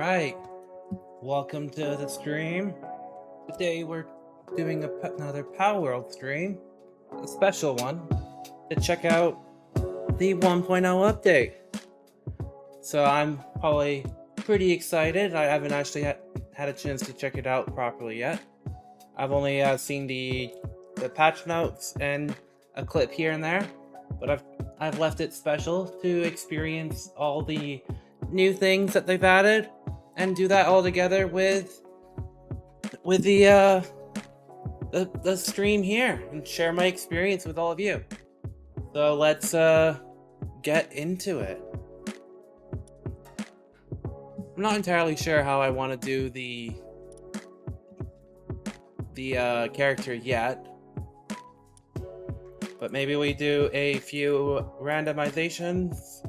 Alright, welcome to the stream. Today we're doing another Palworld stream, a special one, to check out the 1.0 update. So I'm probably pretty excited. I haven't actually had a chance to check it out properly yet. I've only seen the patch notes and a clip here and there, but I've left it special to experience all the new things that they've added and do that all together with the stream here and share my experience with all of you. So let's get into it. I'm not entirely sure how I want to do the character yet, but maybe we do a few randomizations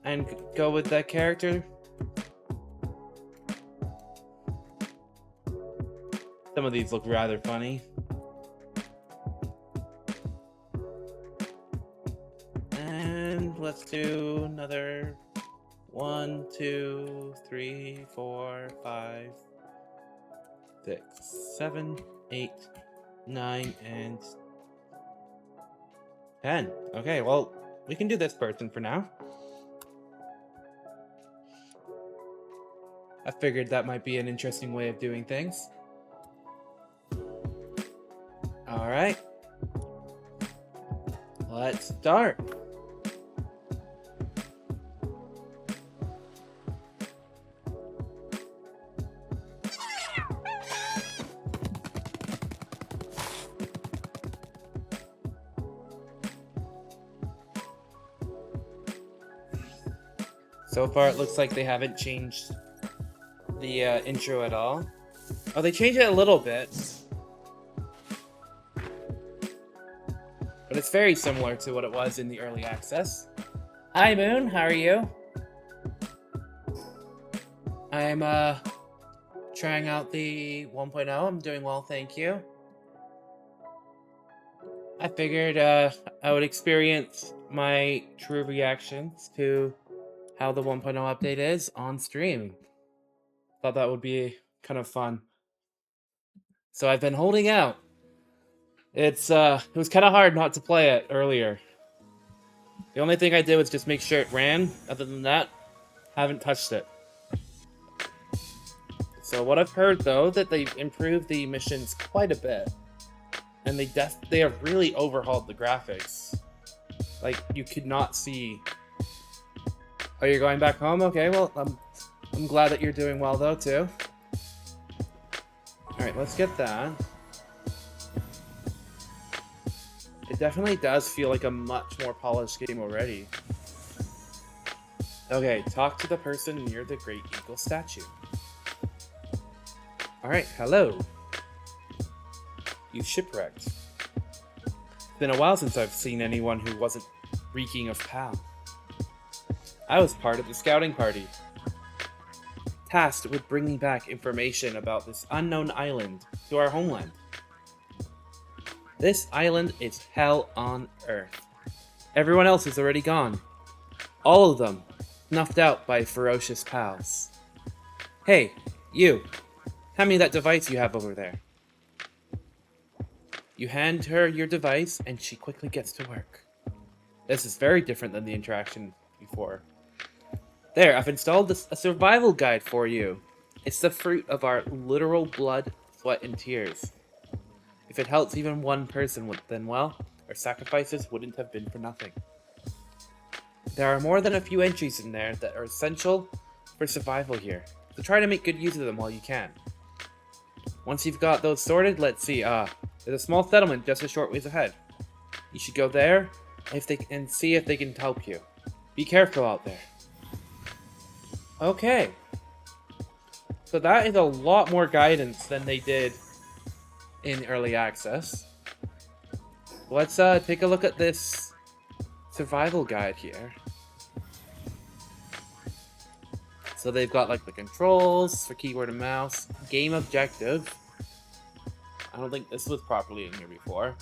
and go with that character. Some of these look rather funny. And let's do another 1, 2, 3, 4, 5, 6, 7, 8, 9, and 10. Okay, well, we can do this person for now. I figured that might be an interesting way of doing things. Alright. Let's start. So far, it looks like they haven't changed the intro at all. Oh, they changed it a little bit. But it's very similar to what it was in the early access. Hi, Moon. How are you? I'm trying out the 1.0. I'm doing well, thank you. I figured I would experience my true reactions to how the 1.0 update is on stream. Thought that would be kind of fun. So I've been holding out. It was kind of hard not to play it earlier. The only thing I did was just make sure it ran. Other than that, haven't touched it. So what I've heard though, that they've improved the missions quite a bit, and they have really overhauled the graphics. Like, you could not see. Oh, you're going back home? Okay, well, I'm glad that you're doing well though too. All right, let's get that. It definitely does feel like a much more polished game already. Okay, talk to the person near the Great Eagle statue. Alright, hello. You shipwrecked. It's been a while since I've seen anyone who wasn't reeking of Pal. I was part of the scouting party, tasked with bringing back information about this unknown island to our homeland. This island is hell on earth. Everyone else is already gone. All of them snuffed out by ferocious pals. Hey, you. Hand me that device you have over there. You hand her your device and she quickly gets to work. This is very different than the interaction before. There, I've installed a survival guide for you. It's the fruit of our literal blood, sweat, and tears. If it helps even one person, then well, our sacrifices wouldn't have been for nothing. There are more than a few entries in there that are essential for survival here, so try to make good use of them while you can. Once you've got those sorted, let's see, there's a small settlement just a short ways ahead. You should go there and see if they can help you. Be careful out there. Okay. So that is a lot more guidance than they did in early access. Let's take a look at this survival guide here. So they've got like the controls for keyboard and mouse, game objective. I don't think this was properly in here before.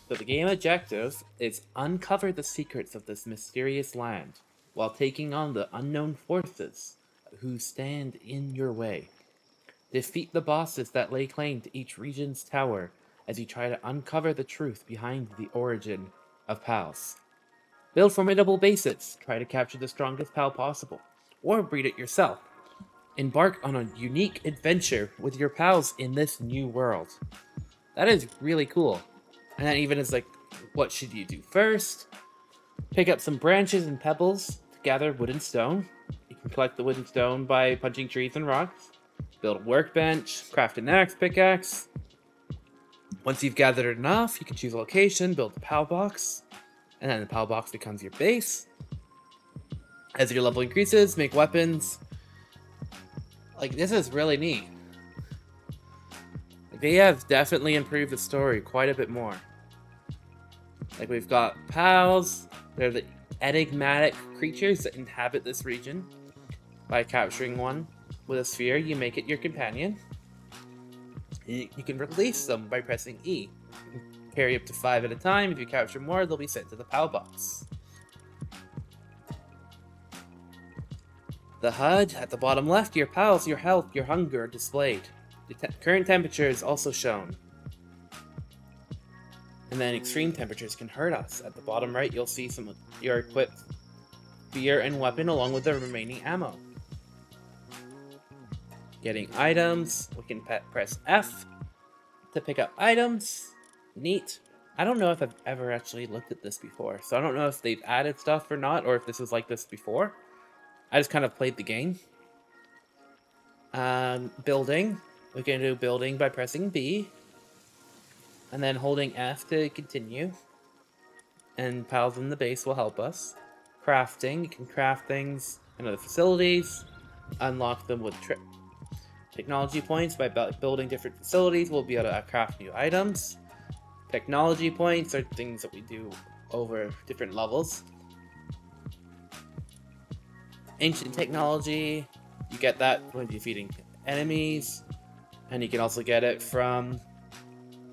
So the game objective is uncover the secrets of this mysterious land while taking on the unknown forces who stand in your way. Defeat the bosses that lay claim to each region's tower as you try to uncover the truth behind the origin of pals. Build formidable bases, try to capture the strongest pal possible, or breed it yourself. Embark on a unique adventure with your pals in this new world. That is really cool. And then even as like, what should you do first? Pick up some branches and pebbles to gather wood and stone. You can collect the wood and stone by punching trees and rocks. Build a workbench, craft an axe, pickaxe. Once you've gathered enough, you can choose a location, build a pal box, and then the pal box becomes your base. As your level increases, make weapons. Like, this is really neat. Like, they have definitely improved the story quite a bit more. Like, we've got pals. They're the enigmatic creatures that inhabit this region. By capturing one with a sphere, you make it your companion. You can release them by pressing E. You can carry up to 5 at a time. If you capture more, they'll be sent to the pal box. The HUD at the bottom left, your pals, your health, your hunger are displayed. The current temperature is also shown. And then extreme temperatures can hurt us. At the bottom right, you'll see some of your equipped gear and weapon along with the remaining ammo. Getting items, we can press F to pick up items. Neat. I don't know if I've ever actually looked at this before, so I don't know if they've added stuff or not, or if this was like this before. I just kind of played the game. Building. We can do building by pressing B. And then holding F to continue. And pals in the base will help us. Crafting. You can craft things in other facilities. Unlock them with technology points. By building different facilities, we'll be able to craft new items. Technology points are things that we do over different levels. Ancient technology, you get that when defeating enemies, and you can also get it from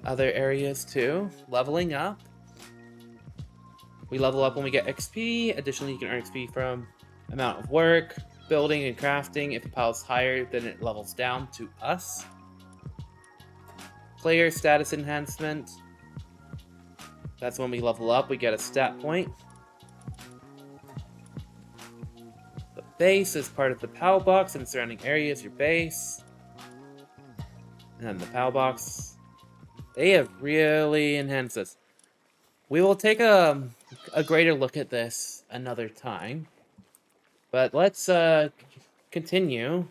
other areas too. Leveling up. We level up when we get XP. Additionally, you can earn XP from amount of work, building and crafting. If the pile is higher, then it levels down to us. Player status enhancement. That's when we level up, we get a stat point. The base is part of the PAL box and surrounding areas, your base. And then the PAL box. They have really enhanced this. We will take a greater look at this another time. But let's continue.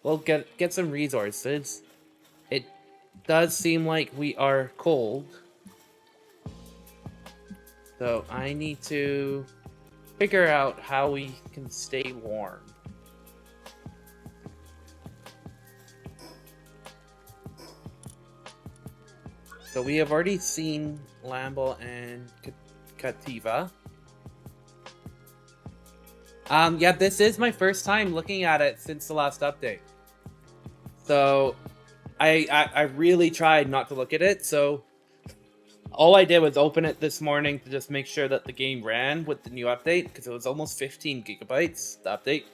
We'll get some resources. It does seem like we are cold. So I need to figure out how we can stay warm. So we have already seen Lamball and Cattiva. Yeah, this is my first time looking at it since the last update. So I really tried not to look at it, so all I did was open it this morning to just make sure that the game ran with the new update, because it was almost 15 gigabytes, the update.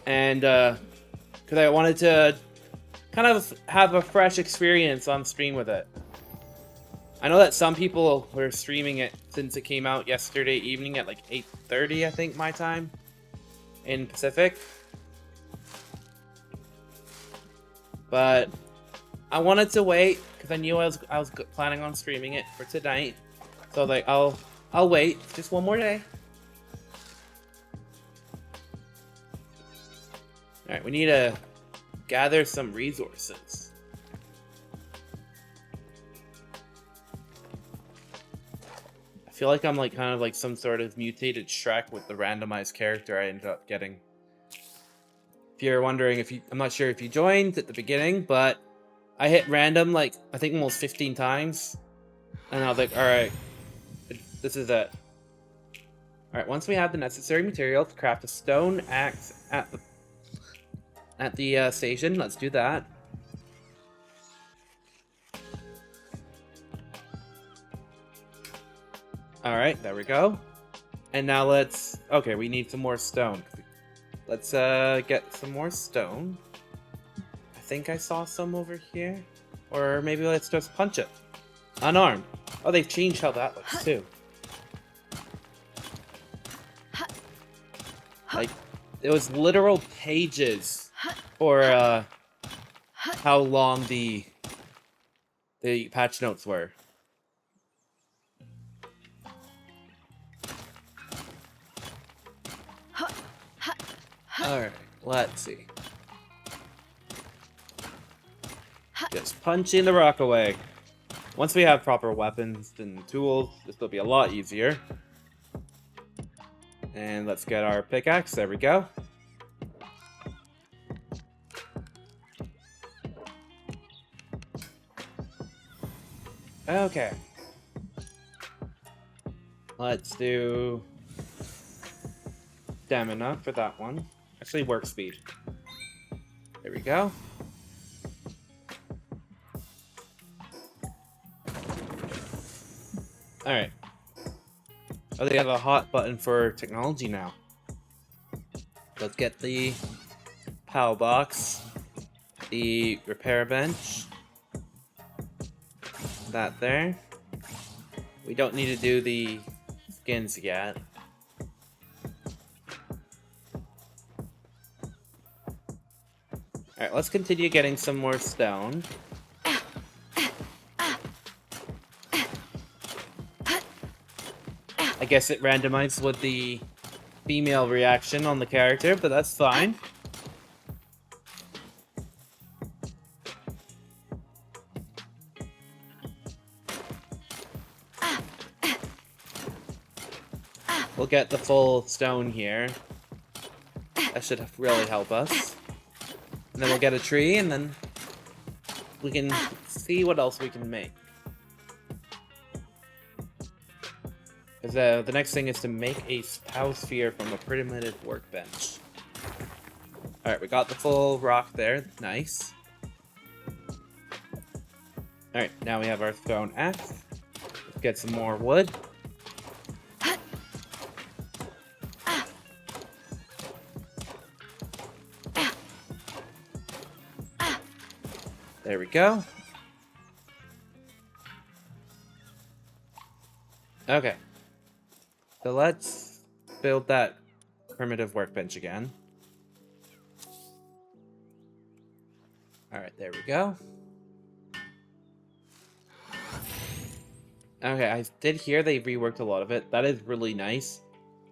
And because I wanted to kind of have a fresh experience on stream with it. I know that some people were streaming it since it came out yesterday evening at like 8:30, I think, my time in Pacific. But I wanted to wait because I knew I was planning on streaming it for tonight. So like I'll wait just one more day. All right, we need to gather some resources. I feel like I'm like kind of like some sort of mutated Shrek with the randomized character I ended up getting. If you're wondering, I'm not sure if you joined at the beginning, but I hit random like I think almost 15 times, and I was like, all right, this is it. All right, once we have the necessary materials to craft a stone axe at the station, let's do that. All right, there we go. And now okay, we need some more stone. let's get some more stone. I think I saw some over here. Or maybe let's just punch it. Unarmed. Oh, they've changed how that looks too. Like, it was literal pages for how long the patch notes were. Alright, let's see. Just punching the rock away. Once we have proper weapons and tools, this will be a lot easier. And let's get our pickaxe. There we go. Okay. Let's do stamina for that one. Actually, work speed. There we go. Alright. Oh, they have a hot button for technology now. Let's get the PAL box, the repair bench, that there. We don't need to do the skins yet. Alright, let's continue getting some more stone. I guess it randomized with the female reaction on the character, but that's fine. We'll get the full stone here. That should really help us. And then we'll get a tree, and then we can see what else we can make. Because the next thing is to make a PAL sphere from a primitive workbench. Alright, we got the full rock there. Nice. Alright, now we have our stone axe. Let's get some more wood. There we go. Okay. So let's build that primitive workbench again. Alright, there we go. Okay, I did hear they reworked a lot of it. That is really nice.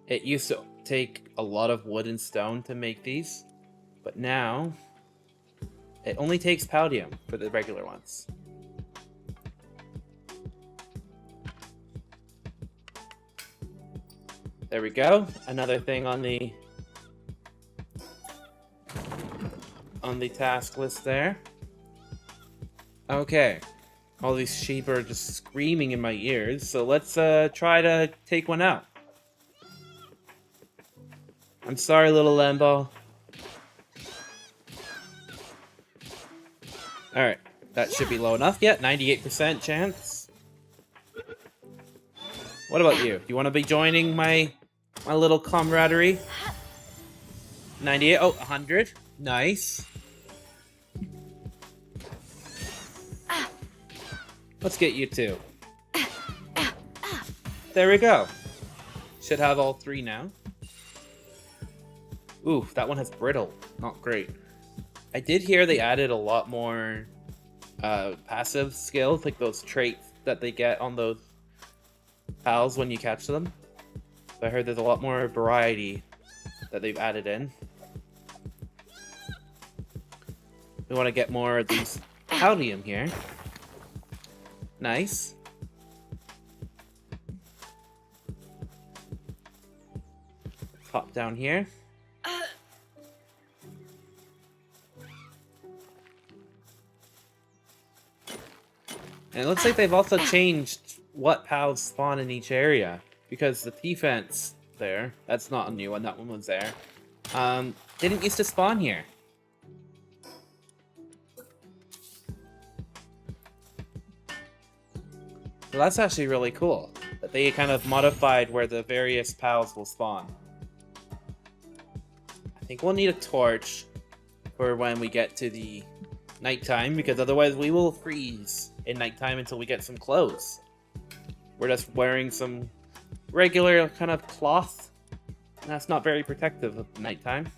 It used to take a lot of wood and stone to make these, but now it only takes Paldium for the regular ones. There we go. Another thing on the task list there. Okay. All these sheep are just screaming in my ears, so let's try to take one out. I'm sorry, little Lamball. Alright, that should be low enough. Yeah, 98% chance. What about you? Do you want to be joining my little camaraderie? 98. Oh, 100. Nice. Let's get you two. There we go. Should have all three now. Ooh, that one has brittle. Not great. I did hear they added a lot more passive skills, like those traits that they get on those pals when you catch them. So I heard there's a lot more variety that they've added in. We want to get more of these Paldium here. Nice. Pop down here. And it looks like they've also changed what pals spawn in each area. Because the defense there, that's not a new one, that one was there, didn't used to spawn here. So that's actually really cool, that they kind of modified where the various pals will spawn. I think we'll need a torch for when we get to the nighttime, because otherwise we will freeze in nighttime until we get some clothes. We're just wearing some regular kind of cloth. That's not very protective of nighttime.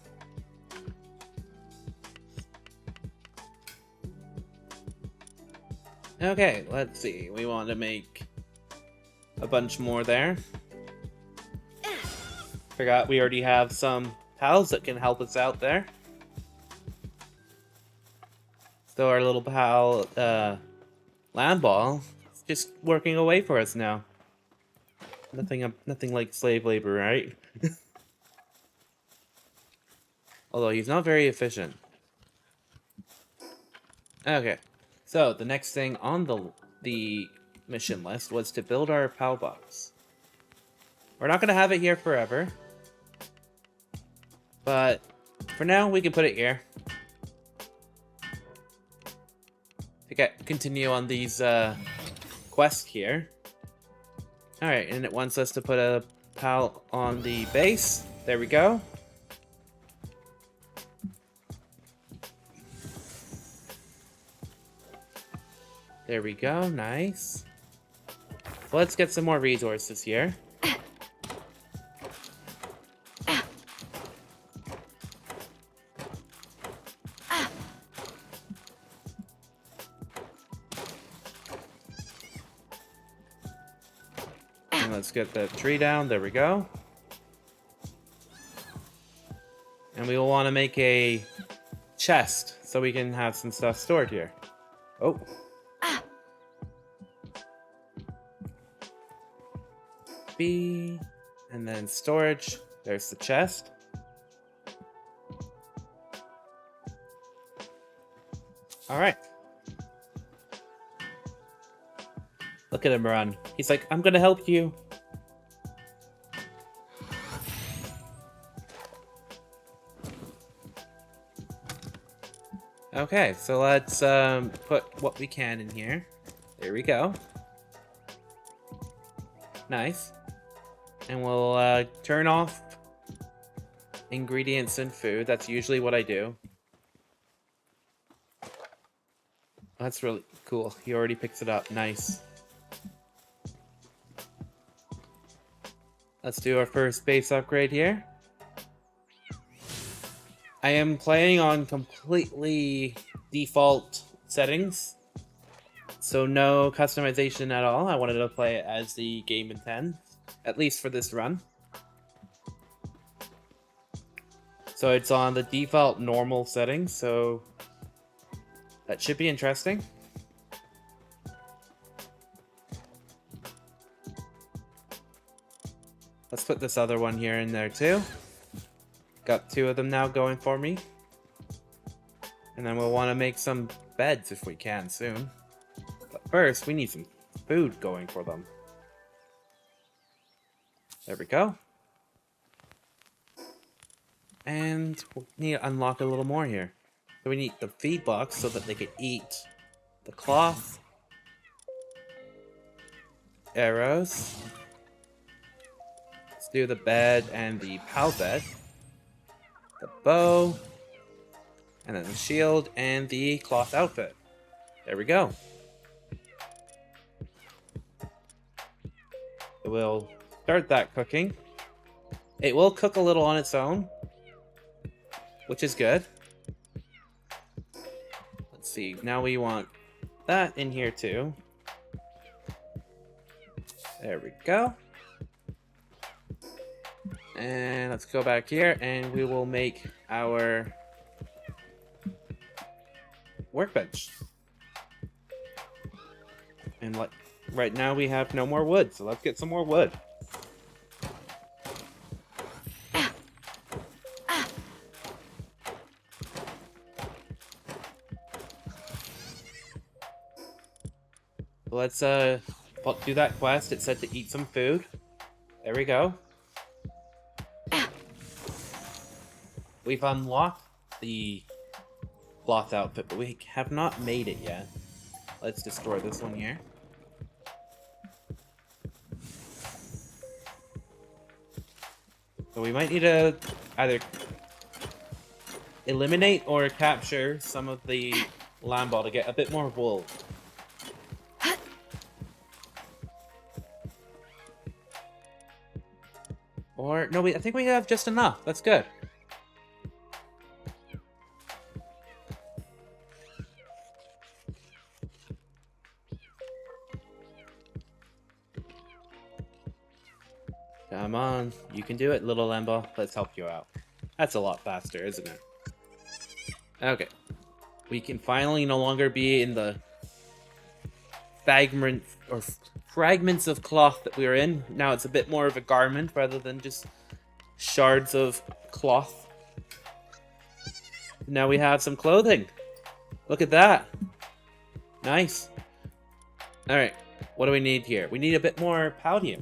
Okay, let's see. We want to make a bunch more there. Forgot we already have some pals that can help us out there. So our little pal, Lamball, is just working away for us now. Nothing like slave labor, right? Although he's not very efficient. Okay, so the next thing on the mission list was to build our PAL box. We're not gonna have it here forever, but for now we can put it here to continue on these quests here. All right, and it wants us to put a PAL on the base. There we go. There we go, nice. Well, let's get some more resources here. And let's get that tree down, there we go. And we will want to make a chest so we can have some stuff stored here. Oh. And then storage. There's the chest. All right. Look at him run. He's like, I'm gonna help you. Okay, so let's put what we can in here. There we go. Nice. And we'll turn off ingredients and food. That's usually what I do. That's really cool. He already picks it up. Nice. Let's do our first base upgrade here. I am playing on completely default settings. So no customization at all. I wanted to play it as the game intends. At least for this run. So it's on the default normal settings, so that should be interesting. Let's put this other one here in there too. Got two of them now going for me. And then we'll want to make some beds if we can soon. But first, we need some food going for them. There we go. And we need to unlock a little more here. So we need the feed box so that they can eat the cloth, arrows. Let's do the bed and the PAL bed, the bow, and then the shield and the cloth outfit. There we go. We'll start that cooking. It will cook a little on its own, which is good. Let's see, now we want that in here too. There we go. And let's go back here and we will make our workbench. And right now we have no more wood, so let's get some more wood. Let's do that quest. It said to eat some food. There we go. We've unlocked the cloth outfit, but we have not made it yet. Let's destroy this one here. So we might need to either eliminate or capture some of the Lamball to get a bit more wool. Or, no, I think we have just enough. That's good. Come on, you can do it, little Lamball. Let's help you out. That's a lot faster, isn't it? Okay. We can finally no longer be in the fragments of cloth that we were in. Now it's a bit more of a garment rather than just shards of cloth. Now we have some clothing. Look at that. Nice. Alright, what do we need here? We need a bit more Paldium.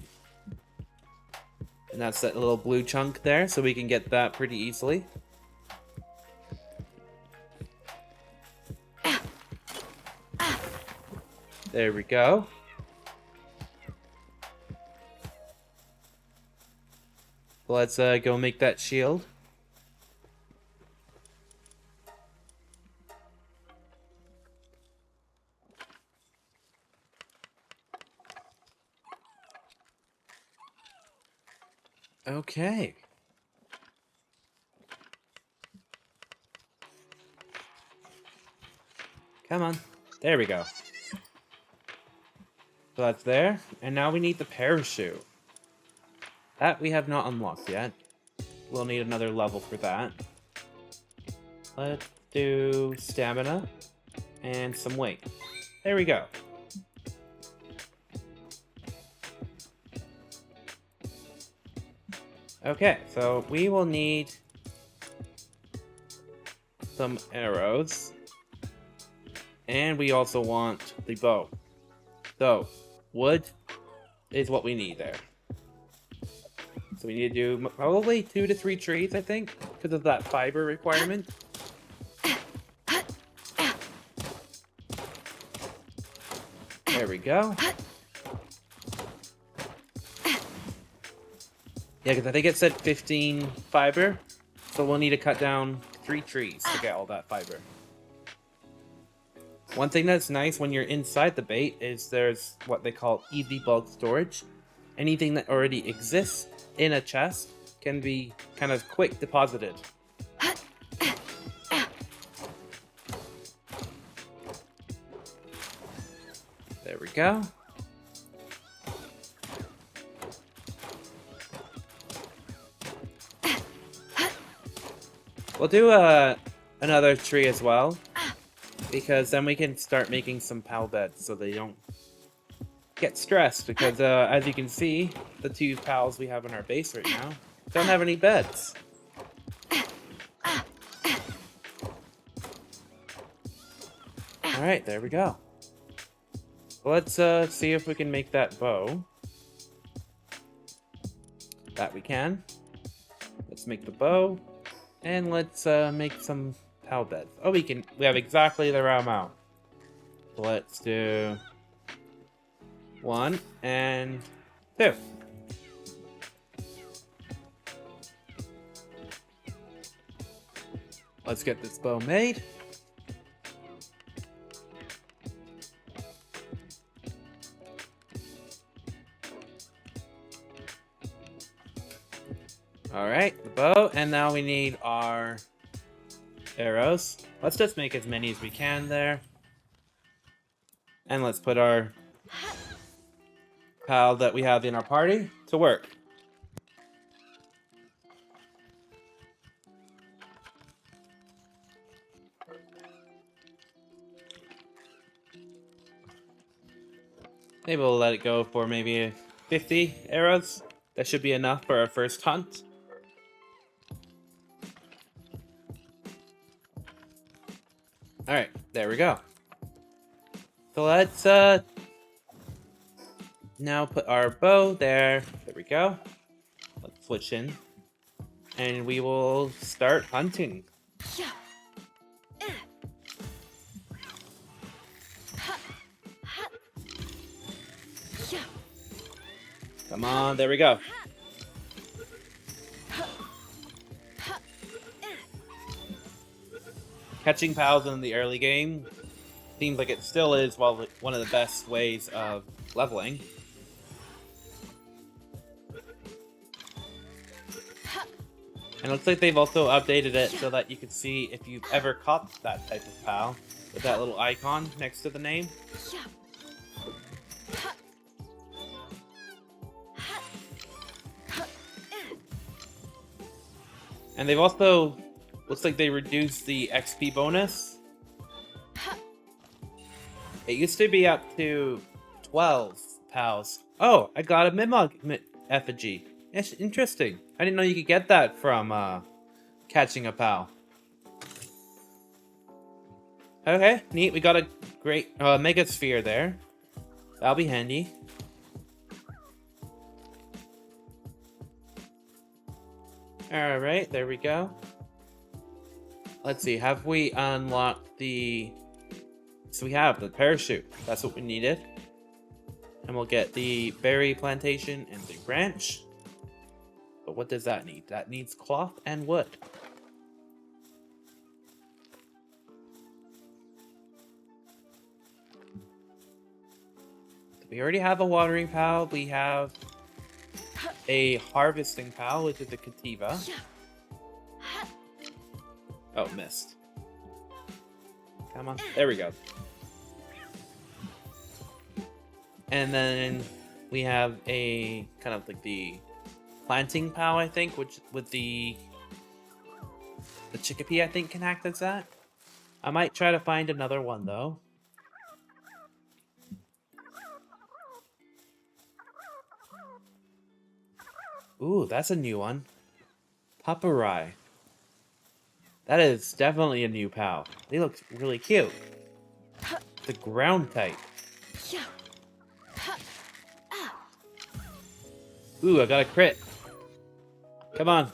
And that's that little blue chunk there, so we can get that pretty easily. There we go. Let's go make that shield. Okay. Come on. There we go. So that's there. And now we need the parachute. That we have not unlocked yet. We'll need another level for that. Let's do stamina and some weight. There we go. Okay, so we will need some arrows. And we also want the bow. So, wood is what we need there. So we need to do probably 2 to 3 trees, I think, because of that fiber requirement. There we go. Yeah, because I think it said 15 fiber, so we'll need to cut down 3 trees to get all that fiber. One thing that's nice when you're inside the bait is there's what they call easy bulk storage. Anything that already exists in a chest can be kind of quick deposited. There we go. We'll do another tree as well, because then we can start making some pal beds so they don't get stressed, because as you can see, the 2 pals we have in our base right now don't have any beds. Alright, there we go. Let's see if we can make that bow. That we can. Let's make the bow. And let's make some pal beds. Oh, we have exactly the right amount. Let's do 1 and 2. Let's get this bow made. Alright, the bow, and now we need our arrows. Let's just make as many as we can there. And let's put our pal that we have in our party to work. Maybe we'll let it go for maybe 50 arrows. That should be enough for our first hunt. Alright, there we go. So let's now put our bow there. There we go. Let's switch in. And we will start hunting. Come on, there we go. catching pals in the early game seems like it still is one of the best ways of leveling. And it looks like they've also updated it so that you can see if you've ever caught that type of pal with that little icon next to the name. And they've also, looks like they reduced the XP bonus. It used to be up to 12 pals. Oh, I got a Mimog effigy. It's interesting. I didn't know you could get that from catching a pal. Okay, neat. We got a great Mega Sphere there. That'll be handy. Alright, there we go. Let's see, have we unlocked the... So we have the parachute. That's what we needed. And we'll get the berry plantation and the ranch. But what does that need? That needs cloth and wood. We already have a watering pal. We have a harvesting pal, which is a Cattiva. Oh, missed. Come on. There we go. And then we have a kind of like the planting pal, I think, which with the Chikipi, I think, can act as that. I might try to find another one though. Ooh, that's a new one. Paparai. That is definitely a new pal. They look really cute. The ground type. Ooh, I got a crit. Come on.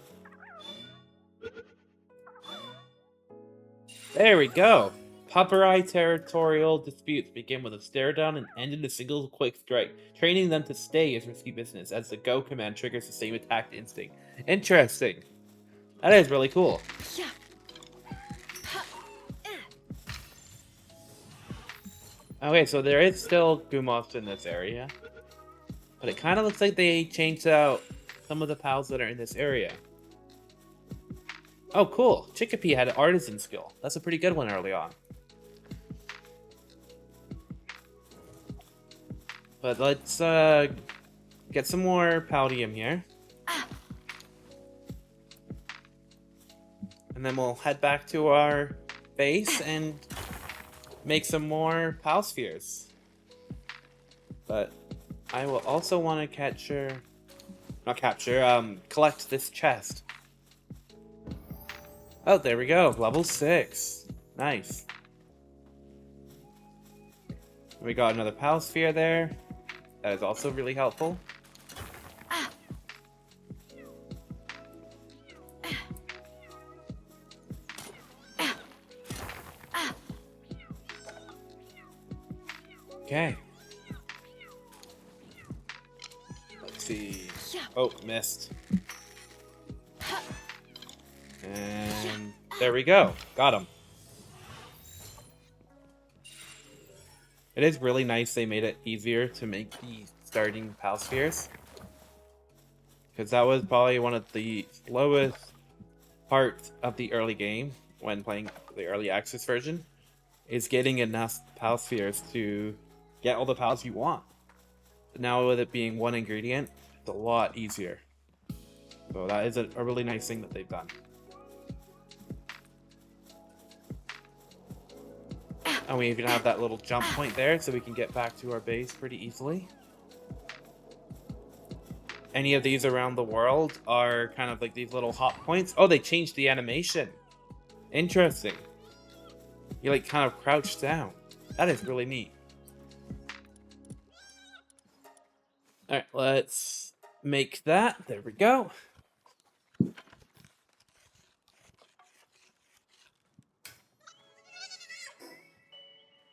There we go. Paparai territorial disputes begin with a stare down and end in a single quick strike. Training them to stay is risky business, as the go command triggers the same attack instinct. Interesting. That is really cool. Okay, so there is still Gumos in this area. But it kind of looks like they changed out some of the pals that are in this area. Oh, cool. Chikipi had an artisan skill. That's a pretty good one early on. But let's get some more Paldium here. And then we'll head back to our base and make some more pal spheres. But I will also want to collect this chest. Oh, there we go. Level 6. Nice. We got another pal sphere there. That is also really helpful. Okay. Let's see. Oh, missed. And there we go. Got him. It is really nice they made it easier to make the starting pal spheres. Because that was probably one of the slowest parts of the early game when playing the early access version, is getting enough pal spheres to get all the pals you want. But now with it being one ingredient, it's a lot easier. So that is a really nice thing that they've done. And we even have that little jump point there, so we can get back to our base pretty easily. Any of these around the world are kind of like these little hot points. Oh, they changed the animation. Interesting. You like kind of crouch down. That is really neat. Alright, let's make that. There we go.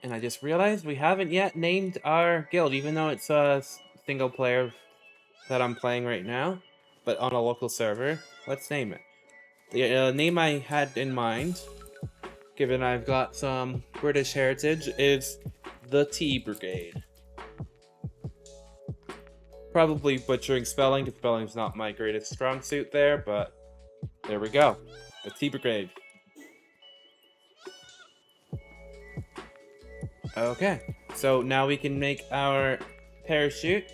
And I just realized we haven't yet named our guild, even though it's a single player that I'm playing right now, but on a local server. Let's name it. The name I had in mind, given I've got some British heritage, is the Tea Brigade. Probably butchering spelling, because spelling's not my greatest strong suit there, but there we go. The Tea Brigade. Okay, so now we can make our parachute.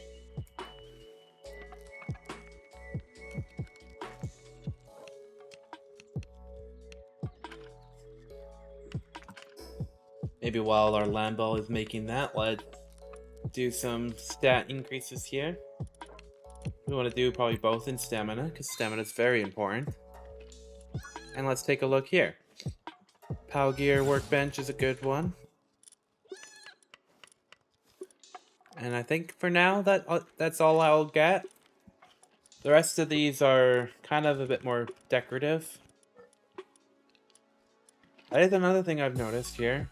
Maybe while our Lamball is making that, let's do some stat increases here. We want to do probably both in stamina, because stamina is very important. And let's take a look here. Pal Gear Workbench is a good one. And I think for now that's all I'll get. The rest of these are kind of a bit more decorative. That is another thing I've noticed here.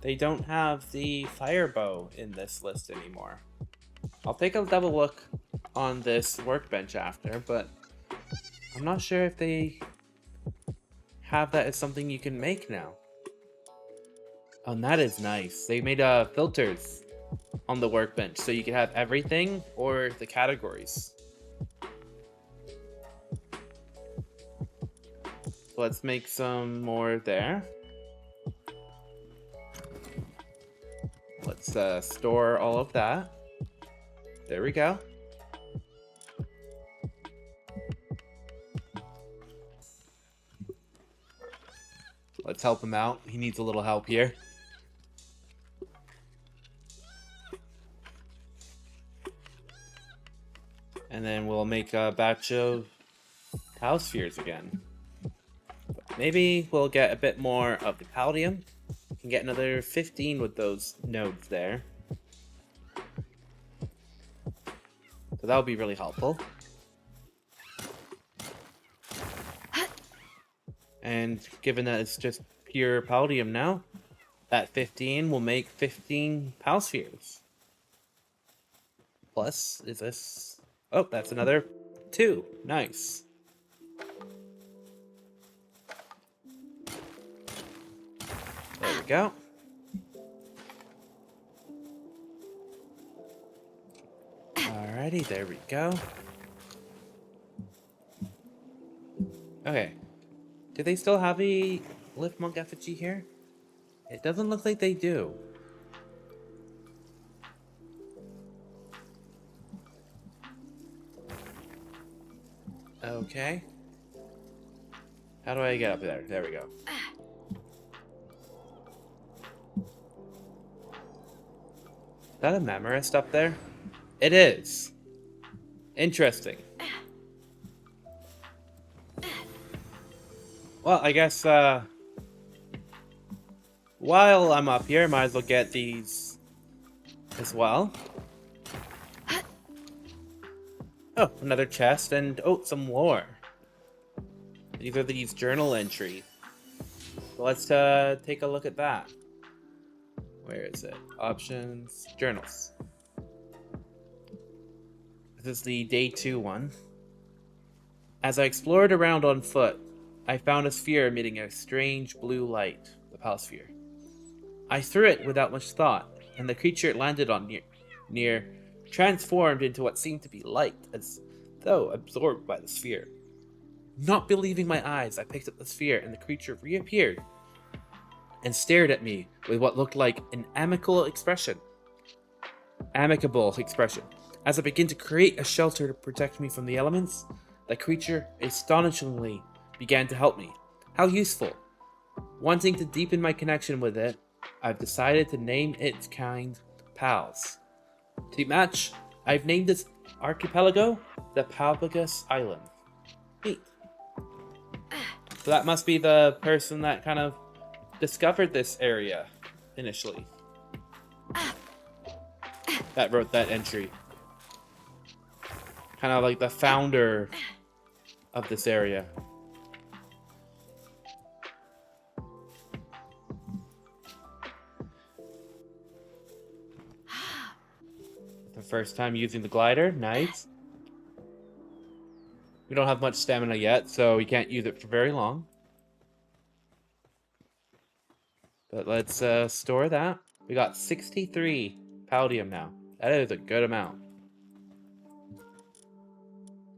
They don't have the fire bow in this list anymore. I'll take a double look on this workbench after, but I'm not sure if they have that as something you can make now. Oh, and that is nice. They made filters on the workbench, so you can have everything or the categories. So let's make some more there. Let's store all of that. There we go. Let's help him out. He needs a little help here. And then we'll make a batch of Pal spheres again. Maybe we'll get a bit more of the Paldium. Can get another 15 with those nodes there. So that would be really helpful. And given that it's just pure Paldium now, that 15 will make 15 Pal spheres. Plus, is this... Oh, that's another 2. Nice. There we go. Alrighty, there we go. Okay. Do they still have a Lift Monk effigy here? It doesn't look like they do. Okay. How do I get up there? There we go. Is that a memorist up there? It is. Interesting. Well, I guess, while I'm up here, I might as well get these as well. Oh, another chest and, oh, some lore. These are these journal entries. So let's take a look at that. Where is it? Options, journals. This is the day 2 one. As I explored around on foot, I found a sphere emitting a strange blue light, the Pal sphere. I threw it without much thought, and the creature it landed on near transformed into what seemed to be light, as though absorbed by the sphere. Not believing my eyes, I picked up the sphere, and the creature reappeared and stared at me with what looked like an amicable expression. As I began to create a shelter to protect me from the elements, the creature astonishingly began to help me. How useful! Wanting to deepen my connection with it, I've decided to name its kind Pals. To match, I've named this archipelago the Palpagus Island. Neat. So that must be the person that kind of discovered this area initially. That wrote that entry. Kind of like the founder of this area. The first time using the glider, nice. We don't have much stamina yet, so we can't use it for very long. But let's store that. We got 63 Paldium now. That is a good amount.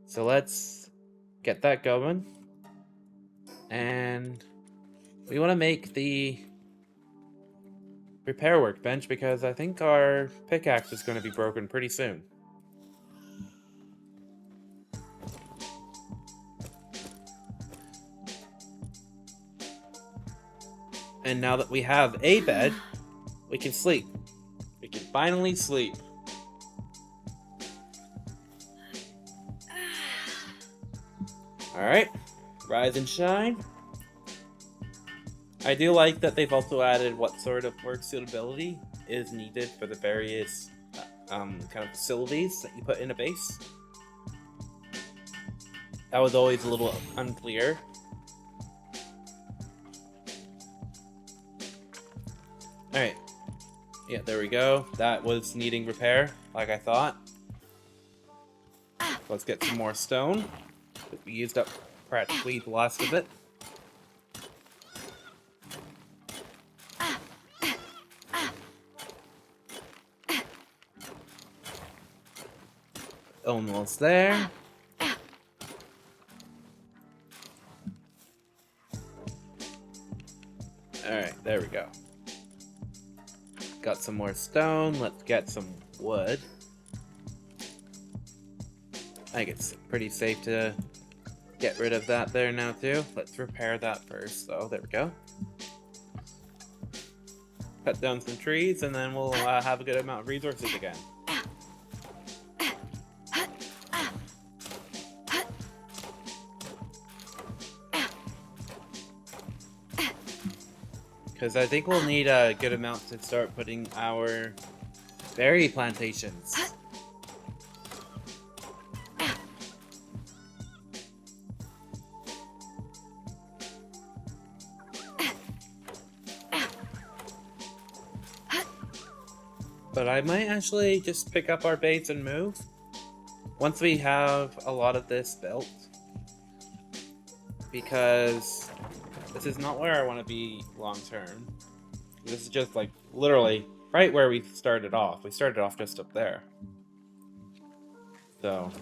So let's get that going. And we want to make the repair workbench because I think our pickaxe is going to be broken pretty soon. And now that we have a bed, we can sleep. We can finally sleep. Alright, rise and shine. I do like that they've also added what sort of work suitability is needed for the various kind of facilities that you put in a base. That was always a little unclear. Alright. Yeah, there we go. That was needing repair, like I thought. Let's get some more stone. We used up practically the last of it. Almost there. Alright, there we go. Got some more stone. Let's get some wood. I think it's pretty safe to get rid of that there now too. Let's repair that first though. There we go. Cut down some trees and then we'll have a good amount of resources again. Because I think we'll need a good amount to start putting our berry plantations. But I might actually just pick up our base and move. Once we have a lot of this built. Because this is not where I want to be long term. This is just like literally right where we started off. We started off just up there. So.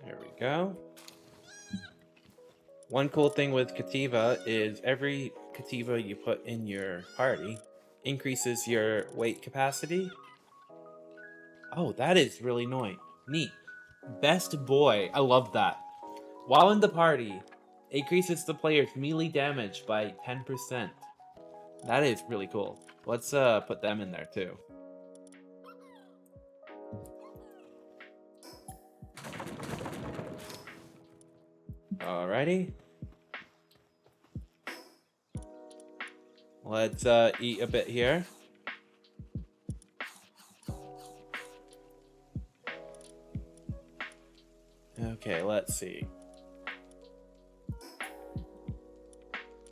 There we go. One cool thing with Cattiva is every Cattiva you put in your party increases your weight capacity. Oh, that is really neat. Best boy. I love that. While in the party, increases the player's melee damage by 10%. That is really cool. Let's put them in there too. Alrighty. Let's eat a bit here. Okay, let's see.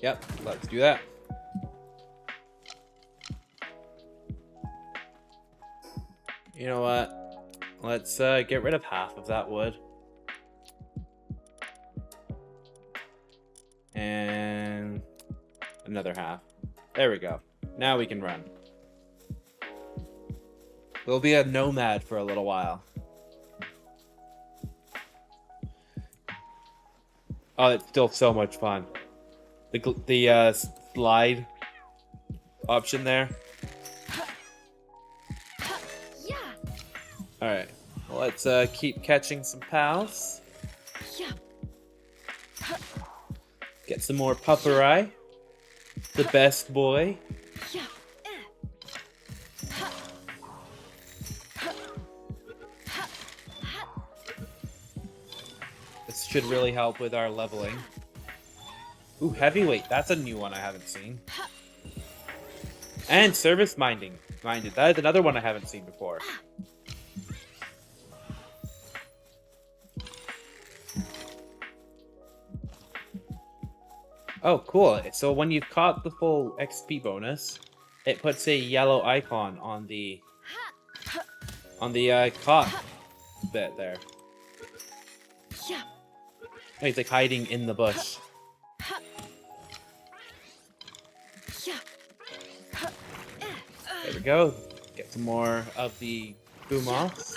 Yep, let's do that. You know what? Let's get rid of half of that wood. And another half. There we go. Now we can run. We'll be a nomad for a little while. Oh, it's still so much fun. The slide option there. Yeah. All right. Well, let's keep catching some pals. Yeah. Get some more puppery. The best boy. Yeah. This should really help with our leveling. Ooh, heavyweight. That's a new one I haven't seen. And service minded. That is another one I haven't seen before. Oh, cool. So when you've caught the full XP bonus, it puts a yellow icon on the On the cot bit there. Yeah. Oh, he's like hiding in the bush. Yeah. There we go. Get some more of the boom-offs.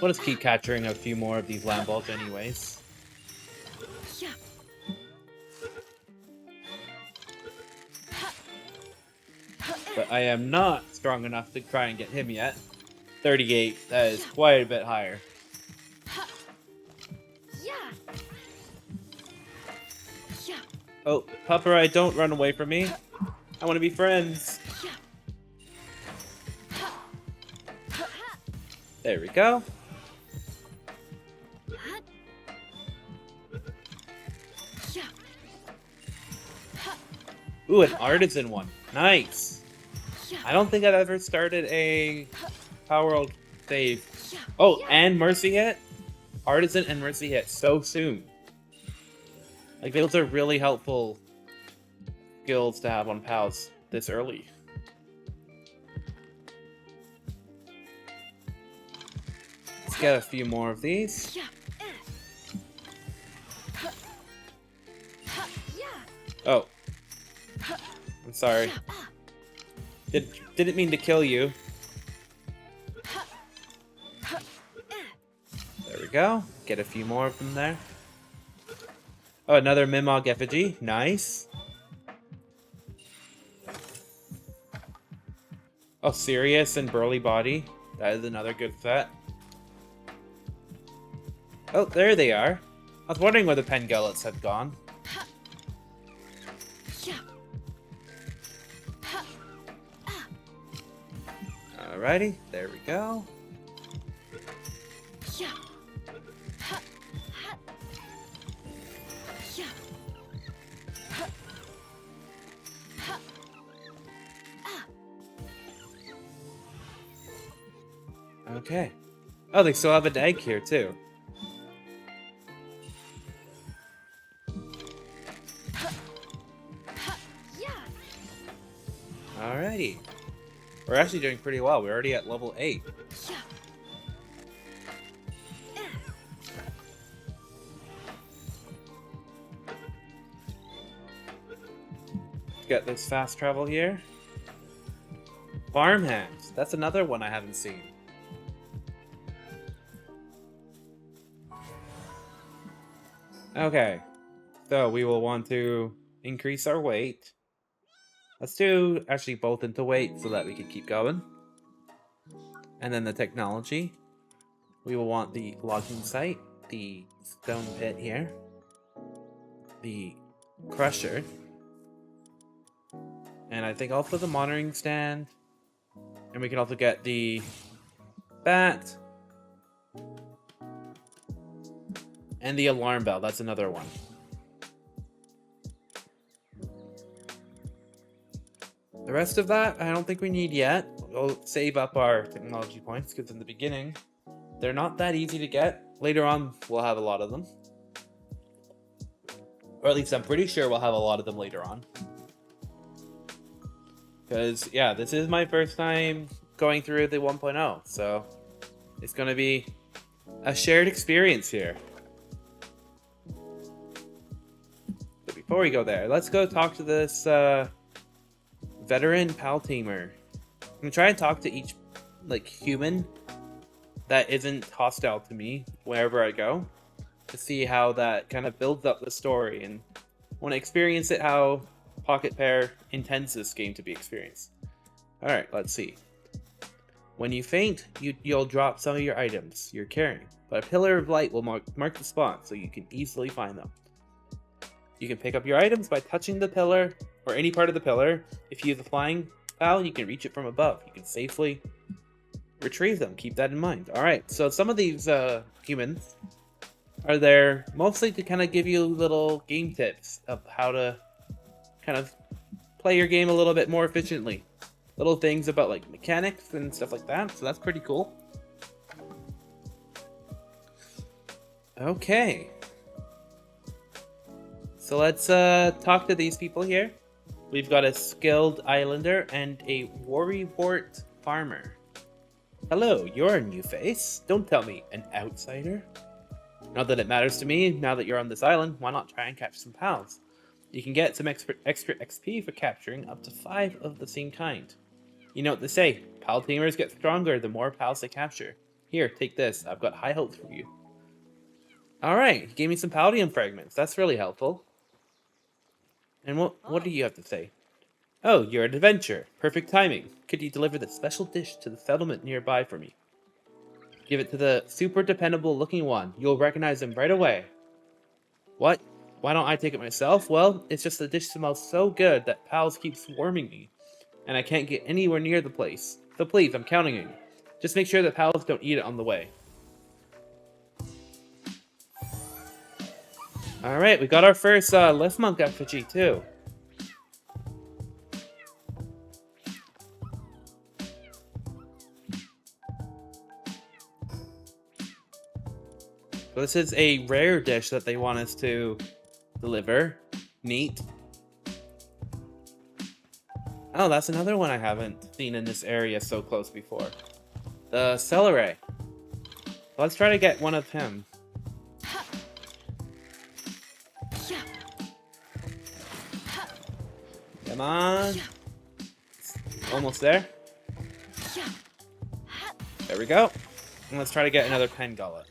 We'll just keep capturing a few more of these Lamballs anyways. Yeah. But I am not strong enough to try and get him yet. 38, that is quite a bit higher. Yeah. Yeah. Oh, Pupperai, don't run away from me. I want to be friends. Yeah. There we go. Yeah. Ooh, an artisan one. Nice. I don't think I've ever started a Palworld save. Oh, and Mercy Hit? Artisan and Mercy Hit so soon. Like, those are really helpful skills to have on Pals this early. Let's get a few more of these. Oh. I'm sorry. Didn't mean to kill you. There we go. Get a few more of them there. Oh, another Mimog effigy. Nice. Oh, Sirius and Burly Body. That is another good set. Oh, there they are. I was wondering where the Pengullets had gone. Alrighty, there we go. Okay. Oh, they still have an egg here, too. Alrighty. We're actually doing pretty well. We're already at level 8. Get this fast travel here. Farmhands. That's another one I haven't seen. Okay. So we will want to increase our weight. Let's do actually both into weight so that we can keep going. And then the technology. We will want the logging site, the stone pit here, the crusher, and I think also the monitoring stand. And we can also get the bat and the alarm bell. That's another one. The rest of that, I don't think we need yet. We'll save up our technology points, because in the beginning, they're not that easy to get. Later on, we'll have a lot of them. Or at least I'm pretty sure we'll have a lot of them later on. Because, yeah, this is my first time going through the 1.0, so it's going to be a shared experience here. But before we go there, let's go talk to this veteran pal tamer. I'm gonna try and talk to each human that isn't hostile to me wherever I go, to see how that kind of builds up the story, and want to experience it how Pocket Pair intends this game to be experienced. Alright, let's see. When you faint, you'll drop some of your items you're carrying, but a pillar of light will mark the spot so you can easily find them. You can pick up your items by touching the pillar, or any part of the pillar. If you use a flying pal, you can reach it from above. You can safely retrieve them. Keep that in mind. Alright, so some of these humans are there mostly to kind of give you little game tips of how to kind of play your game a little bit more efficiently. Little things about mechanics and stuff like that, so that's pretty cool. Okay. So let's talk to these people here. We've got a skilled islander and a worrywart farmer. Hello, you're a new face. Don't tell me, an outsider. Not that it matters to me, now that you're on this island, why not try and catch some pals? You can get some extra XP for capturing up to 5 of the same kind. You know what they say, pal tamers get stronger the more pals they capture. Here, take this, I've got high hopes for you. Alright, he gave me some Paldium fragments, that's really helpful. And what do you have to say? Oh, you're an adventurer. Perfect timing. Could you deliver this special dish to the settlement nearby for me? Give it to the super dependable looking one. You'll recognize him right away. What? Why don't I take it myself? Well, it's just the dish smells so good that pals keep swarming me. And I can't get anywhere near the place. So please, I'm counting on you. Just make sure that pals don't eat it on the way. Alright, we got our first lift monk effigy too. So this is a rare dish that they want us to deliver. Neat. Oh, that's another one I haven't seen in this area so close before. The celery. Let's try to get one of him. Come on. Almost there. There we go. And let's try to get another pen gullet.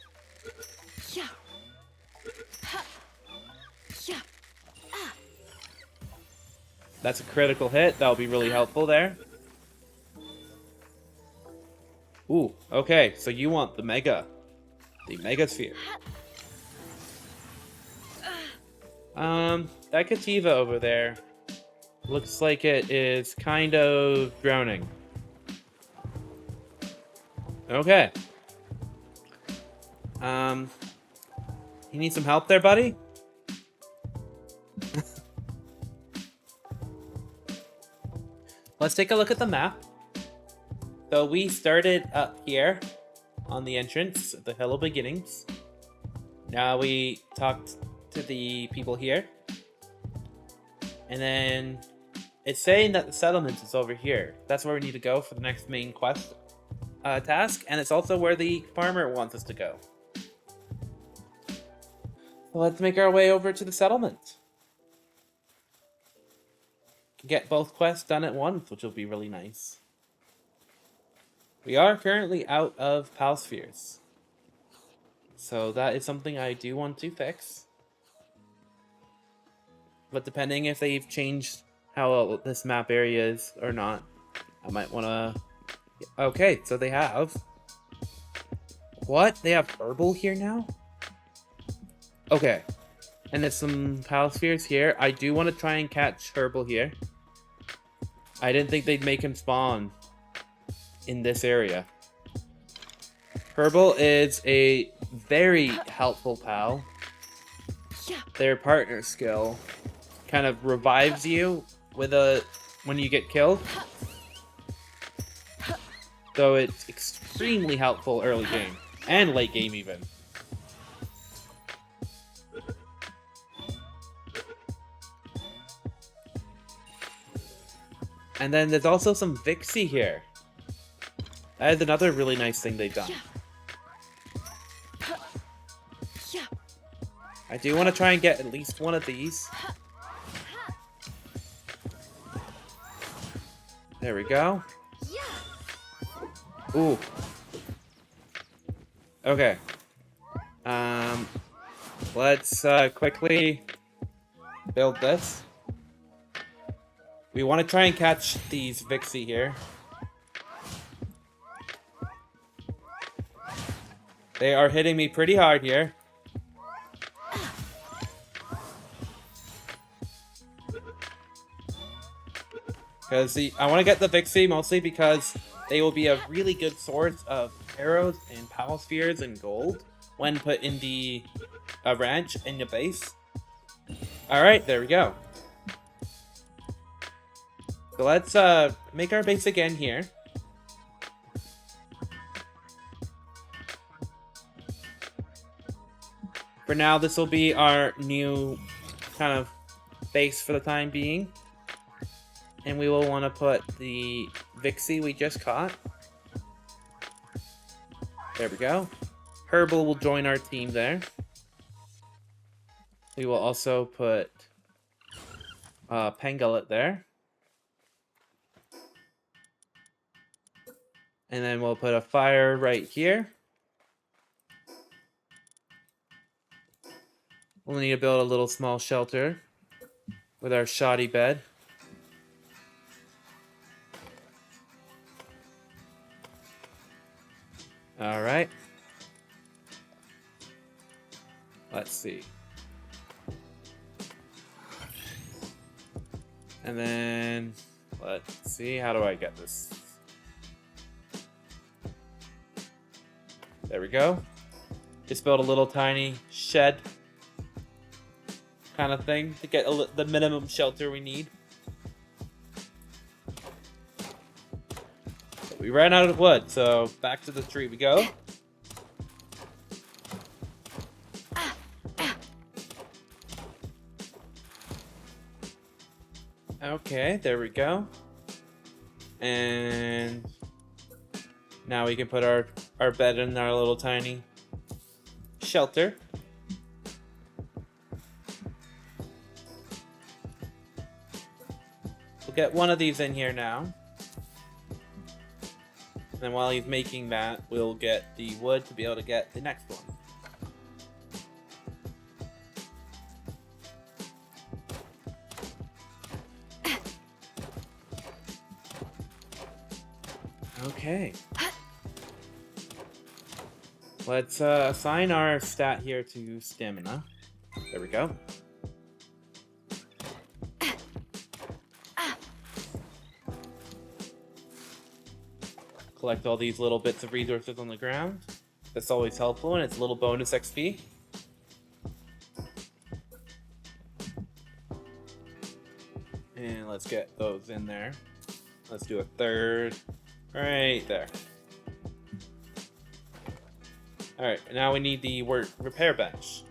That's a critical hit. That'll be really helpful there. Ooh, okay. So you want the Mega Sphere. That Cattiva over there looks like it is kind of drowning. Okay. You need some help there, buddy? Let's take a look at the map. So we started up here on the entrance at the Hello Beginnings. Now we talked to the people here. And then it's saying that the settlement is over here. That's where we need to go for the next main quest task. And it's also where the farmer wants us to go. So let's make our way over to the settlement. Get both quests done at once, which will be really nice. We are currently out of pal spheres. So that is something I do want to fix. But depending if they've changed how this map area is or not, I might want to... Okay, so they have. What? They have Herbil here now? Okay. And there's some pal spheres here. I do want to try and catch Herbil here. I didn't think they'd make him spawn in this area. Herbil is a very helpful pal. Their partner skill kind of revives you with when you get killed. So it's extremely helpful early game and late game even. And then there's also some Vixy here. That is another really nice thing they've done. I do want to try and get at least one of these. There we go. Ooh. Okay. Let's quickly build this. We want to try and catch these Vixy here. They are hitting me pretty hard here. Because I want to get the Vixy mostly because they will be a really good source of arrows and pal spheres and gold when put in the ranch in the base. Alright, there we go. So let's make our base again here. For now, this will be our new kind of base for the time being. And we will want to put the Vixy we just caught. There we go. Herbil will join our team there. We will also put Pangullet there. And then we'll put a fire right here. We'll need to build a little small shelter with our shoddy bed. All right. Let's see. And then, let's see, how do I get this? There we go. Just build a little tiny shed kind of thing to get the minimum shelter we need. But we ran out of wood, so back to the tree we go. Okay, there we go. And now we can put our bed in our little tiny shelter. We'll get one of these in here now. And then while he's making that, we'll get the wood to be able to get the next one. Okay. Let's assign our stat here to stamina. There we go. Collect all these little bits of resources on the ground. That's always helpful, and it's a little bonus XP. And let's get those in there. Let's do a third right there. Alright, now we need the repair bench.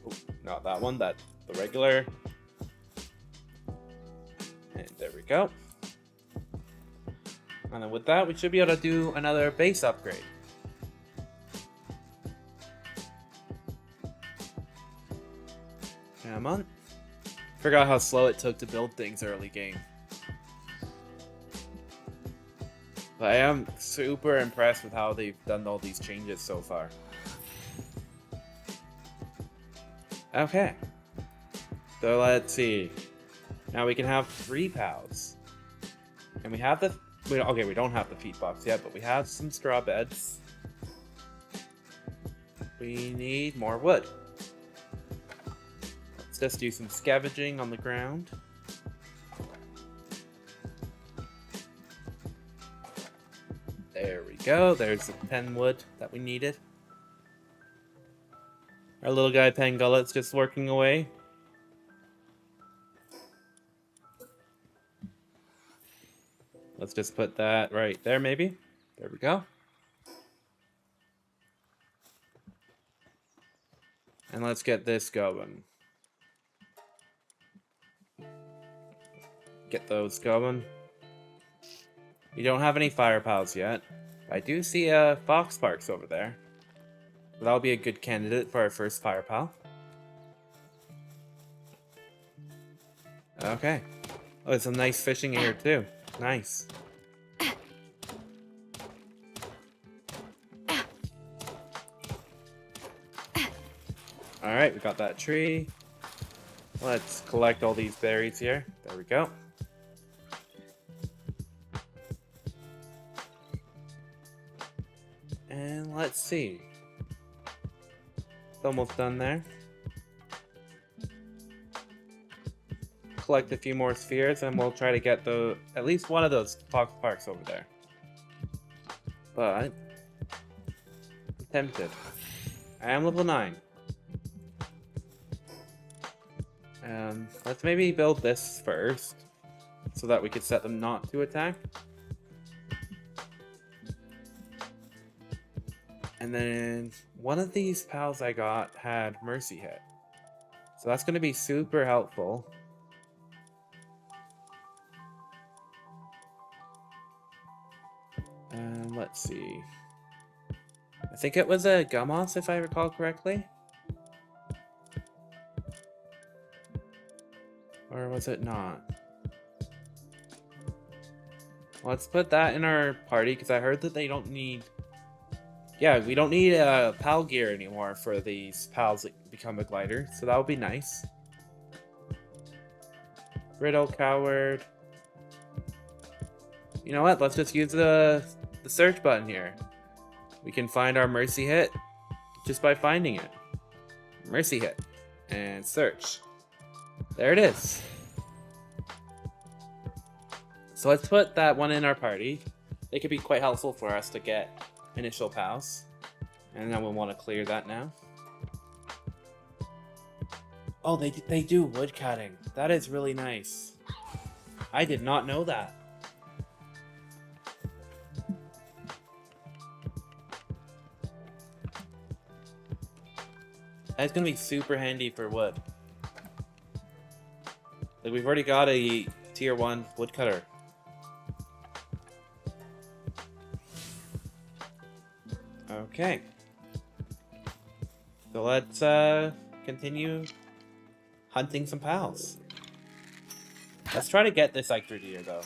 Oh, not that one, that's the regular. And there we go. And then with that, we should be able to do another base upgrade. Come on. Forgot how slow it took to build things early game. But I am super impressed with how they've done all these changes so far. Okay. So let's see. Now we can have 3 pals. And we have the... Okay, we don't have the feed box yet, but we have some straw beds. We need more wood. Let's just do some scavenging on the ground. There we go. There's the 10 wood that we needed. Our little guy Pangullet's just working away. Let's just put that right there, maybe. There we go. And let's get this going. Get those going. We don't have any fire pals yet. I do see a Foxparks over there. So that'll be a good candidate for our first fire pal. Okay. Oh, there's some nice fishing here too. Nice. Alright, we got that tree. Let's collect all these berries here. There we go. And let's see. It's almost done there. Collect a few more spheres and we'll try to get at least one of those Foxparks over there. But I'm tempted. I am level 9. Let's maybe build this first so that we could set them not to attack. And then one of these pals I got had Mercy Hit. So that's going to be super helpful. Let's see. I think it was a Gummoss, if I recall correctly. Or was it not? Let's put that in our party, because I heard that they don't need... Yeah, we don't need pal gear anymore for these pals that become a glider, so that would be nice. Riddle, Coward. You know what? Let's just use the search button here. We can find our Mercy hit just by finding it. Mercy hit. And search. There it is. So let's put that one in our party. They could be quite helpful for us to get initial pals. And then we'll want to clear that now. Oh, they do wood cutting. That is really nice. I did not know that. That's gonna be super handy for wood. Like, we've already got a tier 1 woodcutter. Okay. So let's continue hunting some pals. Let's try to get this Ector deer though.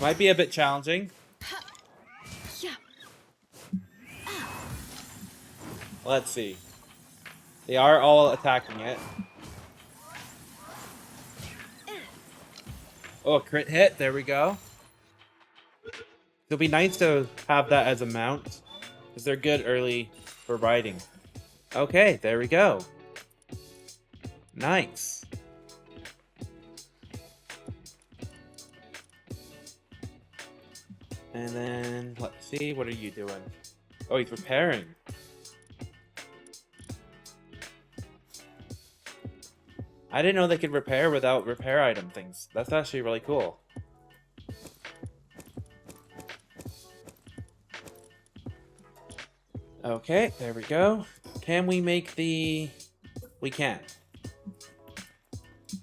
Might be a bit challenging. Let's see. They are all attacking it. Oh, a crit hit. There we go. It'll be nice to have that as a mount, because they're good early for riding. Okay, there we go. Nice. And then, let's see, what are you doing? Oh, he's repairing. I didn't know they could repair without repair item things. That's actually really cool. Okay, there we go. Can we make the... We can.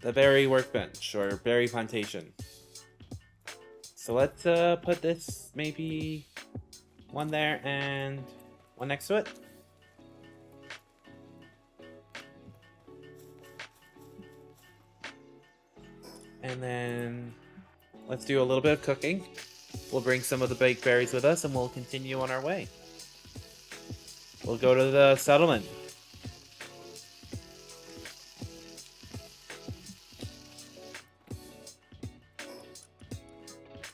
The berry workbench, or berry plantation. So let's put this, maybe one there and one next to it. And then let's do a little bit of cooking. We'll bring some of the baked berries with us and we'll continue on our way. We'll go to the settlement.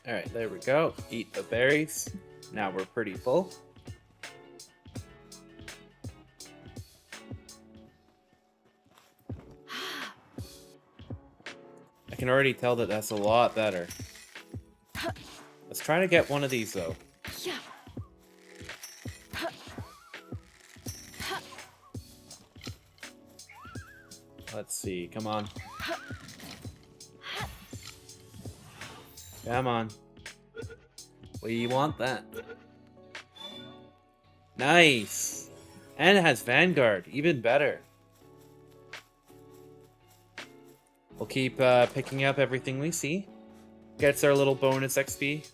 Alright, there we go. Eat the berries. Now we're pretty full. I can already tell that that's a lot better. Let's try to get one of these though. Let's see, come on. Come on. We want that. Nice! And it has Vanguard, even better. We'll keep picking up everything we see. Gets our little bonus XP.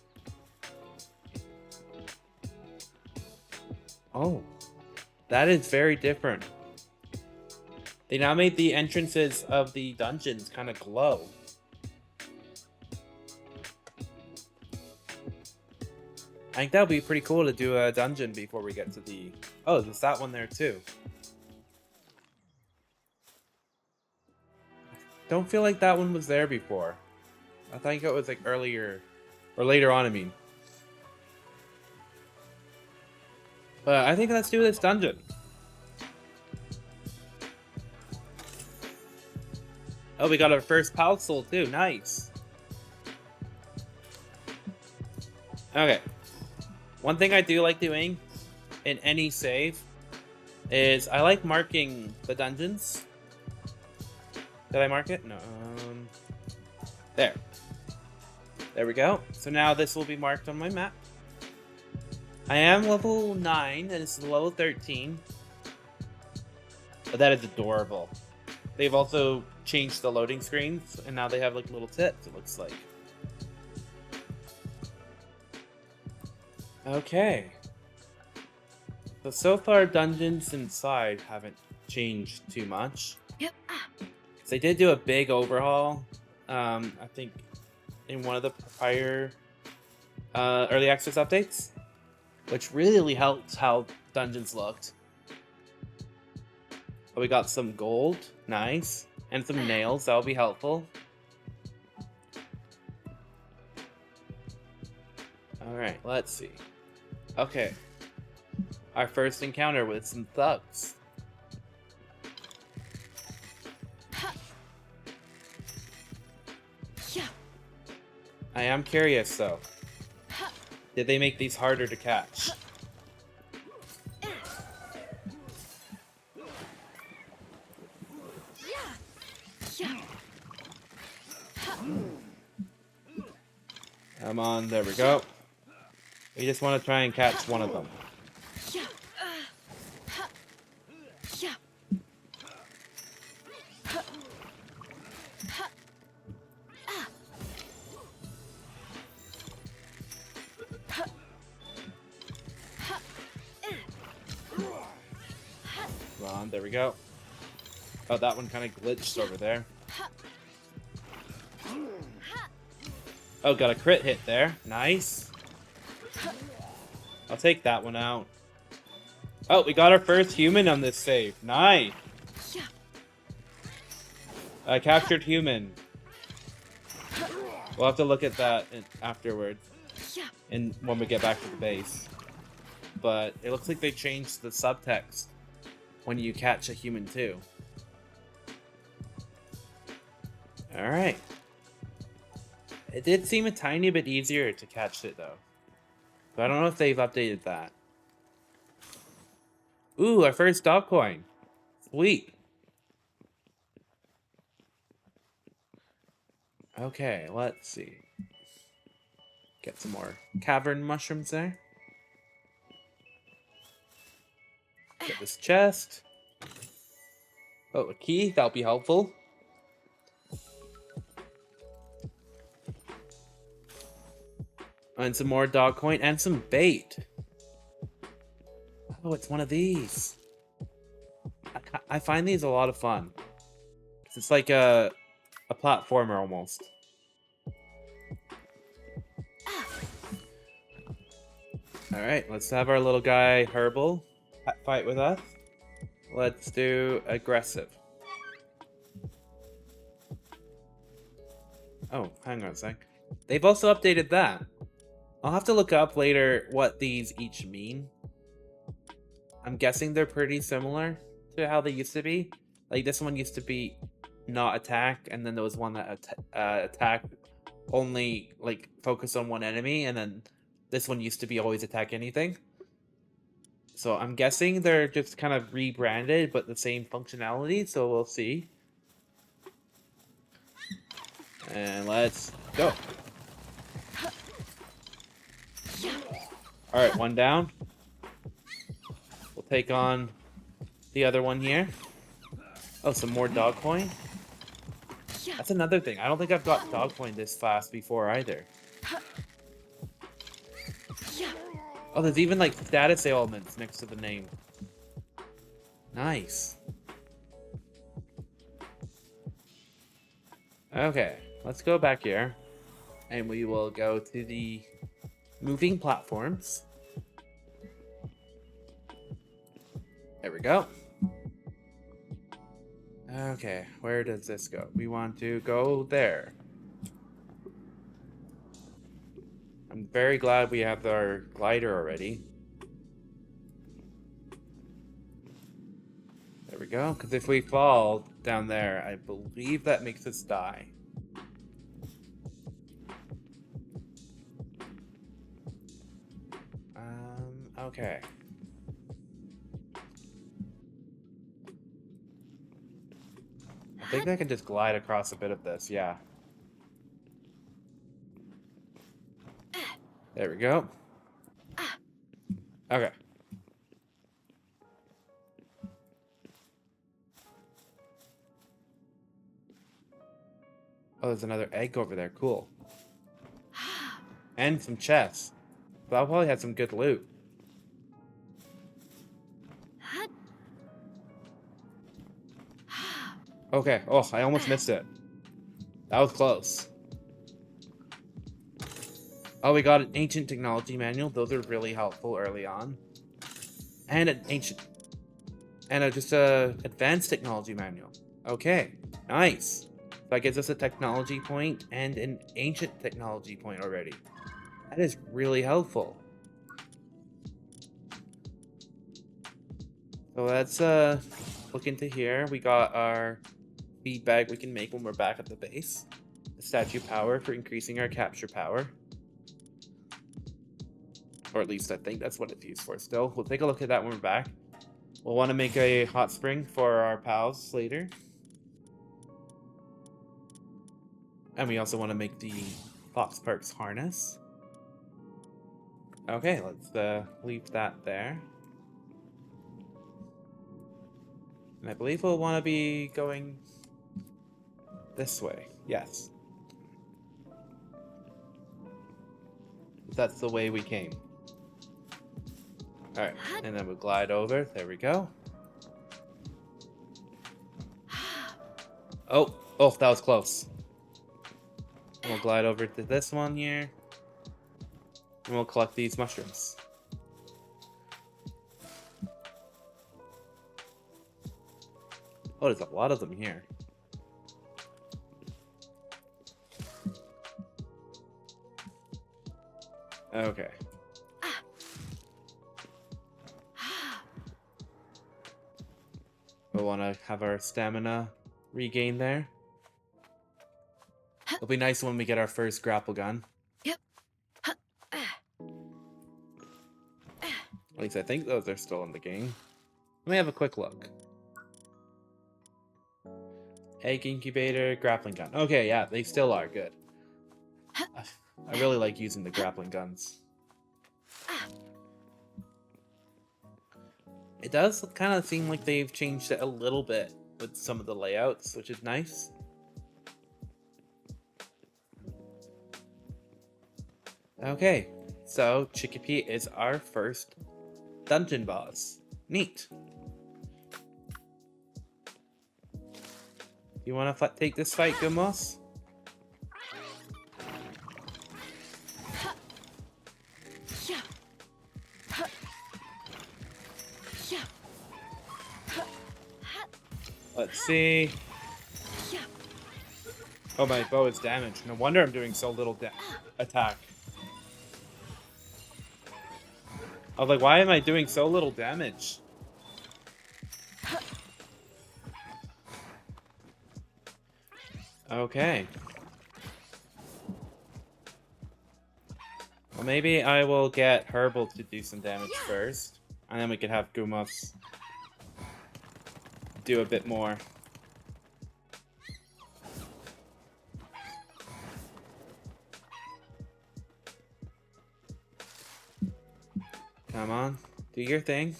Oh, that is very different. They now made the entrances of the dungeons kind of glow. I think that would be pretty cool to do a dungeon before we get to the... Oh, there's that one there too. Don't feel like that one was there before. I think it was like earlier, or later on, I mean. But I think let's do this dungeon. Oh, we got our first pal soul too. Nice. Okay. One thing I do like doing in any save is I like marking the dungeons. Did I mark it? No. There. There we go. So now this will be marked on my map. I am level 9 and this is level 13. But that is adorable. They've also changed the loading screens, and now they have like little tips, it looks like. Okay. So far, dungeons inside haven't changed too much. Yep. They did do a big overhaul, I think, in one of the prior early access updates, which really helped how dungeons looked. We got some gold, nice, and some nails, that'll be helpful. Alright, let's see. Okay. Our first encounter with some thugs. Yeah. I am curious though. Did they make these harder to catch? Come on, there we go. We just want to try and catch one of them. Come on, there we go. Oh, that one kind of glitched over there. Oh, got a crit hit there. Nice. I'll take that one out. Oh, we got our first human on this save. Nice. I captured human. We'll have to look at that afterwards. And when we get back to the base. But it looks like they changed the subtext when you catch a human too. Alright. It did seem a tiny bit easier to catch it though. But I don't know if they've updated that. Ooh, our first dog coin. Sweet. Okay, let's see. Get some more cavern mushrooms there. Get this chest. Oh, a key. That'll be helpful. And some more dog coin and some bait. Oh, it's one of these. I find these a lot of fun. It's like a platformer almost. Alright, let's have our little guy Herbil fight with us. Let's do aggressive. Oh, hang on a sec. They've also updated that. I'll have to look up later what these each mean. I'm guessing they're pretty similar to how they used to be. Like this one used to be not attack, and then there was one that attack only like focus on one enemy, and then this one used to be always attack anything. So I'm guessing they're just kind of rebranded, but the same functionality, so we'll see. And let's go. Alright, one down. We'll take on the other one here. Oh, some more dog coin. That's another thing. I don't think I've got dog coin this fast before either. Oh, there's even like status ailments next to the name. Nice. Okay, let's go back here. And we will go to the moving platforms. There we go. Okay, where does this go? We want to go there. I'm very glad we have our glider already. There we go, because if we fall down there, I believe that makes us die. Okay. I think I can just glide across a bit of this, yeah. There we go. Okay. Oh, there's another egg over there. Cool. And some chests. So I'll probably have some good loot. Okay. Oh, I almost missed it. That was close. Oh, we got an ancient technology manual. Those are really helpful early on. And an ancient... And just a advanced technology manual. Okay. Nice. That gives us a technology point and an ancient technology point already. That is really helpful. So let's look into here. We got our feedback we can make when we're back at the base. The statue power for increasing our capture power. Or at least I think that's what it's used for still. We'll take a look at that when we're back. We'll want to make a hot spring for our pals later. And we also want to make the Foxparks harness. Okay, let's leave that there. And I believe we'll want to be going this way. Yes. That's the way we came. Alright, and then we'll glide over. There we go. Oh, that was close. And we'll glide over to this one here. And we'll collect these mushrooms. Oh, there's a lot of them here. Okay. We'll want to have our stamina regain there. It'll be nice when we get our first grapple gun. Yep. At least I think those are still in the game. Let me have a quick look. Egg incubator, grappling gun. Okay, yeah, they still are good. I really like using the grappling guns. It does kind of seem like they've changed it a little bit with some of the layouts, which is nice. Okay, so Chikipi is our first dungeon boss. Neat. You want to take this fight, Gumos? Let's see. Oh, my bow is damaged. No wonder I'm doing so little attack. I was like, why am I doing so little damage? Okay. Well, maybe I will get Herbil to do some damage first. And then we can have Gumos do a bit more. Come on, do your thing.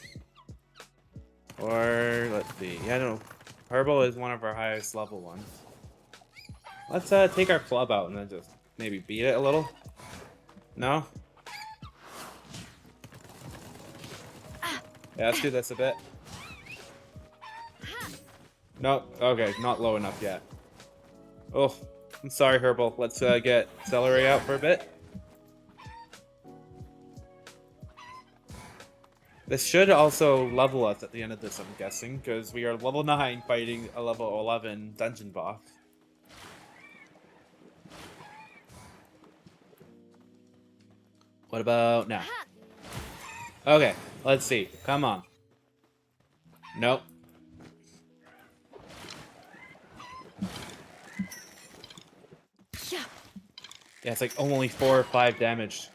Or let's see. Yeah, I don't know. Herbil is one of our highest level ones. Let's take our club out and then just maybe beat it a little. No? Yeah, let's do this a bit. Nope. Okay, not low enough yet. Oh, I'm sorry, Herbil. Let's get Celery out for a bit. This should also level us at the end of this, I'm guessing, because we are level 9 fighting a level 11 dungeon boss. What about now? Okay, let's see. Come on. Nope. Yeah, it's like only 4 or 5 damage.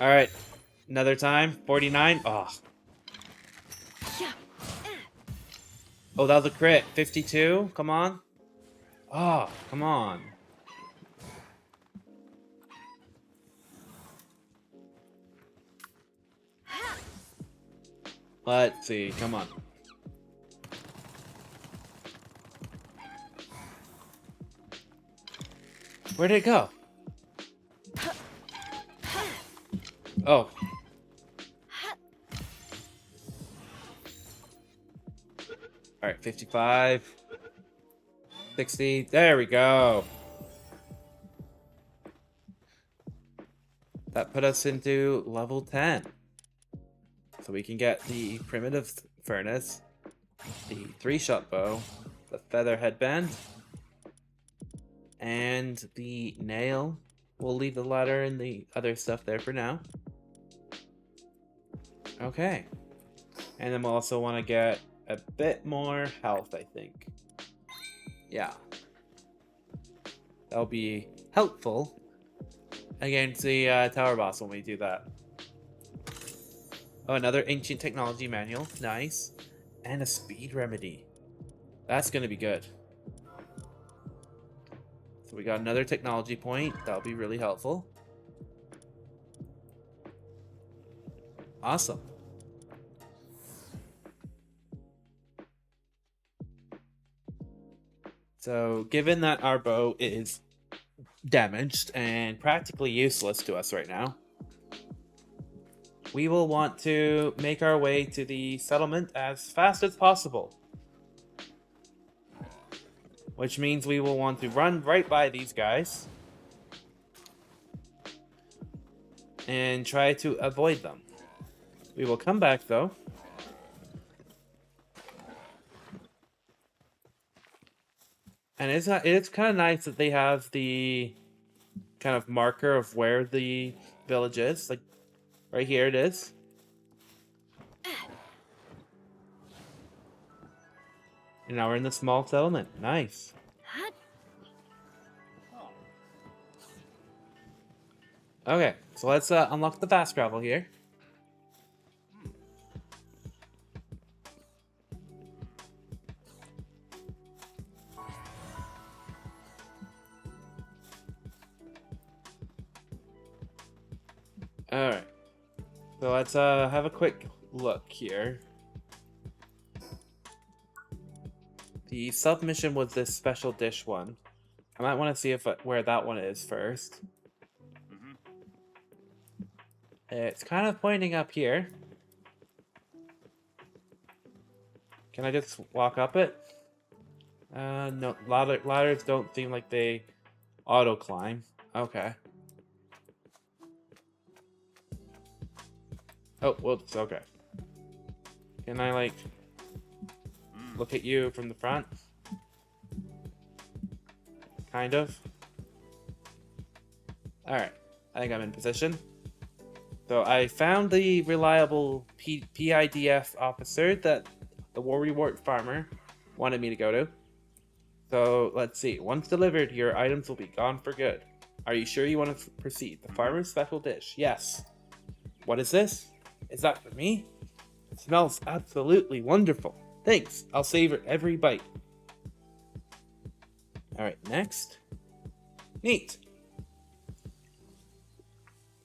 Alright, another time. 49. Oh. Oh, that was a crit. 52. Come on. Oh, come on. Let's see. Come on. Where'd it go? Oh. Alright, 55. 60. There we go. That put us into level 10. So we can get the primitive furnace, the 3-shot bow, the feather headband, and the nail. We'll leave the ladder and the other stuff there for now. Okay. And then we'll also want to get a bit more health, I think. Yeah. That'll be helpful against the tower boss when we do that. Oh, another ancient technology manual. Nice. And a speed remedy. That's going to be good. So we got another technology point. That'll be really helpful. Awesome. So, given that our bow is damaged and practically useless to us right now, we will want to make our way to the settlement as fast as possible. Which means we will want to run right by these guys and try to avoid them. We will come back though. And it's kind of nice that they have the kind of marker of where the village is. Like, right here it is. And now we're in the small settlement. Nice. Okay, so let's unlock the fast travel here. Alright, so let's have a quick look here. The submission was this special dish one. I might want to see if where that one is first. It's kind of pointing up here. Can I just walk up it? No, ladders don't seem like they auto climb. Okay. Oh, whoops, okay. Can I, like, look at you from the front? Kind of. Alright, I think I'm in position. So I found the reliable PIDF officer that the Worrywart farmer wanted me to go to. So let's see. Once delivered, your items will be gone for good. Are you sure you want to proceed? The farmer's special dish. Yes. What is this? Is that for me? It smells absolutely wonderful. Thanks. I'll savor every bite. Alright, next. Neat.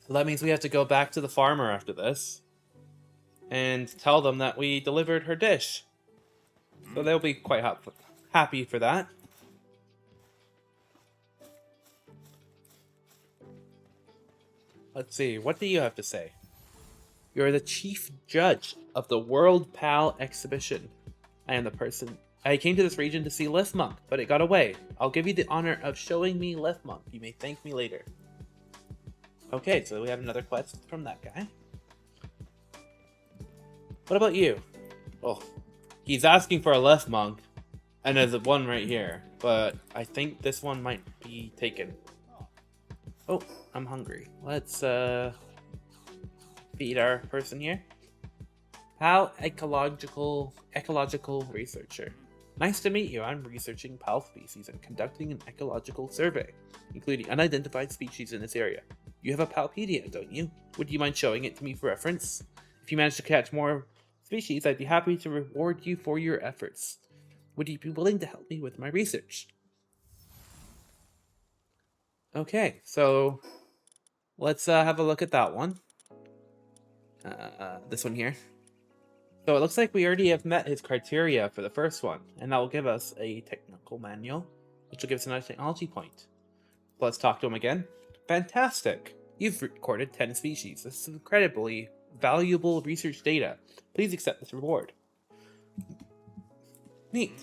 So that means we have to go back to the farmer after this and tell them that we delivered her dish. So they'll be quite happy for that. Let's see, what do you have to say? You're the chief judge of the World Pal exhibition. I am the person. I came to this region to see Lifmonk, but it got away. I'll give you the honor of showing me Lifmonk. You may thank me later. Okay, so we have another quest from that guy. What about you? Oh, he's asking for a Lifmonk, and there's one right here, but I think this one might be taken. Oh, I'm hungry. Let's feed our person here. Pal ecological researcher. Nice to meet you. I'm researching pal species and conducting an ecological survey, including unidentified species in this area. You have a Palpedia, don't you? Would you mind showing it to me for reference? If you manage to catch more species, I'd be happy to reward you for your efforts. Would you be willing to help me with my research? Okay, so let's have a look at that one. This one here. So it looks like we already have met his criteria for the first one, and that will give us a technical manual, which will give us another technology point. Let's talk to him again. Fantastic. You've recorded 10 species. This is incredibly valuable research data. Please accept this reward. Neat.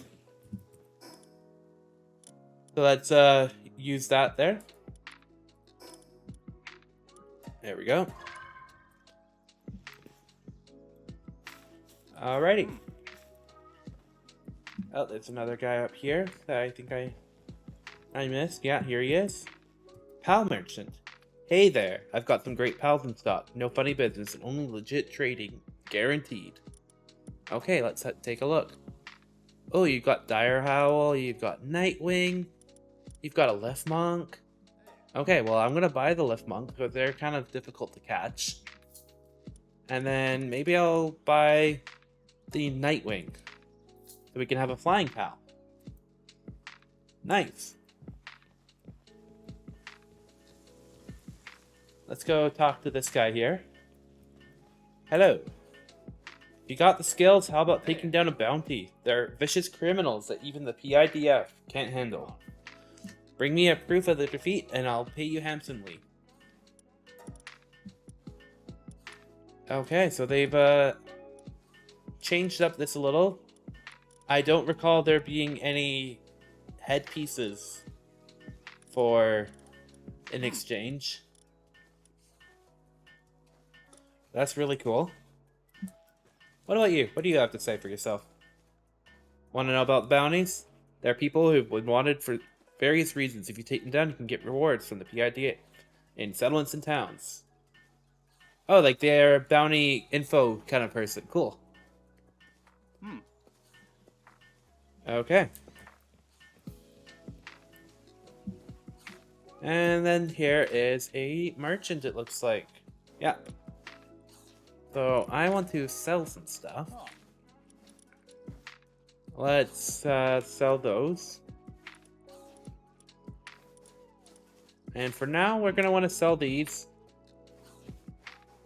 So let's use that there. There we go. Alrighty. Oh, there's another guy up here that I think I missed. Yeah, here he is. Pal merchant. Hey there, I've got some great pals in stock. No funny business and only legit trading. Guaranteed. Okay, let's take a look. Oh, you've got Dire Howl, you've got Nightwing, you've got a Lift Monk. Okay, well, I'm gonna buy the Lift Monk because they're kind of difficult to catch. And then maybe I'll buy the Nightwing so we can have a flying pal. Nice. Let's go talk to this guy here. Hello. You got the skills, how about taking down a bounty? They're vicious criminals that even the PIDF can't handle. Bring me a proof of the defeat and I'll pay you handsomely. Okay, so they've changed up this a little. I don't recall there being any headpieces for an exchange. That's really cool. What about you? What do you have to say for yourself? Want to know about the bounties? There are people who've been wanted for various reasons. If you take them down, you can get rewards from the PIDA in settlements and towns. Oh, like they're a bounty info kind of person. Cool. Okay. And then here is a merchant, it looks like. Yeah. So I want to sell some stuff. Let's sell those. And for now, we're going to want to sell these.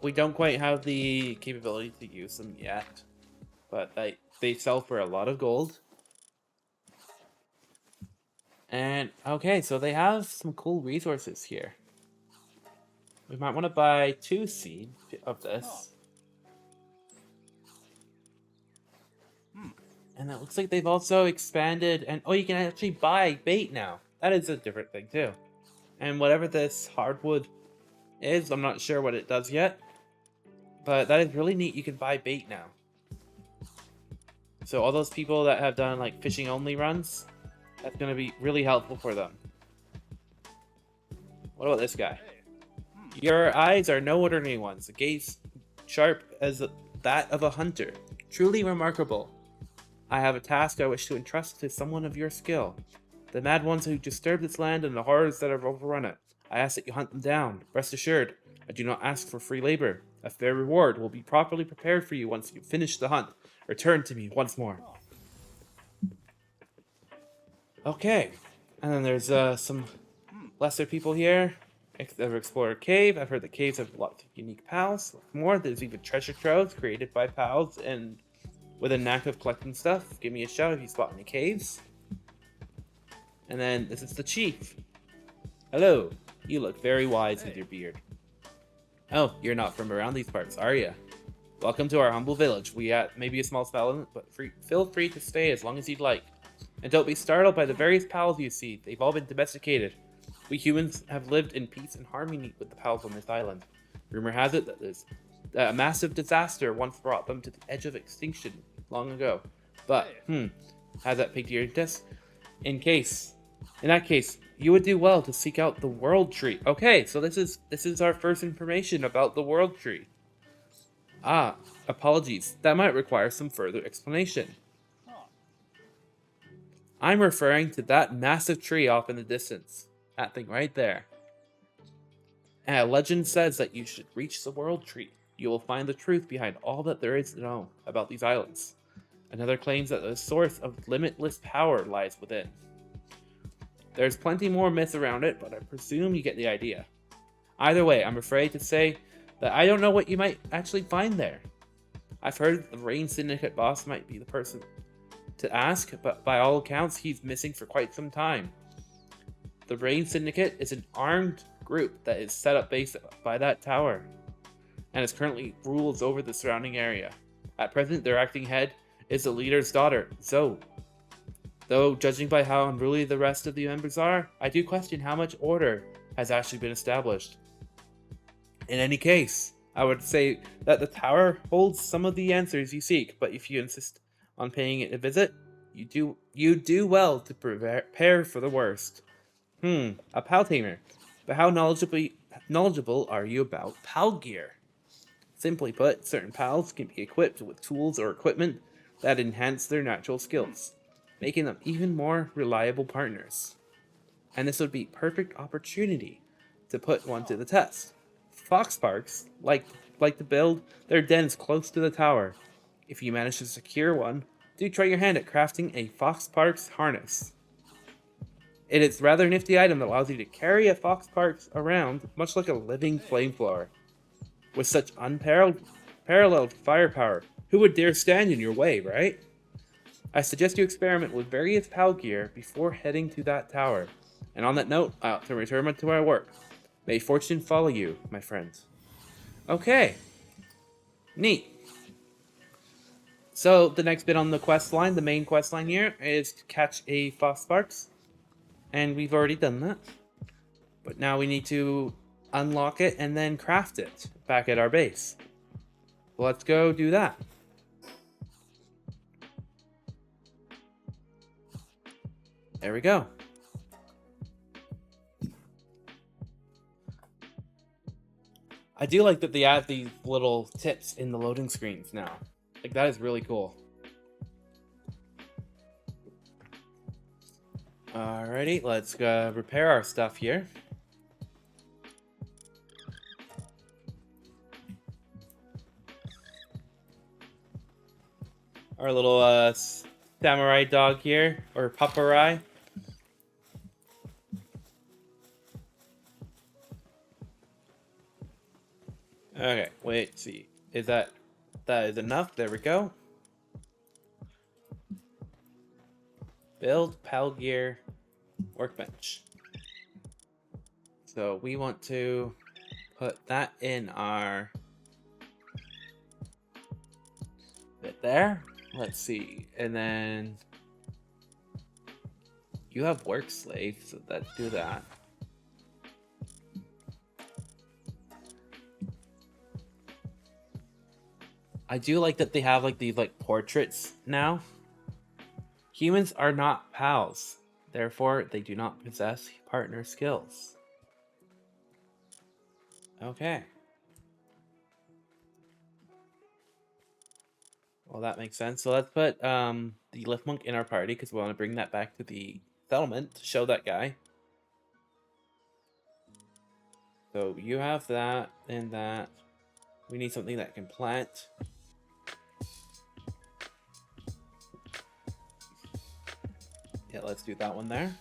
We don't quite have the capability to use them yet. But they sell for a lot of gold. And, okay, so they have some cool resources here. We might want to buy 2 seeds of this. And it looks like they've also expanded, and oh, you can actually buy bait now. That is a different thing too. And whatever this hardwood is, I'm not sure what it does yet. But that is really neat, you can buy bait now. So all those people that have done like fishing only runs, that's going to be really helpful for them. What about this guy? Your eyes are no ordinary ones, a gaze sharp as that of a hunter. Truly remarkable. I have a task I wish to entrust to someone of your skill. The mad ones who disturb this land and the horrors that have overrun it. I ask that you hunt them down. Rest assured, I do not ask for free labor. A fair reward will be properly prepared for you once you finish the hunt. Return to me once more. Okay. And then there's some lesser people here. Ever explore a cave. I've heard that caves have lots of unique pals. More, there's even treasure troves created by pals and with a knack of collecting stuff. Give me a shout if you spot any caves. And then this is the chief. Hello. You look very wise with your beard. Oh, you're not from around these parts, are you? Welcome to our humble village. We maybe a small spell, but feel free to stay as long as you'd like. And don't be startled by the various pals you see. They've all been domesticated. We humans have lived in peace and harmony with the pals on this island. Rumor has it that a massive disaster once brought them to the edge of extinction long ago. But, has that piqued your interest? In that case, you would do well to seek out the World Tree. Okay, so this is our first information about the World Tree. Ah, apologies. That might require some further explanation. I'm referring to that massive tree off in the distance. That thing right there. And a legend says that you should reach the World Tree. You will find the truth behind all that there is to know about these islands. Another claims that the source of limitless power lies within. There's plenty more myths around it, but I presume you get the idea. Either way, I'm afraid to say that I don't know what you might actually find there. I've heard the Rain Syndicate boss might be the person to ask, but by all accounts, he's missing for quite some time. The Rain Syndicate is an armed group that is set up based by that tower, and is currently rules over the surrounding area. At present, their acting head is the leader's daughter, Zoe. Though, judging by how unruly the rest of the members are, I do question how much order has actually been established. In any case, I would say that the tower holds some of the answers you seek, but if you insist on paying it a visit, you do well to prepare for the worst. A pal tamer. But how knowledgeable are you about pal gear? Simply put, certain pals can be equipped with tools or equipment that enhance their natural skills, making them even more reliable partners. And this would be a perfect opportunity to put one to the test. Foxparks like to build their dens close to the tower. If you manage to secure one, do try your hand at crafting a Foxparks harness. It is a rather nifty item that allows you to carry a Foxparks around, much like a living flamethrower. With such unparalleled firepower, who would dare stand in your way, right? I suggest you experiment with various PAL gear before heading to that tower. And on that note, I ought to return to my work. May fortune follow you, my friends. Okay. Neat. So, the next bit on the quest line, the main quest line here, is to catch a Foxparks. And we've already done that. But now we need to unlock it and then craft it back at our base. Let's go do that. There we go. I do like that they add these little tips in the loading screens now. Like, that is really cool. Alrighty, let's repair our stuff here. Our little samurai dog here, or paparai. Okay, wait, see. Is that is enough? There we go. Build PAL gear workbench. So we want to put that in our bit there. Let's see. And then you have work slave, so let's do that. I do like that they have like these like portraits now. Humans are not pals, therefore they do not possess partner skills. Okay. Well, that makes sense. So let's put the lift monk in our party because we want to bring that back to the settlement to show that guy. So you have that and that. We need something that can plant. Yeah, let's do that one there.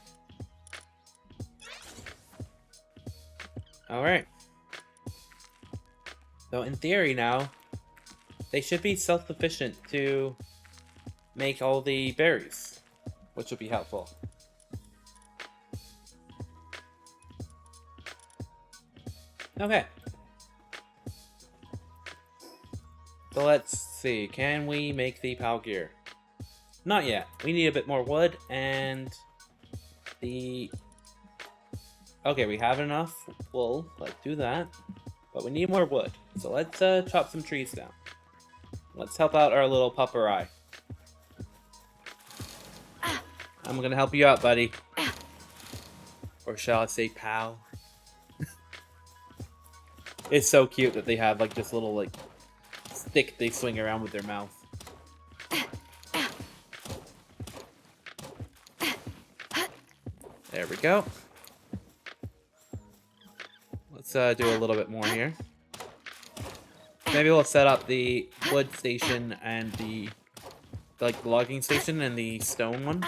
Alright. So in theory now, they should be self-sufficient to make all the berries, which will be helpful. Okay. So let's see, can we make the PAL gear? Not yet. We need a bit more wood and the... Okay, we have enough wool. Let's do that. But we need more wood. So let's chop some trees down. Let's help out our little paparai. I'm gonna help you out, buddy. Or shall I say pal? It's so cute that they have like this little like stick they swing around with their mouth. There we go. Let's do a little bit more here. Maybe we'll set up the wood station and the like logging station and the stone one.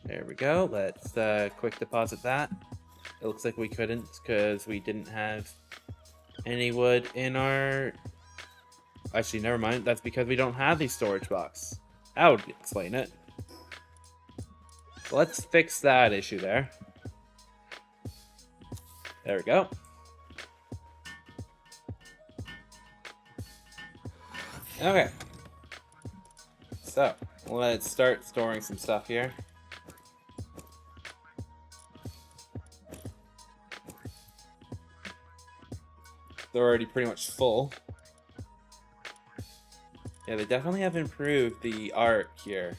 There we go. Let's quick deposit that. It looks like we couldn't because we didn't have any wood in our... Actually, never mind. That's because we don't have the storage box. That would explain it. Let's fix that issue there. There we go. Okay. So, let's start storing some stuff here. They're already pretty much full. Yeah, they definitely have improved the art here.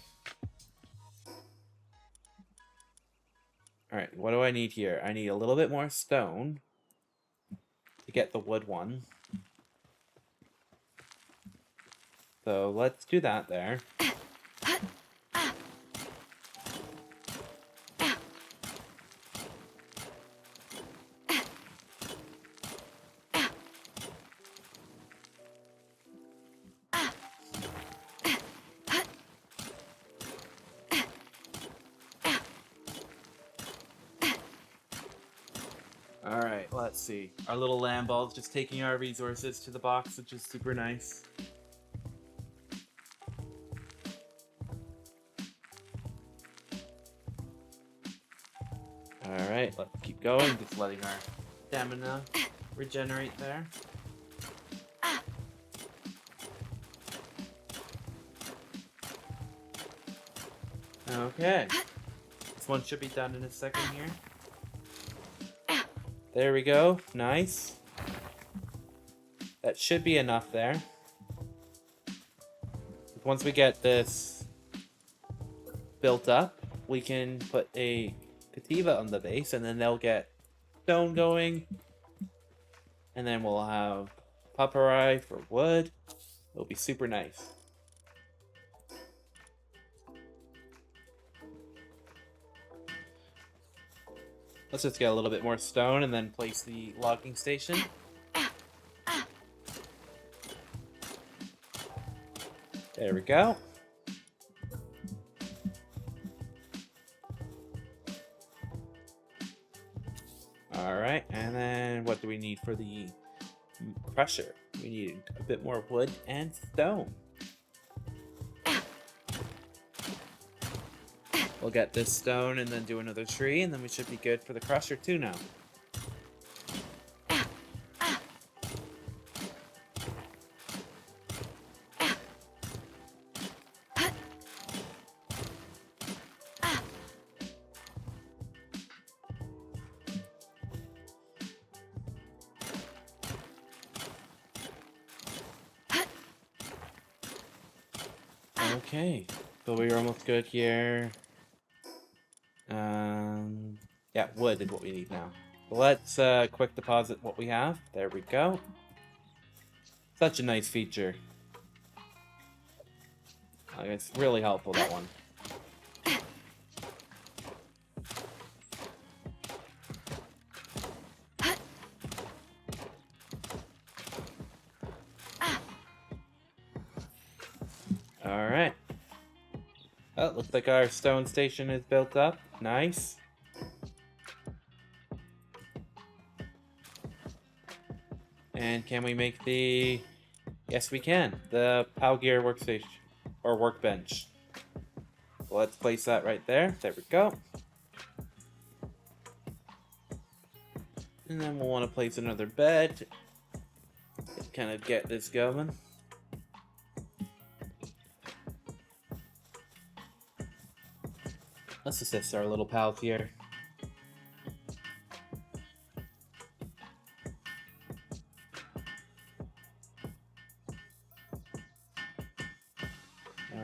Alright, what do I need here? I need a little bit more stone to get the wood one. So let's do that there. Alright, let's see. Our little Lamball's just taking our resources to the box, which is super nice. Alright, let's keep going, just letting our stamina regenerate there. Okay. This one should be done in a second here. There we go. Nice. That should be enough there. Once we get this built up, we can put a Cattiva on the base, and then they'll get stone going. And then we'll have papyri for wood. It'll be super nice. Let's just get a little bit more stone and then place the logging station. There we go. Alright, and then what do we need for the crusher? We need a bit more wood and stone. We'll get this stone and then do another tree, and then we should be good for the crusher too now. Okay, so we're almost good here. Yeah, wood is what we need now. So let's quick deposit what we have. There we go. Such a nice feature. It's really helpful, that one. Alright. Oh, looks like our stone station is built up. Nice. And can we make the... Yes, we can. The Pal Gear workstation. Or workbench. So let's place that right there. There we go. And then we'll want to place another bed. To kind of get this going. Let's assist our little pals here.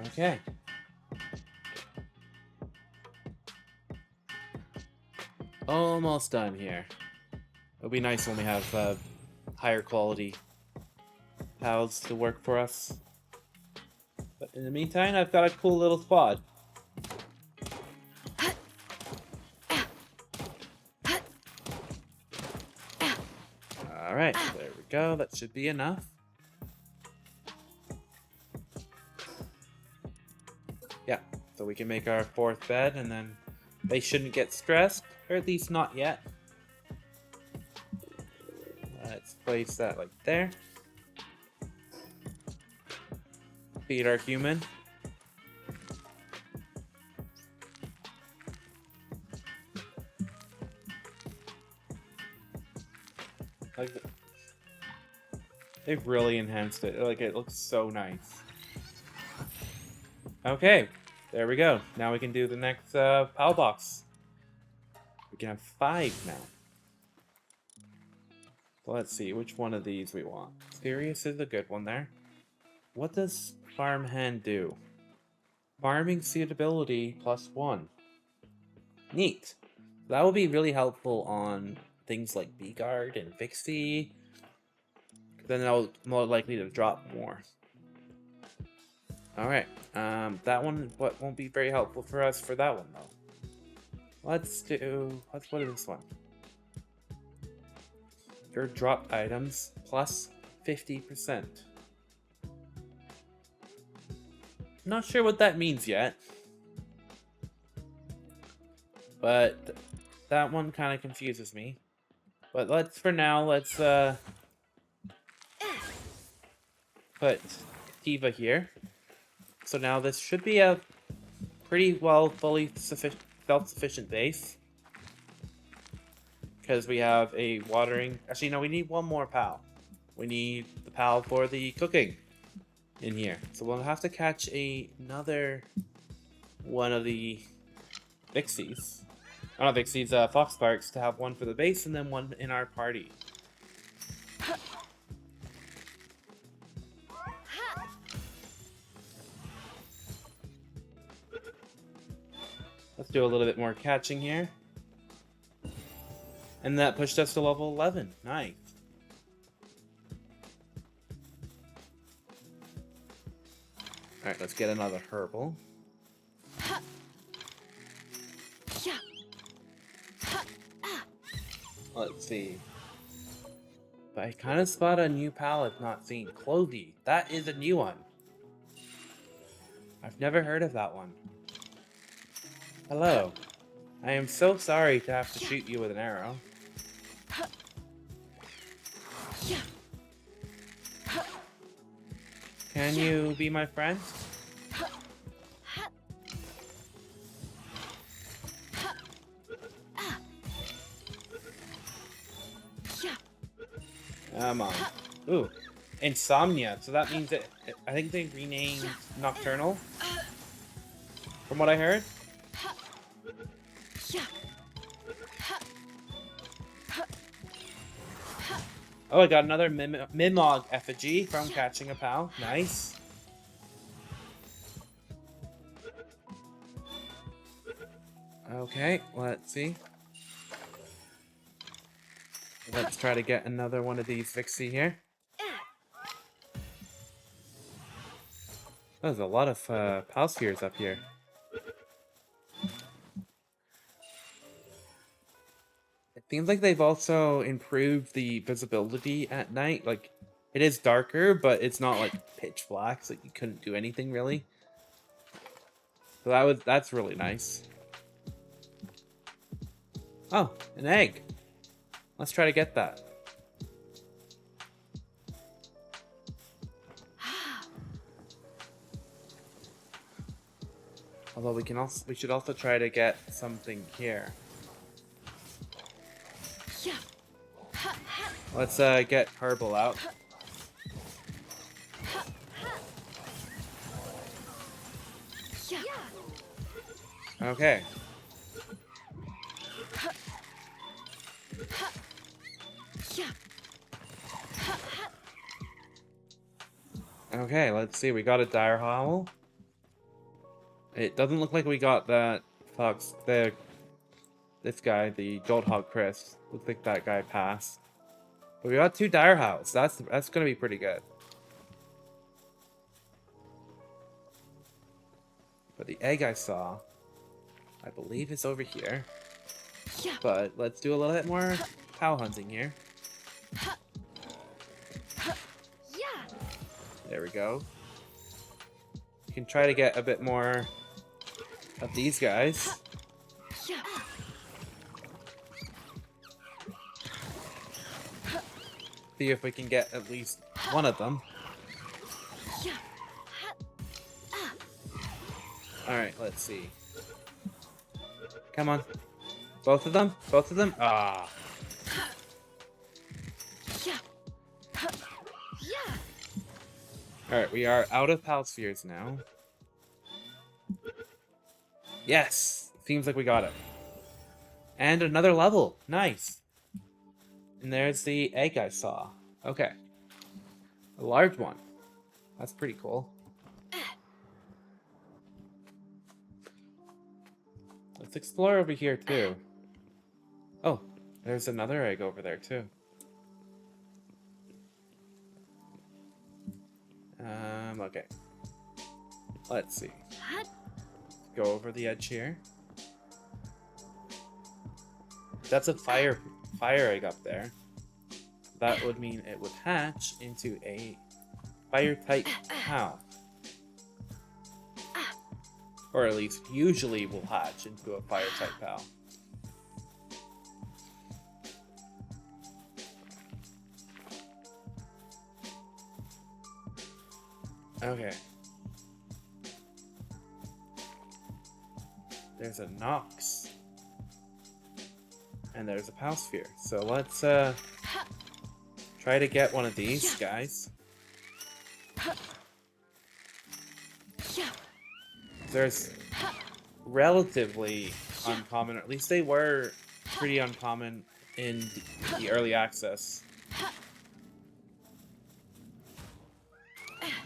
Okay. Almost done here. It'll be nice when we have higher quality pals to work for us. But in the meantime, I've got a cool little squad. Alright, there we go. That should be enough. Yeah, so we can make our fourth bed, and then they shouldn't get stressed, or at least not yet. Let's place that like there. Feed our human. Like, they've really enhanced it. Like, it looks so nice. Okay, there we go. Now we can do the next PAL box. We can have 5 now. So let's see which one of these we want. Sirius is a good one there. What does Farmhand do? Farming suitability +1. Neat. That will be really helpful on things like B-Guard and Vixy. Then they'll more likely to drop more. Alright, that one won't be very helpful for us for that one though. Let's do this one. Your dropped items plus 50%. Not sure what that means yet. But that one kind of confuses me. But let's put Cattiva here. So now this should be a pretty well fully self-sufficient base. Because we have a watering... Actually, no, we need one more PAL. We need the PAL for the cooking in here. So we'll have to catch another one of the Vixys. Oh, not Vixys, Foxparks, to have one for the base and then one in our party. Let's do a little bit more catching here. And that pushed us to level 11. Nice. Alright, let's get another Herbil. Let's see. But I kind of spot a new PAL I've not seen. Clothy. That is a new one. I've never heard of that one. Hello. I am so sorry to have to shoot you with an arrow. Can you be my friend? Come on. Ooh. Insomnia. So that means that I think they renamed Nocturnal. From what I heard. Oh, I got another Mimog effigy from catching a PAL. Nice. Okay, let's see. Let's try to get another one of these Vixy here. There's a lot of PAL spheres up here. It seems like they've also improved the visibility at night. Like, it is darker, but it's not like pitch black, so you couldn't do anything really. So that's really nice. Oh, an egg. Let's try to get that. Although we should also try to get something here. Let's get Herbil out. Okay. Okay, let's see. We got a Dire Howl. It doesn't look like we got that Fox. This guy, the Gold Hog Chris. Looks like that guy passed. But we got 2 Dire Howls. That's gonna be pretty good. But the egg I saw, I believe is over here. But let's do a little bit more PAL hunting here. There we go. You can try to get a bit more of these guys. See if we can get at least one of them. Alright, let's see. Come on. Both of them? Both of them? Ah. Yeah. Yeah. Alright, we are out of pal spheres now. Yes! Seems like we got it. And another level. Nice. And there's the egg I saw. Okay. A large one. That's pretty cool. Let's explore over here too. Oh, there's another egg over there too. Okay. Let's see. Go over the edge here. That's a fire egg up there. That would mean it would hatch into a fire type cow. Or at least usually will hatch into a fire type cow. Okay. There's a Nox. And there's a Palsphere. So let's try to get one of these guys. There's relatively uncommon, or at least they were pretty uncommon in the early access.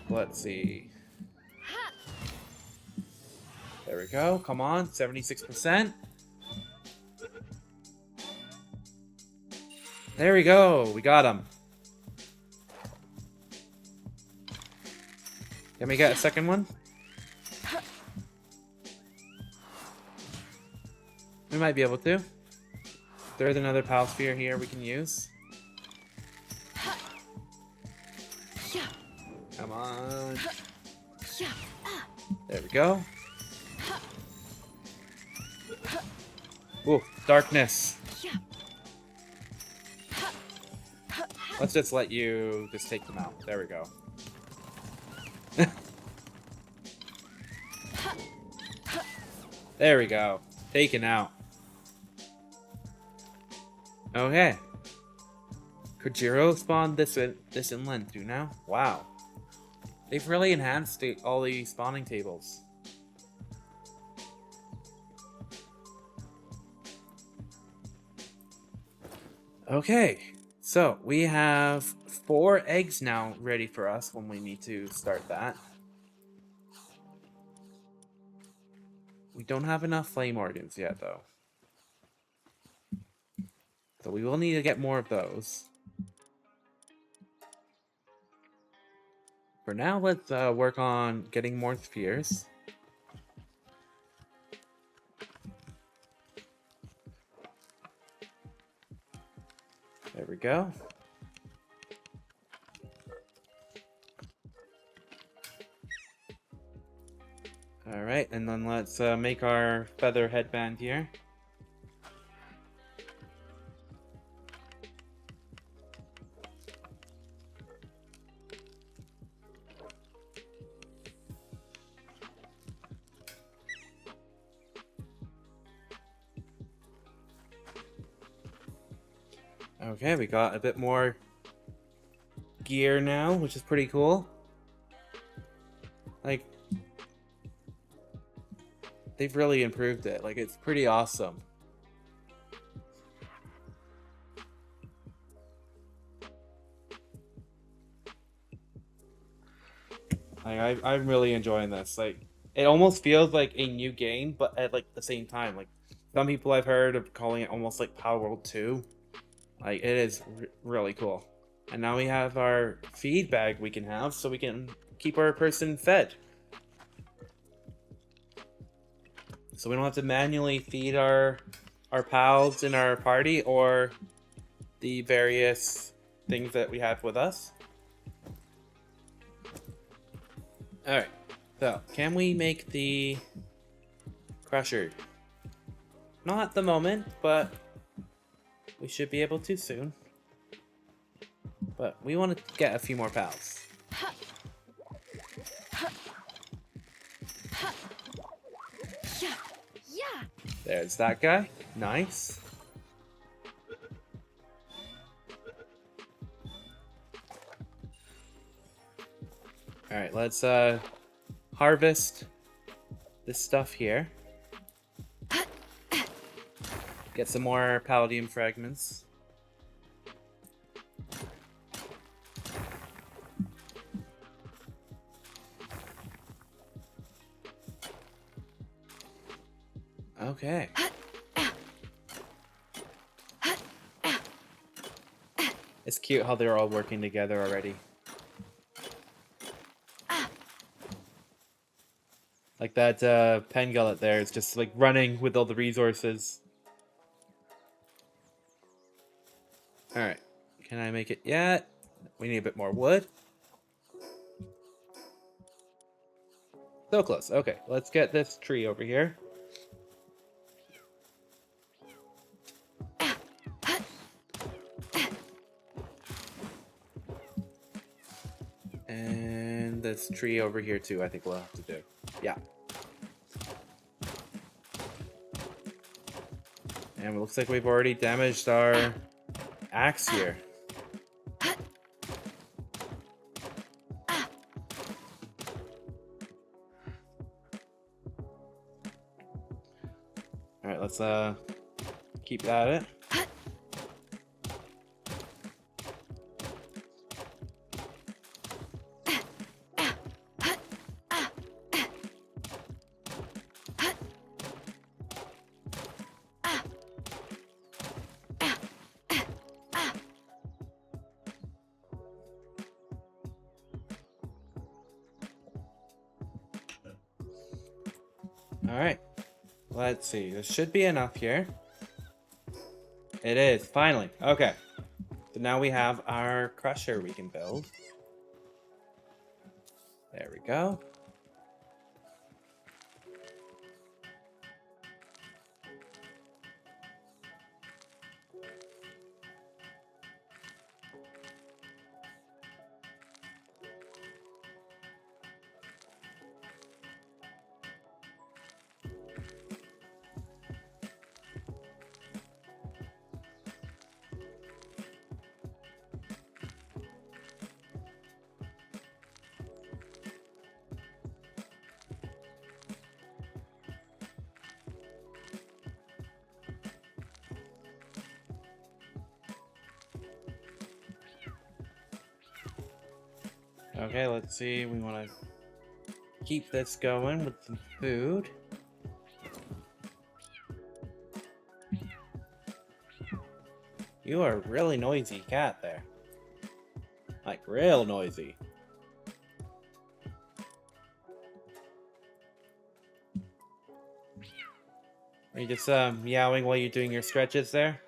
Let's see. There we go. Come on, 76%. There we go. We got him. Can we get a second one? We might be able to. There's another Palsphere here we can use. Come on. There we go. Ooh, darkness. Let's just let you just take them out. There we go. There we go. Taken out. Okay. Kojiro spawned this inland too now. Wow. They've really enhanced all the spawning tables. Okay. So, we have 4 eggs now ready for us when we need to start that. We don't have enough flame organs yet, though. So we will need to get more of those. For now, let's work on getting more spheres. There we go. Alright, and then let's make our feather headband here. Okay, we got a bit more gear now, which is pretty cool. Like, they've really improved it. Like, it's pretty awesome. Like, I'm really enjoying this. Like, it almost feels like a new game, but at like the same time. Like, some people I've heard of calling it almost like Palworld 2. Like, it is really cool. And now we have our feed bag we can have, so we can keep our person fed. So we don't have to manually feed our pals in our party or the various things that we have with us. Alright, so can we make the crusher? Not at the moment, but we should be able to soon. But we want to get a few more pals. There's that guy. Nice. Alright, let's harvest this stuff here. Get some more Paldium fragments. Okay. It's cute how they're all working together already. Like that Pangullet there is just like running with all the resources. Alright. Can I make it yet? We need a bit more wood. So close. Okay, let's get this tree over here. And this tree over here too, I think we'll have to do. Yeah. And it looks like we've already damaged our axe here. Alright, let's keep at it. Alright, let's see. This should be enough here. It is, finally. Okay. So now we have our crusher we can build. There we go. Okay, let's see. We want to keep this going with some food. You are a really noisy cat there. Like, real noisy. Are you just meowing while you're doing your stretches there?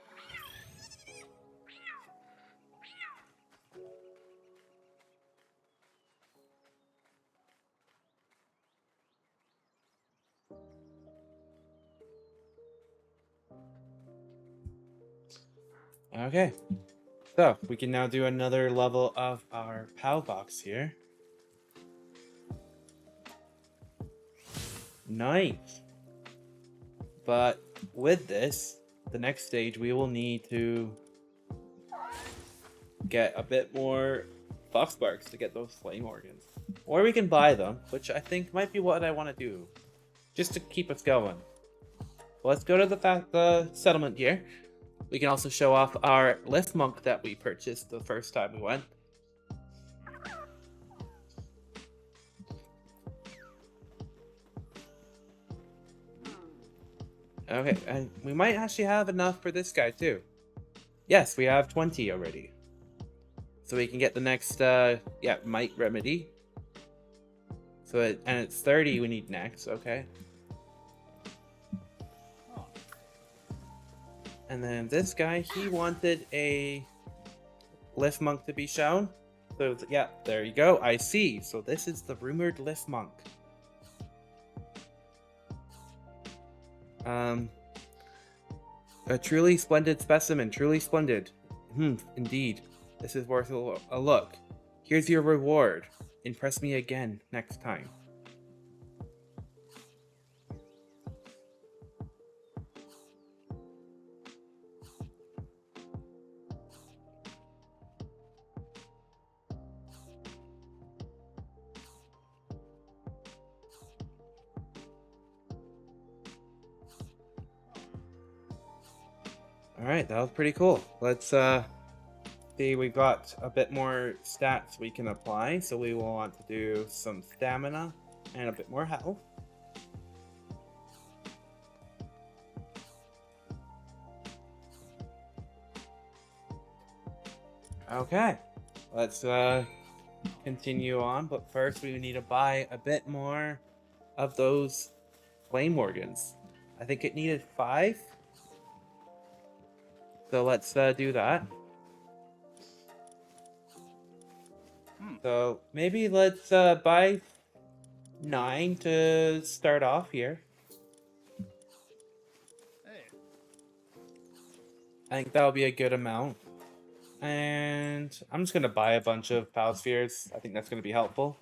Okay, so we can now do another level of our POW box here. Nice. But with this, the next stage we will need to get a bit more Foxparks to get those flame organs. Or we can buy them, which I think might be what I want to do, just to keep us going. Let's go to the settlement here. We can also show off our lift monk that we purchased the first time we went. Okay, and we might actually have enough for this guy too. Yes, we have 20 already. So we can get the next, Might Remedy. So and it's 30 we need next, okay. And then this guy, he wanted a lift monk to be shown. So yeah, there you go. I see. So this is the rumored lift monk. A truly splendid specimen. Truly splendid. Indeed. This is worth a look. Here's your reward. Impress me again next time. Alright, that was pretty cool. Let's see, we got a bit more stats we can apply, so we will want to do some stamina and a bit more health. Okay, let's continue on, but first we need to buy a bit more of those flame organs. I think it needed 5. So let's do that. So maybe let's buy 9 to start off here. I think that'll be a good amount. And I'm just going to buy a bunch of Pal Spheres. I think that's going to be helpful.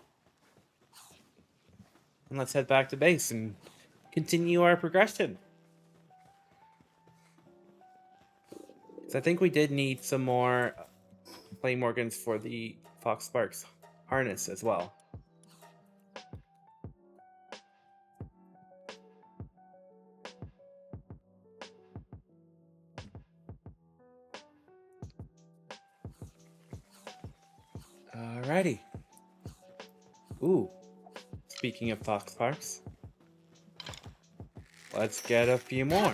And let's head back to base and continue our progression. So I think we did need some more flame organs for the Foxparks harness as well. Alrighty. Ooh. Speaking of Foxparks, let's get a few more.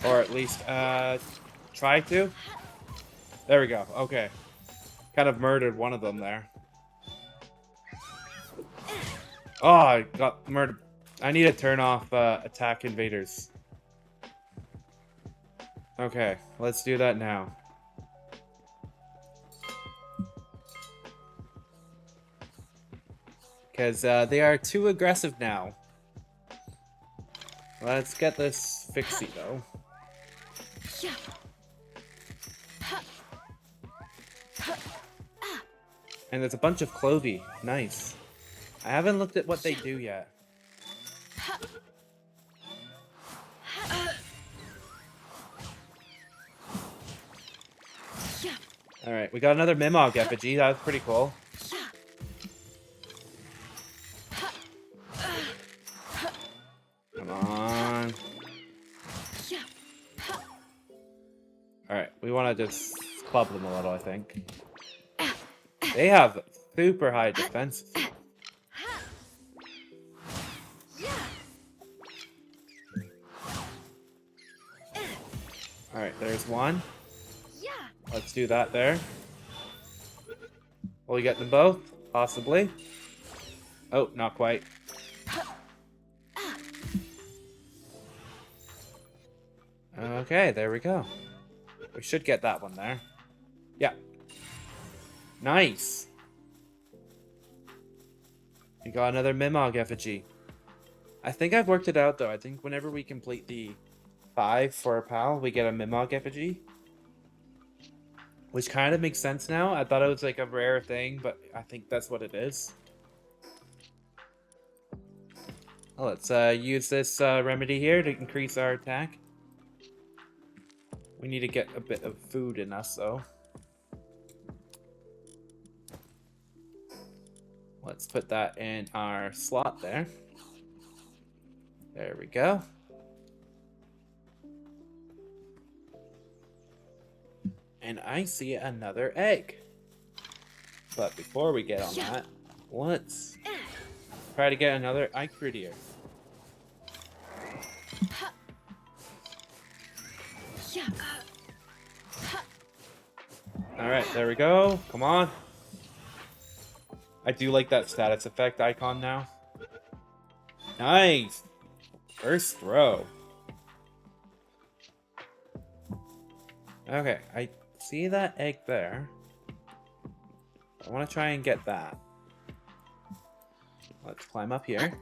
Or at least, try to. There we go. Okay. Kind of murdered one of them there. Oh, I got murdered. I need to turn off, attack invaders. Okay, let's do that now. Because, they are too aggressive now. Let's get this Vixy, though. And there's a bunch of Clovey. Nice. I haven't looked at what they do yet. Alright, we got another Mimog effigy. That was pretty cool. Come on. Alright, we want to just club them a little, I think. They have super high defenses. Alright, there's one. Let's do that there. Will we get them both? Possibly. Oh, not quite. Okay, there we go. We should get that one there. Yeah. Nice. We got another Mimog effigy. I think I've worked it out, though. I think whenever we complete the 5 for a pal, we get a Mimog effigy. Which kind of makes sense now. I thought it was like a rare thing, but I think that's what it is. Well, let's use this remedy here to increase our attack. We need to get a bit of food in us, though. Let's put that in our slot there. There we go. And I see another egg. But before we get on that, let's try to get another Icrudier. Alright, there we go. Come on. I do like that status effect icon now. Nice! First throw. Okay, I see that egg there. I want to try and get that. Let's climb up here.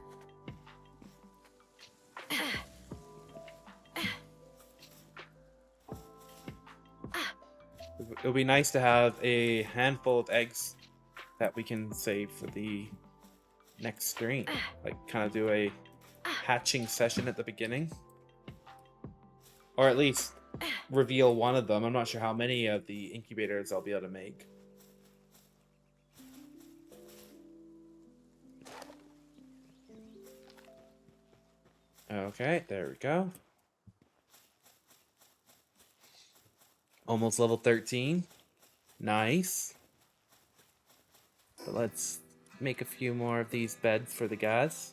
It would be nice to have a handful of eggs that we can save for the next stream. Like, kind of do a hatching session at the beginning. Or at least reveal one of them. I'm not sure how many of the incubators I'll be able to make. Okay, there we go. Almost level 13. Nice. But let's make a few more of these beds for the guys.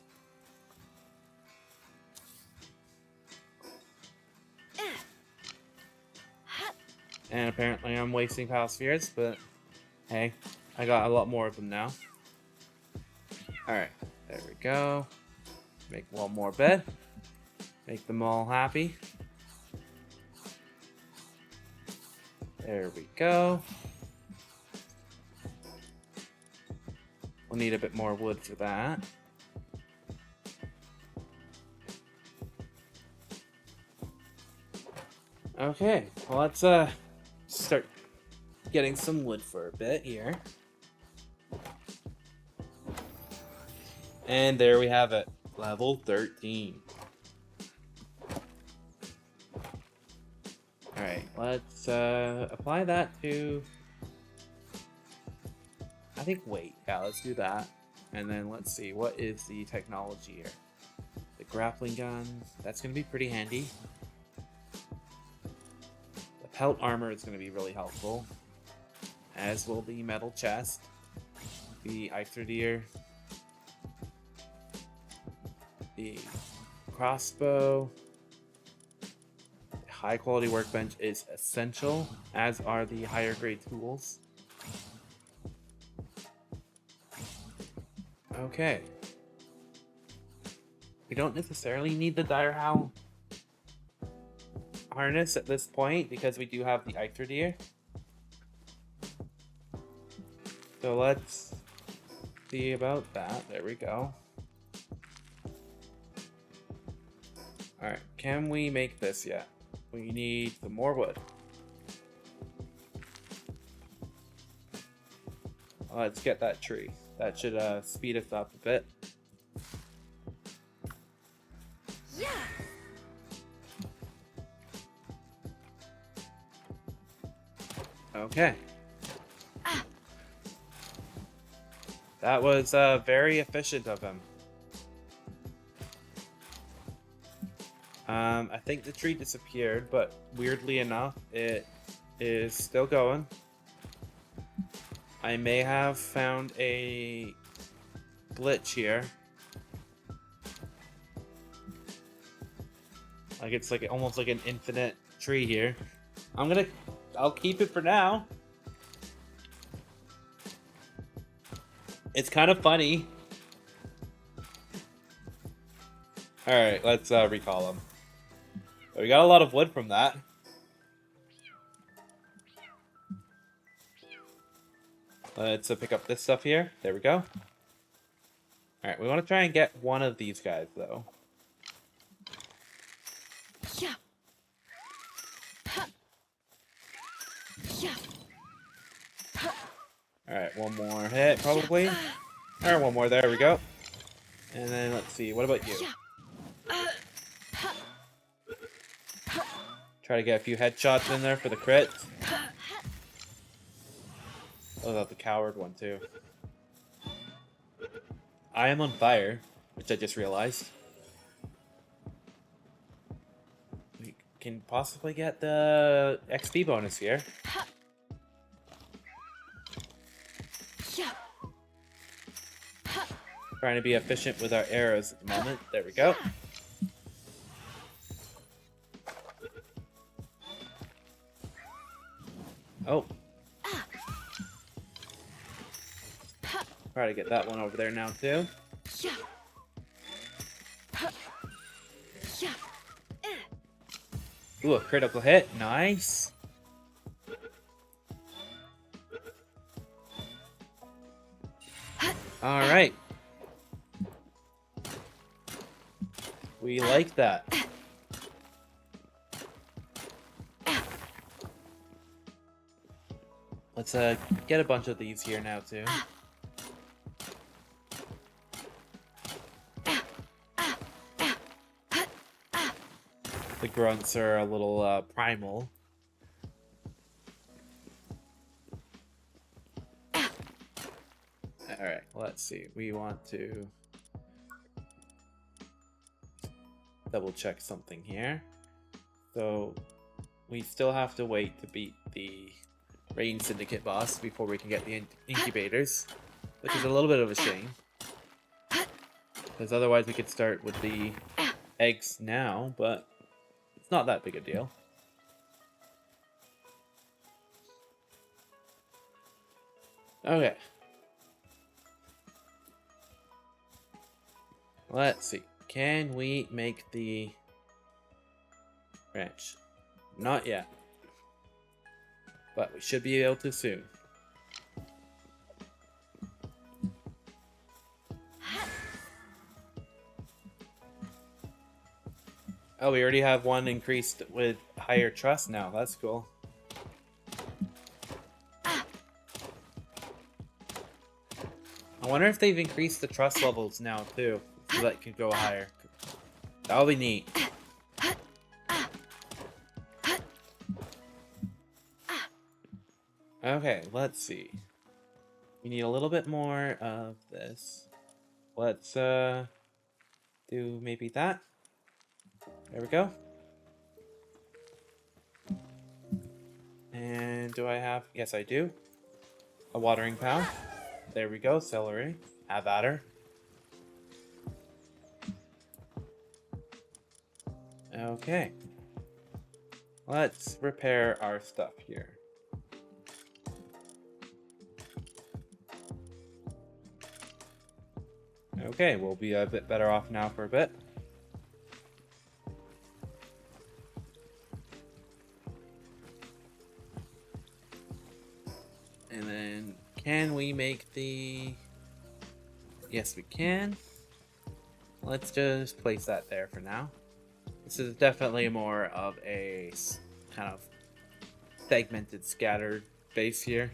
And apparently I'm wasting Pal Spheres, but hey, I got a lot more of them now. Alright, there we go. Make one more bed. Make them all happy. There we go. We'll need a bit more wood for that. Okay, well let's start getting some wood for a bit here. And there we have it, level 13. Alright, let's apply that to, I think, weight. Yeah, let's do that. And then let's see, what is the technology here? The grappling gun, that's going to be pretty handy. The pelt armor is going to be really helpful, as will the metal chest, the Eiferdeer, the crossbow. High quality workbench is essential, as are the higher grade tools. Okay. We don't necessarily need the Dire Howl harness at this point because we do have the Eiferdeer. So let's see about that. There we go. Alright, can we make this yet? We need some more wood. Let's get that tree. That should speed us up a bit. Yeah. Okay. That was very efficient of him. I think the tree disappeared, but weirdly enough, it is still going. I may have found a glitch here. Like it's like almost like an infinite tree here. I'll keep it for now. It's kind of funny. Alright, let's recall him. We got a lot of wood from that. Let's pick up this stuff here. There we go. Alright, we want to try and get one of these guys, though. Yeah. Yeah. Alright, one more hit, probably. Or one more, there we go. And then, let's see, what about you? Try to get a few headshots in there for the crit. Oh, that's the coward one, too. I am on fire, which I just realized. We can possibly get the XP bonus here. Trying to be efficient with our arrows at the moment. There we go. Oh. Try to get that one over there now, too. Ooh, a critical hit. Nice. Alright. We like that. Let's get a bunch of these here now too. The grunts are a little primal. Alright, let's see. We want to... double check something here. So we still have to wait to beat the Rain Syndicate boss before we can get the incubators, which is a little bit of a shame. Because otherwise we could start with the eggs now, but it's not that big a deal. Okay. Let's see. Can we make the ranch? Not yet. But we should be able to soon. Oh, we already have one increased with higher trust now. That's cool. I wonder if they've increased the trust levels now too, so that it could go higher. That'll be neat. Okay, let's see. We need a little bit more of this. Let's do maybe that. There we go. And do I have... Yes, I do. A watering pan. There we go, celery. Have at her. Okay. Let's repair our stuff here. Okay, we'll be a bit better off now for a bit. And then, can we make the... Yes, we can. Let's just place that there for now. This is definitely more of a kind of segmented, scattered base here.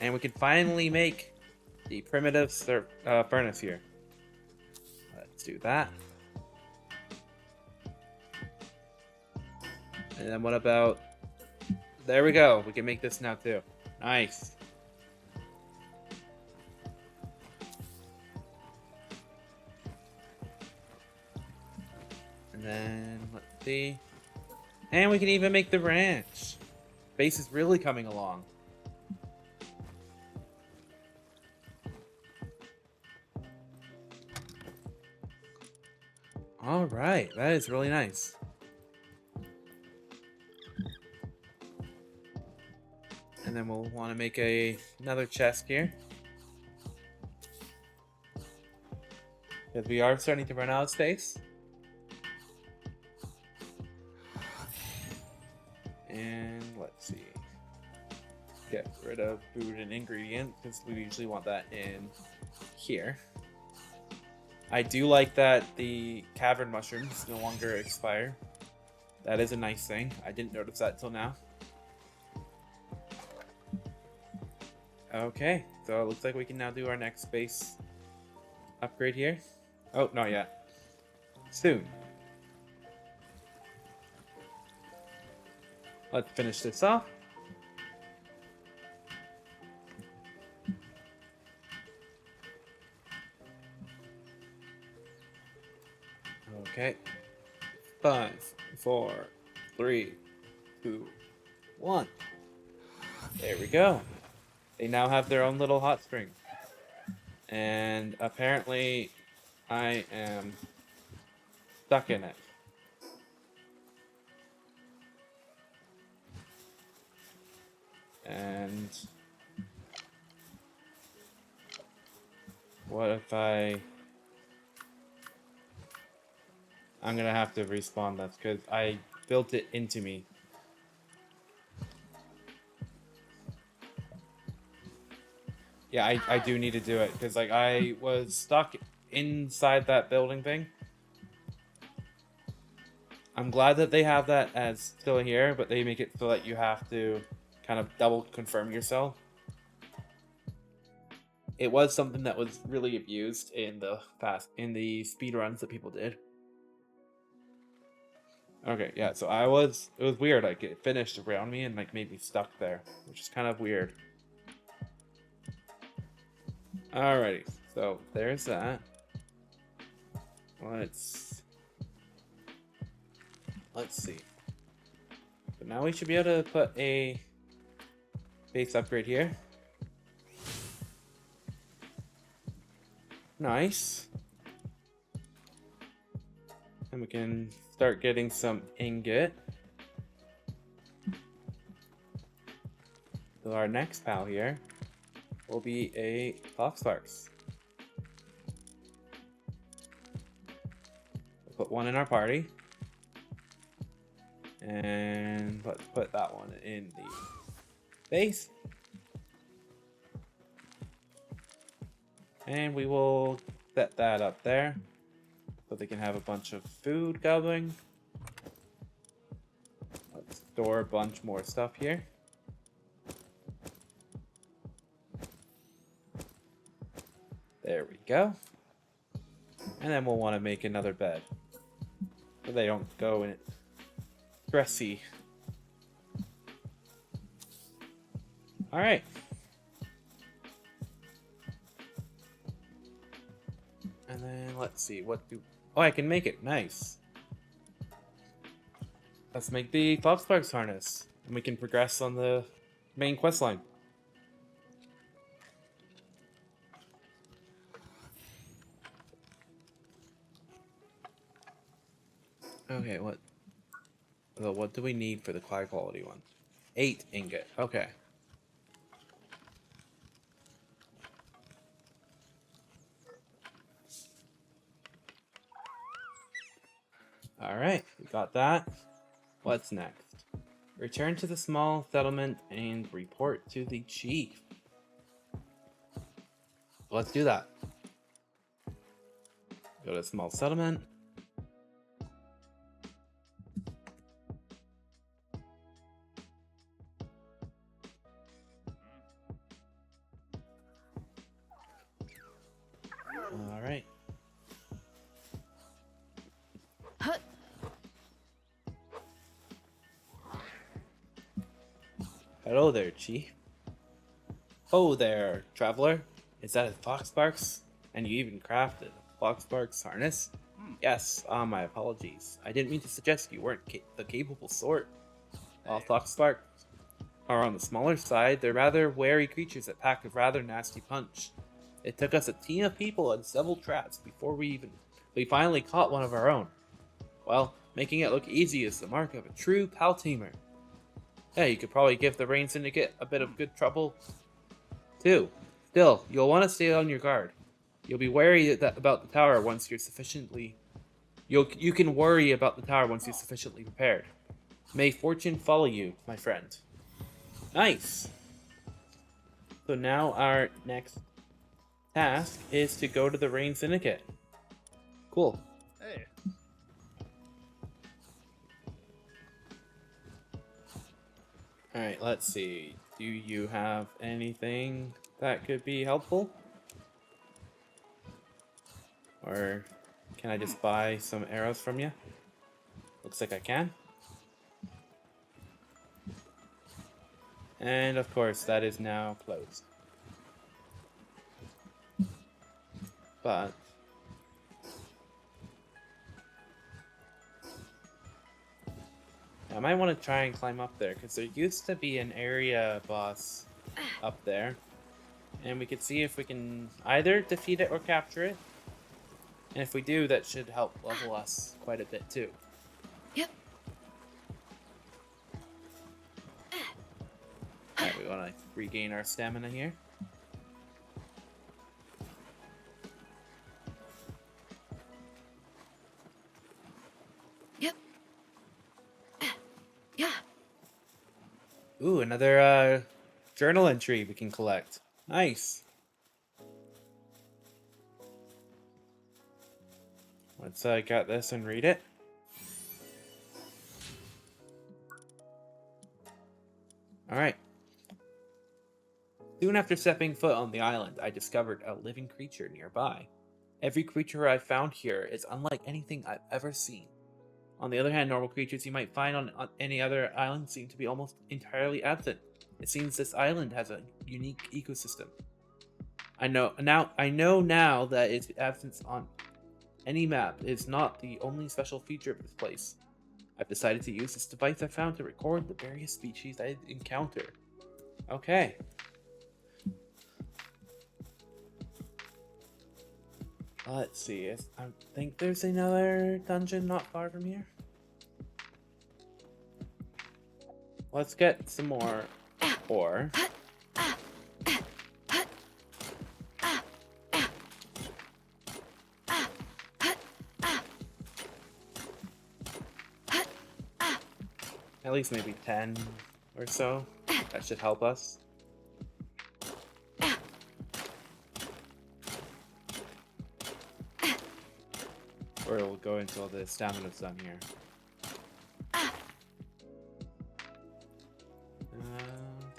And we can finally make the primitive furnace here. Let's do that. And then what about... There we go. We can make this now too. Nice. And then, let's see. And we can even make the ranch. Base is really coming along. Alright, that is really nice. And then we'll want to make another chest here. Because we are starting to run out of space. And let's see. Get rid of food and ingredients because we usually want that in here. I do like that the cavern mushrooms no longer expire. That is a nice thing. I didn't notice that till now. Okay, so it looks like we can now do our next base upgrade here. Oh, not yet. Soon. Let's finish this off. Okay. 5, 4, 3, 2, 1. There we go. They now have their own little hot spring. And apparently I am stuck in it. And what if I'm gonna have to respawn this because I built it into me. Yeah, I do need to do it because like I was stuck inside that building thing. I'm glad that they have that as still here, but they make it so that you have to kind of double confirm yourself. It was something that was really abused in the speed runs that people did. Okay, yeah, so it was weird, like it finished around me and like made me stuck there, which is kind of weird. Alrighty, so there's that. Let's see. But now we should be able to put a base upgrade here. Nice. And we can start getting some ingot. So our next pal here will be a Foxparks. We'll put one in our party. And let's put that one in the base. And we will set that up there so they can have a bunch of food going. Let's store a bunch more stuff here. There we go. And then we'll want to make another bed so they don't go in it stressy. All right. And then let's see, oh, I can make it. Nice. Let's make the Foxparks harness, and we can progress on the main quest line. Okay, what do we need for the high quality one? 8 ingot. Okay. Alright, we got that. What's next? Return to the small settlement and report to the chief. Let's do that. Go to small settlement. Alright. Hello there, Chief. Oh there, traveler. Is that a Foxparks? And you even crafted a Foxparks harness? Yes, my apologies. I didn't mean to suggest you weren't the capable sort. While Foxparks are on the smaller side, they're rather wary creatures that pack a rather nasty punch. It took us a team of people and several traps before we finally caught one of our own. Well, making it look easy is the mark of a true pal tamer. Yeah, you could probably give the Rain Syndicate a bit of good trouble, too. Still, you'll want to stay on your guard. You'll be wary about the tower once you're sufficiently... You can worry about the tower once you're sufficiently prepared. May fortune follow you, my friend. Nice! So now our next task is to go to the Rain Syndicate. Cool. Hey. Alright, let's see. Do you have anything that could be helpful? Or can I just buy some arrows from you? Looks like I can. And of course, that is now closed. But I might want to try and climb up there, because there used to be an area boss up there. And we could see if we can either defeat it or capture it. And if we do, that should help level us quite a bit too. Yep. Alright, we want to regain our stamina here. Yep. Yeah. Ooh, another journal entry we can collect. Nice. Let's get this and read it. Alright. Soon after stepping foot on the island, I discovered a living creature nearby. Every creature I've found here is unlike anything I've ever seen. On the other hand, normal creatures you might find on any other island seem to be almost entirely absent. It seems this island has a unique ecosystem. I know now that its absence any map is not the only special feature of this place. I've decided to use this device I found to record the various species I encounter. Okay. Let's see. I think there's another dungeon not far from here. Let's get some more ore. At least maybe 10 or so. That should help us. Or we'll go until the stamina's done here.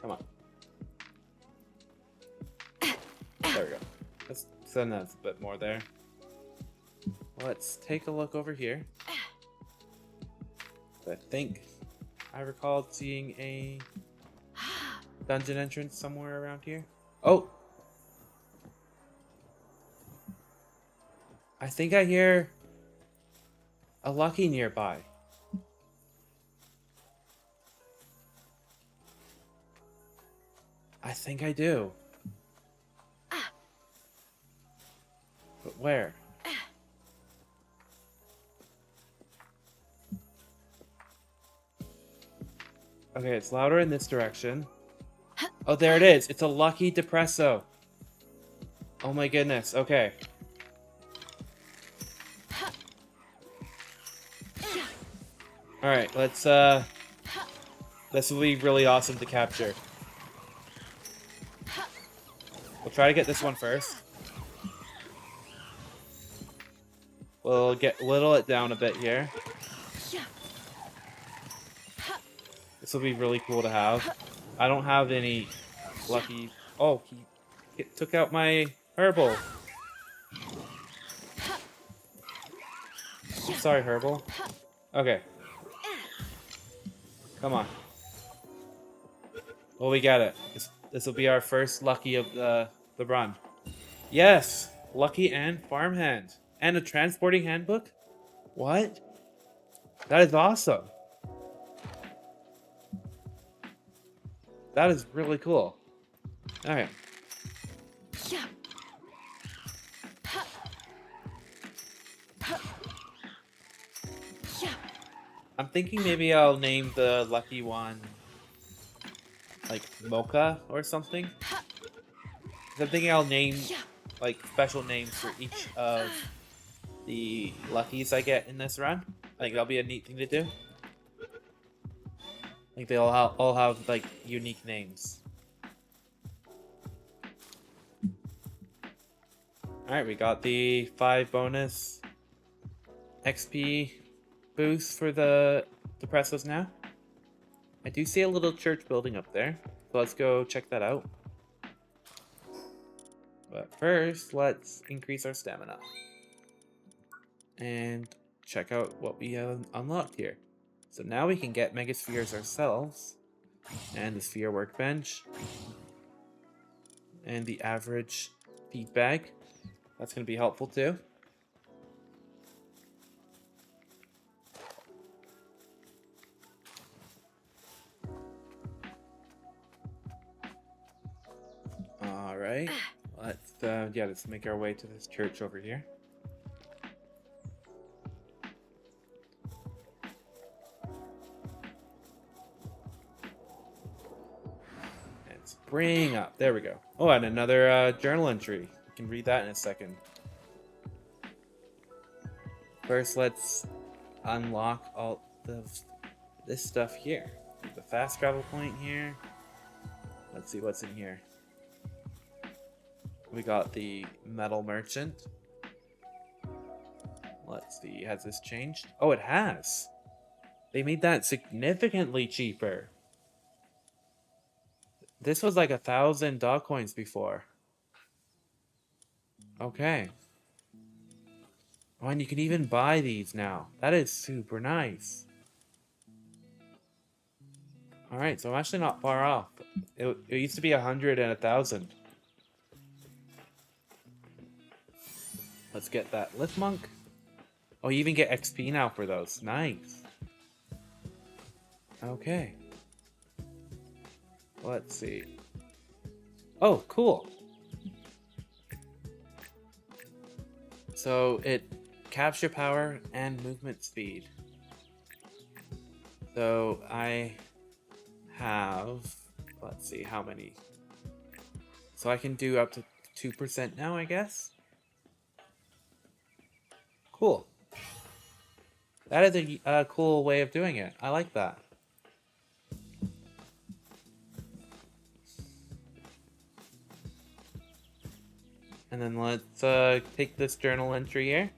Come on. There we go. Let's send that a bit more there. Let's take a look over here. I think I recalled seeing a dungeon entrance somewhere around here. Oh! I think I hear a Lucky nearby. I think I do. But where? Okay, it's louder in this direction. Oh, there it is. It's a Lucky Depresso. Oh my goodness. Okay. Alright, let's, this will be really awesome to capture. We'll try to get this one first. We'll whittle it down a bit here. This will be really cool to have. I don't have any Lucky... Oh, he took out my Herbil. I'm sorry, Herbil. Okay. Come on. Well, we got it. This will be our first Lucky of the run. Yes! Lucky and farmhand. And a transporting handbook? What? That is awesome. That is really cool. Alright. I'm thinking maybe I'll name the lucky one like Mocha or something. I'm thinking I'll name like special names for each of the luckies I get in this run. I think that'll be a neat thing to do. I think they'll all have like unique names. Alright, we got the 5 bonus XP boost for the Depressos now. I do see a little church building up there, so let's go check that out. But first, let's increase our stamina. And check out what we have unlocked here. So now we can get Mega Spheres ourselves. And the Sphere Workbench. And the average feed bag. That's going to be helpful too. Alright. Let's make our way to this church over here. Bring up. There we go. Oh, and another journal entry. You can read that in a second. First, let's unlock all this stuff here. The fast travel point here. Let's see what's in here. We got the metal merchant. Let's see. Has this changed? Oh, it has. They made that significantly cheaper. This was like 1,000 dog coins before. Okay. Oh, and you can even buy these now. That is super nice. Alright, so I'm actually not far off. It used to be 100 and 1,000. Let's get that lift monk. Oh, you even get XP now for those. Nice. Okay. Let's see. Oh, cool. So it caps your power and movement speed. So I have, let's see how many. So I can do up to 2% now, I guess. Cool. That is a cool way of doing it. I like that. And then let's take this journal entry here.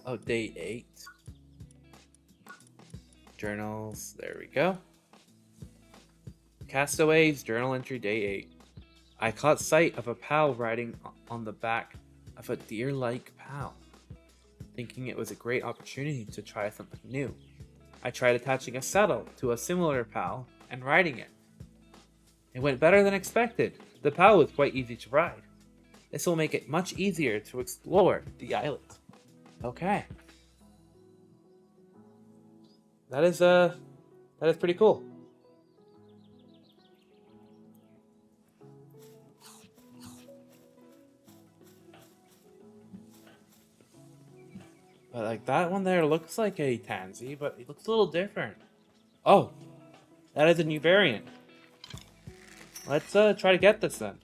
Oh, day 8. Journals, there we go. Castaways, journal entry day 8. I caught sight of a pal riding on the back of a deer-like pal, thinking it was a great opportunity to try something new. I tried attaching a saddle to a similar pal and riding it. It went better than expected. The pal was quite easy to ride. This will make it much easier to explore the island. Okay. That is pretty cool. But like that one there looks like a tansy, but it looks a little different. Oh, that is a new variant. Let's try to get this then.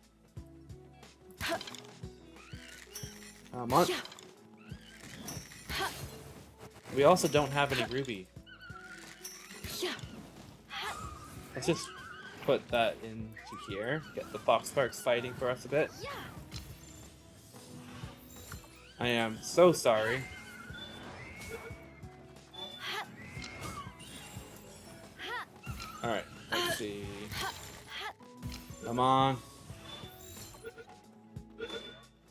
Come on. We also don't have any ruby. Let's just put that into here. Get the Foxparks fighting for us a bit. I am so sorry. Alright, let's see. Come on.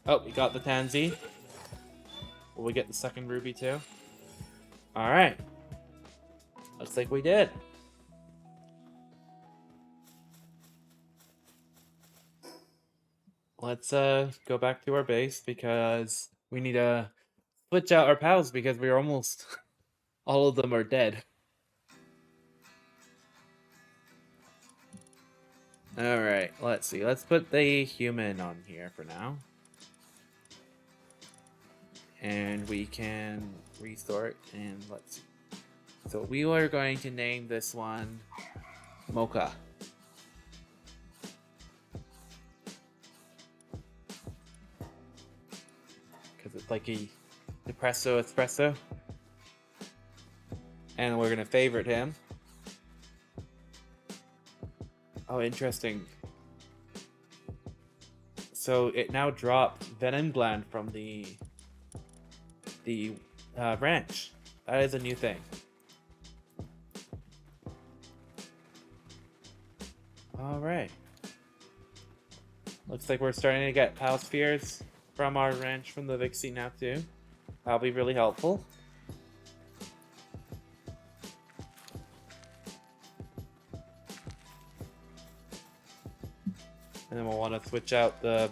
Oh, we got the tansy. Will we get the second ruby too? Alright. Looks like we did. Let's go back to our base because we need to switch out our pals because we're almost all of them are dead. Alright, let's see. Let's put the human on here for now. And we can restart and let's see. So we are going to name this one Mocha. Because it's like a Depresso espresso. And we're going to favorite him. Oh, interesting. So it now dropped Venom Gland from the ranch. That is a new thing. Alright. Looks like we're starting to get pal spheres from our ranch from the Vixy now too. That'll be really helpful. And then we'll want to switch out the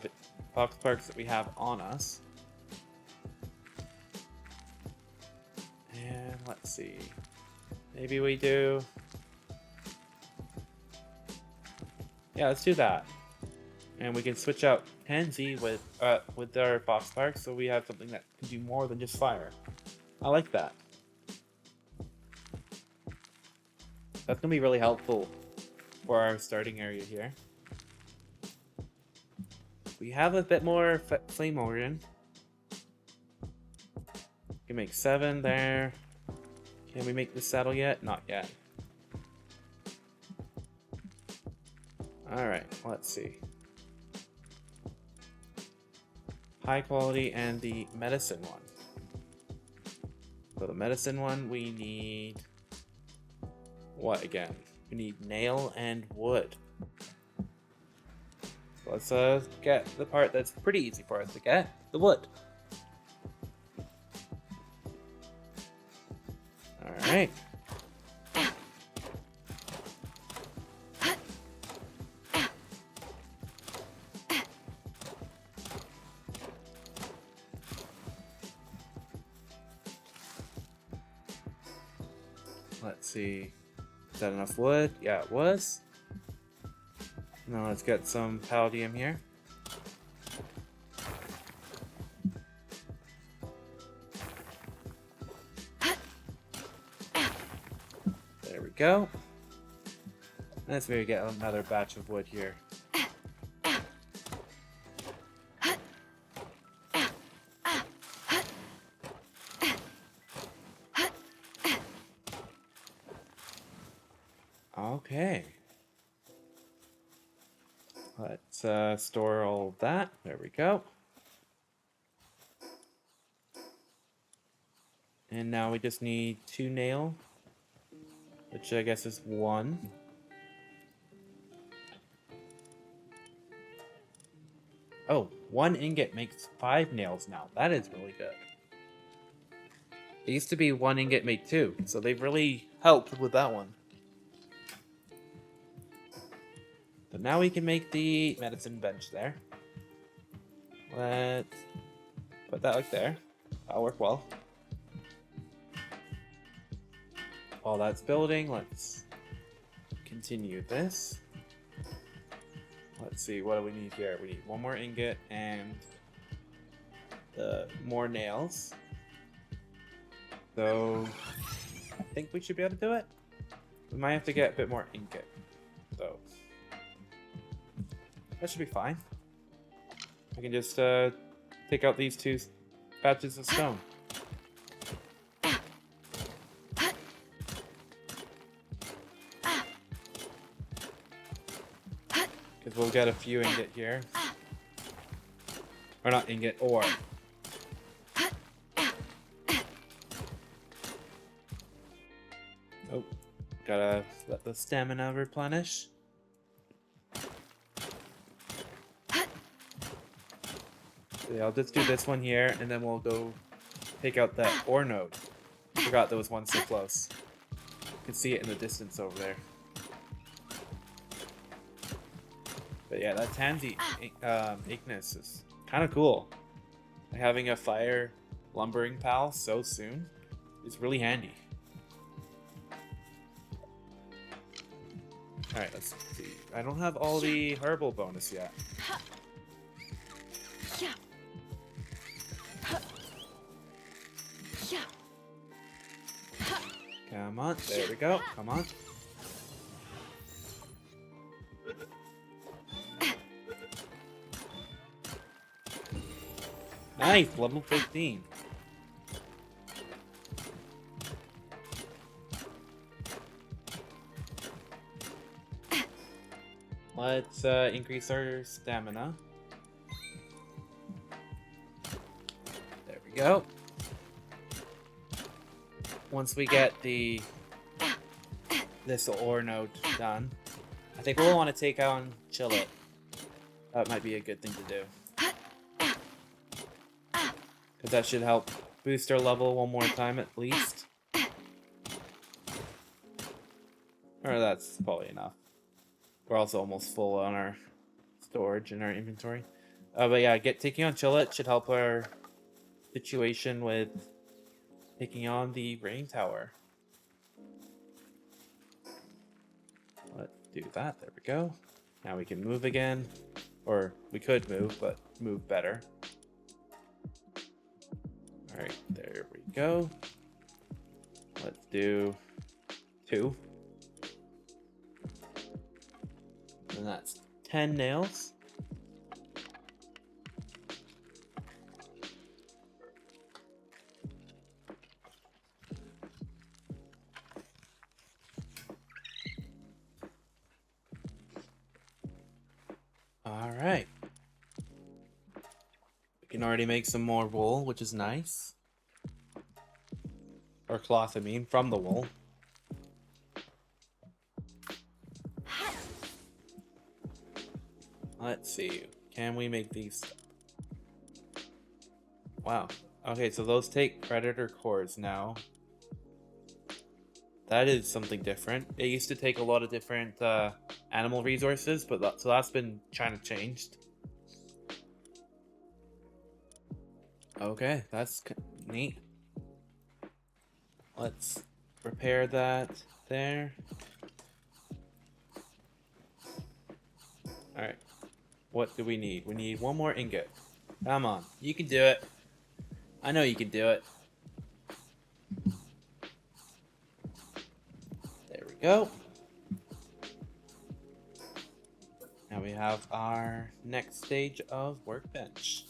Foxparks that we have on us. And let's see. Maybe we do... Yeah, let's do that. And we can switch out Tansy with our Foxparks so we have something that can do more than just fire. I like that. That's going to be really helpful for our starting area here. We have a bit more flame organ. We can make 7 there. Can we make the saddle yet? Not yet. Alright, let's see. High quality and the medicine one. So the medicine one, we need... what again? We need nail and wood. Let's get the part that's pretty easy for us to get, the wood. Alright. Let's see. Is that enough wood? Yeah, it was. Now let's get some Paldium here. There we go. Let's maybe get another batch of wood here. Okay. Let's store all of that. There we go. And now we just need 2 nail, which I guess is 1. Oh, 1 ingot makes 5 nails now. That is really good. It used to be 1 ingot made 2, so they've really helped with that one. So now we can make the medicine bench there. Let's put that like there. That'll work well. While that's building, let's continue this. Let's see, what do we need here? We need 1 more ingot and more nails. So I think we should be able to do it. We might have to get a bit more ingot, though. That should be fine. I can just take out these 2 patches of stone. Because we'll get a few ingot here. Or not ingot, ore. Oh, gotta let the stamina replenish. Yeah, I'll just do this one here, and then we'll go take out that ore node. Forgot there was one so close. You can see it in the distance over there. But yeah, that Tansy Ignis is kind of cool. Having a fire lumbering pal so soon is really handy. Alright, let's see. I don't have all the Herbil bonus yet. Come on, there we go. Come on. Nice, level 15. Let's increase our stamina. There we go. Once we get this ore node done, I think we'll want to take on Chillet. That might be a good thing to do. Because that should help boost our level 1 more time at least. Or that's probably enough. We're also almost full on our storage and our inventory. But yeah, taking on Chillet should help our situation with taking on the rain tower. Let's do that. There we go. Now we can move again. Or we could move, but move better. Alright, there we go. Let's do 2. And that's 10 nails. Alright. We can already make some more wool, which is nice. Or cloth, I mean, from the wool. Let's see. Can we make these? Wow. Okay, so those take predator cores now. That is something different. It used to take a lot of different animal resources, but so that's been kind of changed. Okay, that's neat. Let's repair that there. Alright. What do we need? We need one more ingot. Come on. You can do it. I know you can do it. There we go. Now we have our next stage of workbench.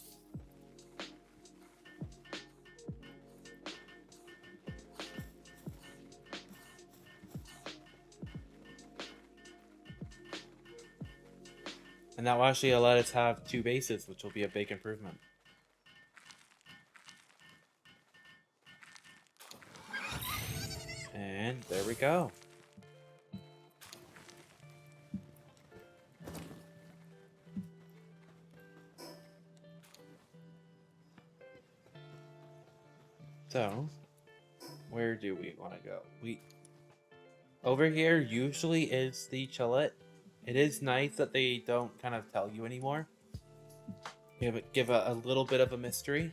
And that will actually let us have 2 bases, which will be a big improvement. And there we go. So, where do we want to go? Over here usually is the chillette. It is nice that they don't kind of tell you anymore. Give a little bit of a mystery.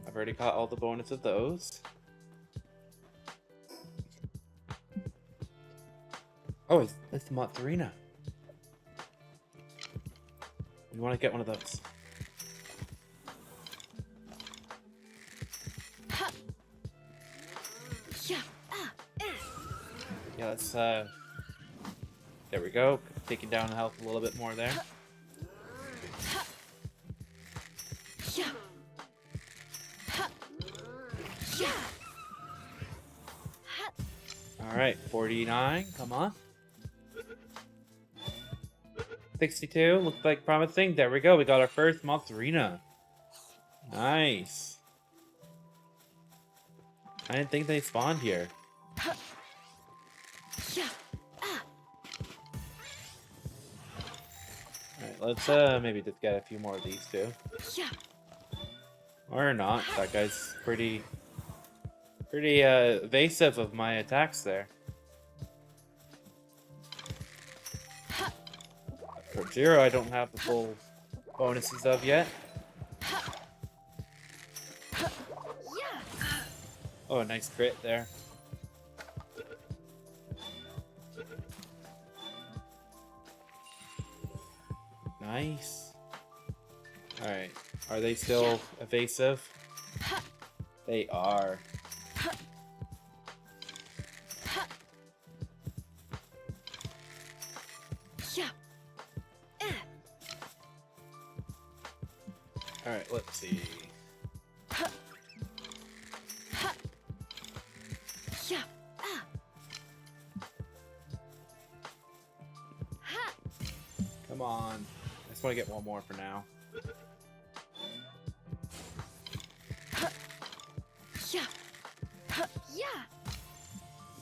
I've already got all the bonus of those. Oh, it's the Mozzarella. We want to get one of those. Yeah, let's, there we go. Taking down the health a little bit more there. Alright, 49, come on. 62, looks like promising. There we go, we got our first Mozzarella. Nice. I didn't think they spawned here. Alright, let's maybe just get a few more of these too. Or not. That guy's pretty evasive of my attacks there. For Zero, I don't have the full bonuses of yet. Oh, a nice crit there. Nice. Alright. Are they still evasive? They are. Alright, let's see. Come on. I just want to get one more for now.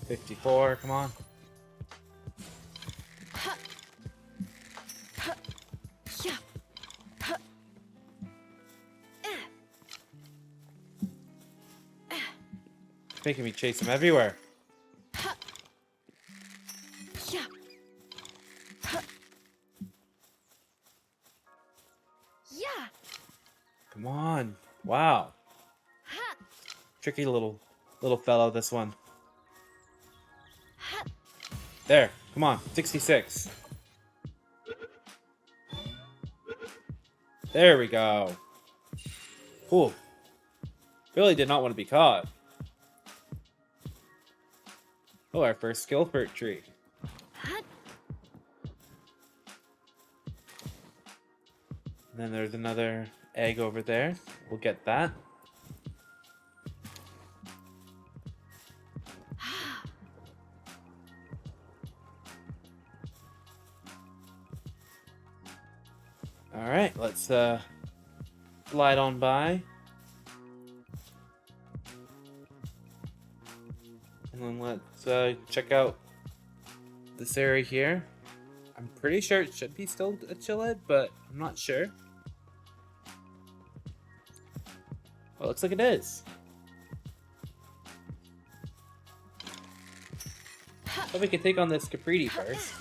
54, come on. It's making me chase him everywhere. Come on. Wow. Tricky little fellow, this one. There. Come on. 66. There we go. Cool. Really did not want to be caught. Oh, our first skill fruit tree. And then there's another egg over there. We'll get that. Alright, let's slide on by. And then let's check out this area here. I'm pretty sure it should be still a chilled, but I'm not sure. Well, it looks like it is. But we can take on this Chikipi first.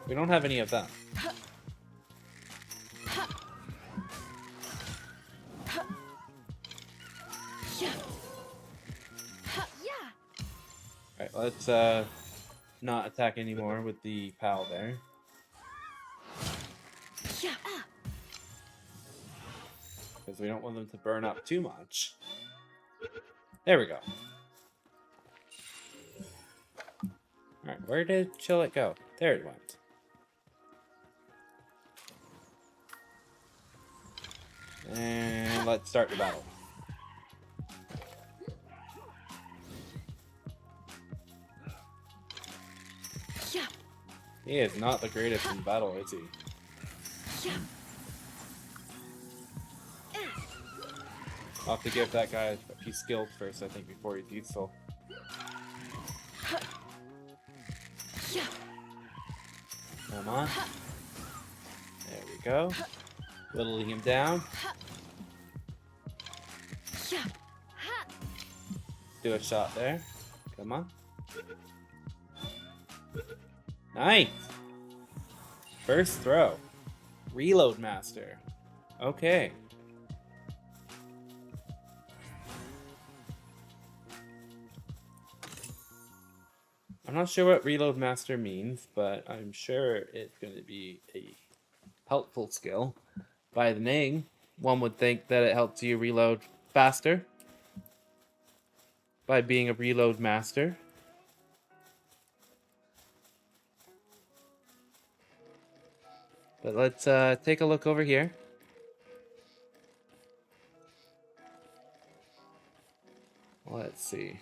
We don't have any of them. let's not attack anymore with the pal there. Yeah. Because we don't want them to burn up too much. There we go. Alright, where did Chillet go? There it went. And let's start the battle. Yeah. He is not the greatest in battle, is he? Yeah. I'll have to give that guy a few skills first, I think, before he's useful. Yeah. Come on. There we go. Whittling him down. Yeah. Do a shot there. Come on. Nice! First throw. Reload master. Okay. I'm not sure what reload master means, but I'm sure it's going to be a helpful skill. By the name, one would think that it helps you reload faster by being a reload master. But let's take a look over here. Let's see.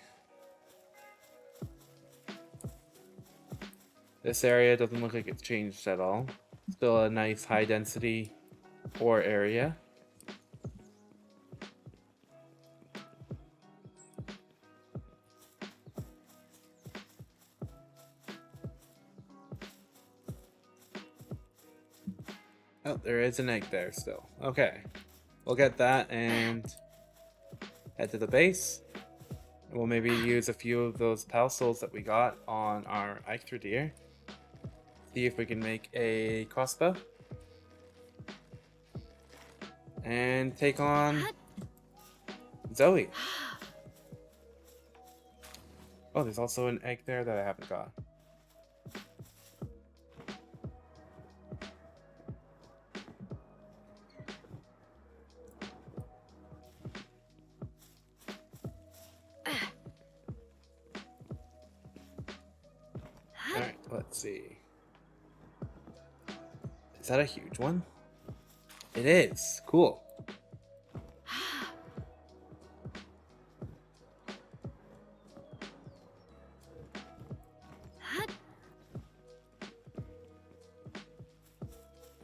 This area doesn't look like it's changed at all. Still a nice high density ore area. Oh, there is an egg there still. Okay. We'll get that and head to the base. We'll maybe use a few of those pal souls that we got on our Eichterdeer. See if we can make a crossbow. And take on Zoe. Oh, there's also an egg there that I haven't got. Alright, let's see. Is that a huge one? It is. Cool.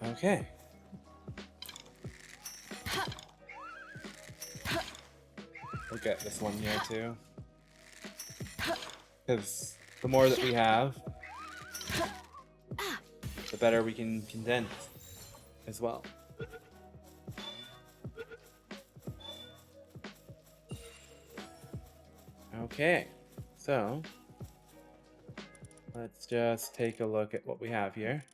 Okay. We'll get this one here too. Because the more that we have, the better we can condense as well. Okay, so let's just take a look at what we have here.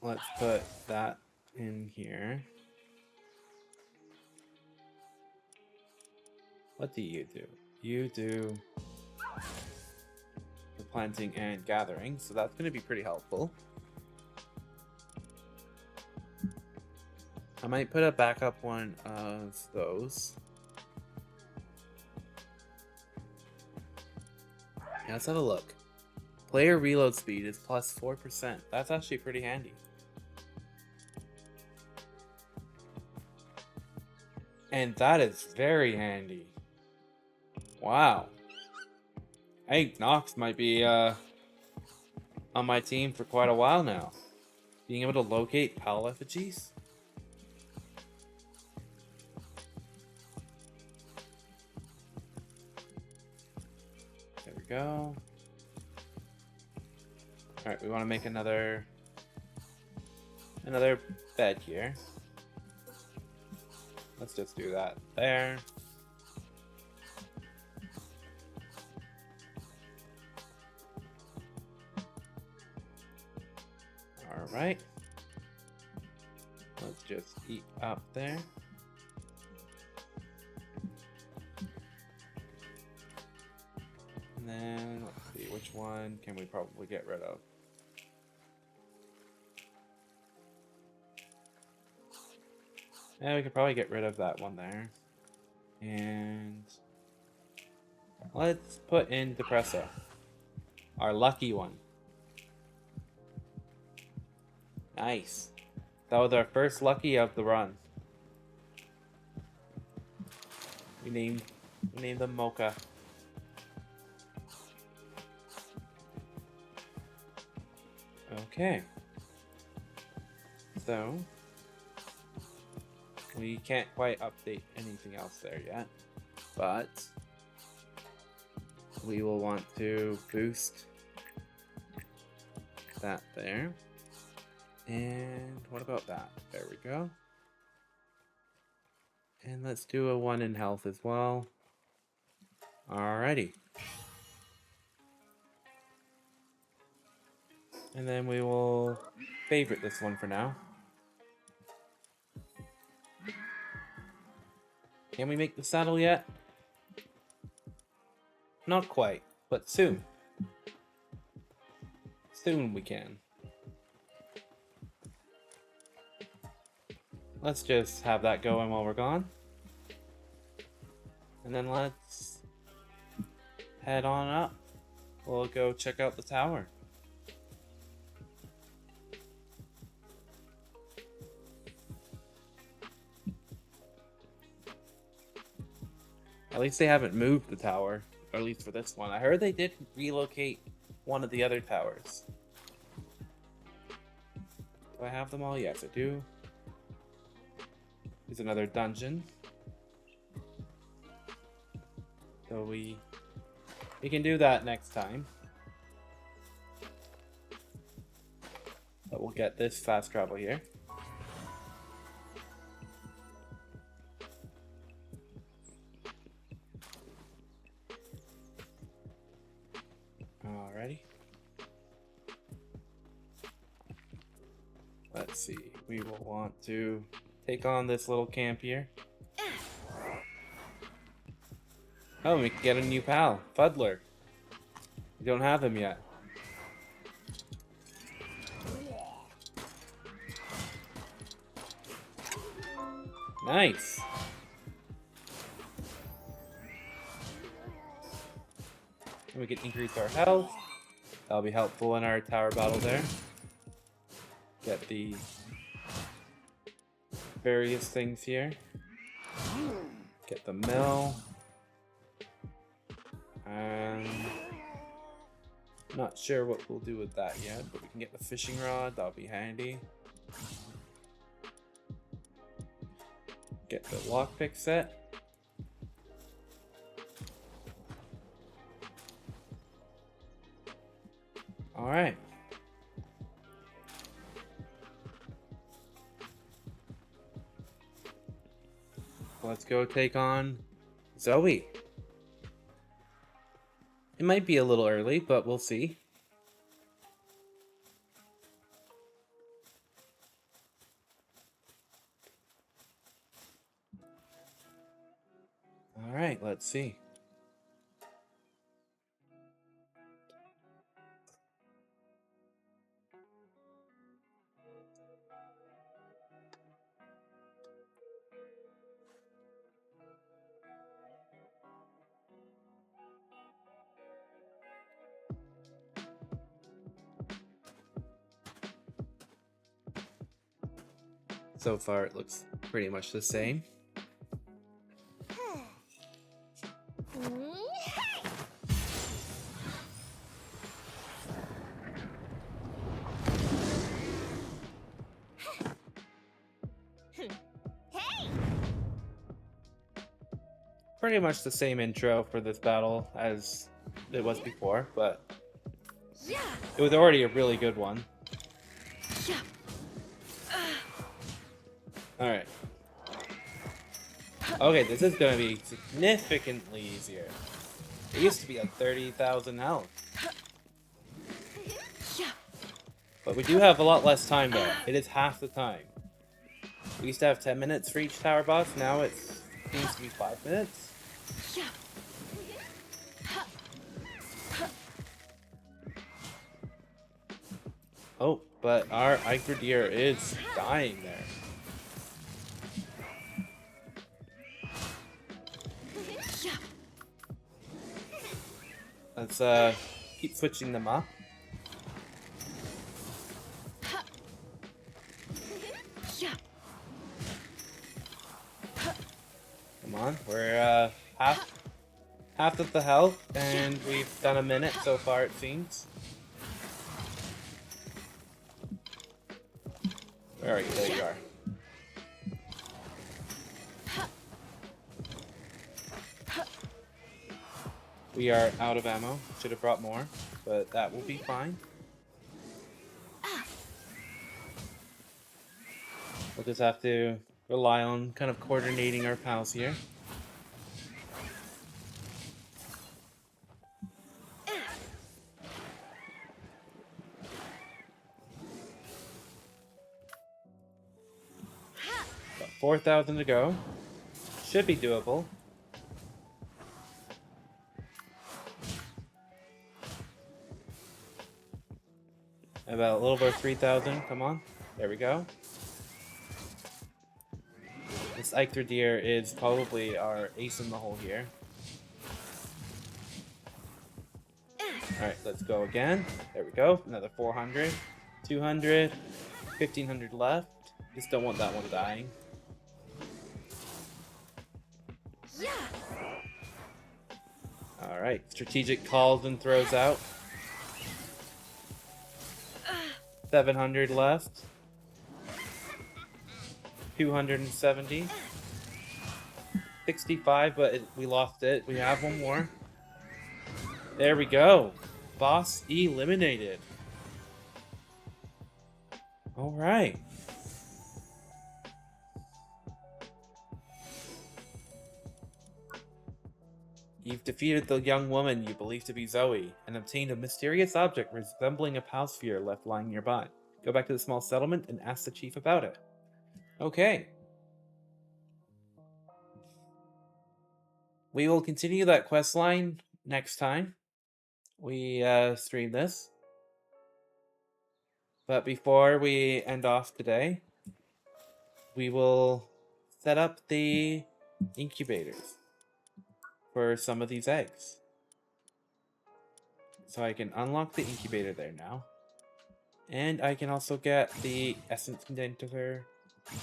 Let's put that in here. What do? You do the planting and gathering, so that's going to be pretty helpful. I might put a backup one of those. Yeah, let's have a look. Player reload speed is plus 4%. That's actually pretty handy. And that is very handy. Wow. I think Nox might be on my team for quite a while now. Being able to locate pal effigies. There we go. Alright, we want to make another bed here. Let's just do that there. Alright. Let's just eat up there. And then, let's see, which one can we probably get rid of? Yeah, we could probably get rid of that one there. And let's put in Depresso, our lucky one. Nice. That was our first lucky of the run. We named them Mocha. Okay. So we can't quite update anything else there yet, but we will want to boost that there. And what about that? There we go. And let's do a 1 in health as well. Alrighty. And then we will favorite this one for now. Can we make the saddle yet? Not quite, but soon. Soon we can. Let's just have that going while we're gone. And then let's head on up. We'll go check out the tower. At least they haven't moved the tower, or at least for this one. I heard they did relocate one of the other towers. Do I have them all? Yes, I do. Here's another dungeon. So we can do that next time. But we'll get this fast travel here. Alrighty. Let's see. We will want to take on this little camp here. Oh, we can get a new pal, Fuddler. We don't have him yet. Nice. And we can increase our health. That'll be helpful in our tower battle there. Get the various things here. Get the mill. Not sure what we'll do with that yet, but we can get the fishing rod. That'll be handy. Get the lockpick set. Alright. Let's go take on Zoe. It might be a little early, but we'll see. Alright, let's see. So far, it looks pretty much the same. Pretty much the same intro for this battle as it was before, but it was already a really good one. Alright. Okay, this is going to be significantly easier. It used to be at 30,000 health. But we do have a lot less time though. It is half the time. We used to have 10 minutes for each tower boss. Now it seems to be 5 minutes. Yeah. Oh, but our Eigerdeer is dying there. Yeah. Let's keep switching them up. Yeah. Come on, we're half of the health, and we've done a minute so far, it seems. Where are you? There you are. We are out of ammo. Should have brought more, but that will be fine. We'll just have to rely on kind of coordinating our pals here. Got 4,000 to go. Should be doable. About a little over 3,000. Come on. There we go. This Eigerdeer is probably our ace in the hole here. Alright, let's go again. There we go. Another 400. 200. 1,500 left. Just don't want that one dying. Yeah. Alright, strategic calls and throws out. 700 left. 270. 65, but we lost it. We have one more. There we go. Boss eliminated. Alright. You've defeated the young woman you believe to be Zoe, and obtained a mysterious object resembling a pal sphere left lying nearby. Go back to the small settlement and ask the chief about it. Okay. We will continue that quest line next time we stream this. But before we end off today, we will set up the incubators for some of these eggs. So I can unlock the incubator there now. And I can also get the essence condenser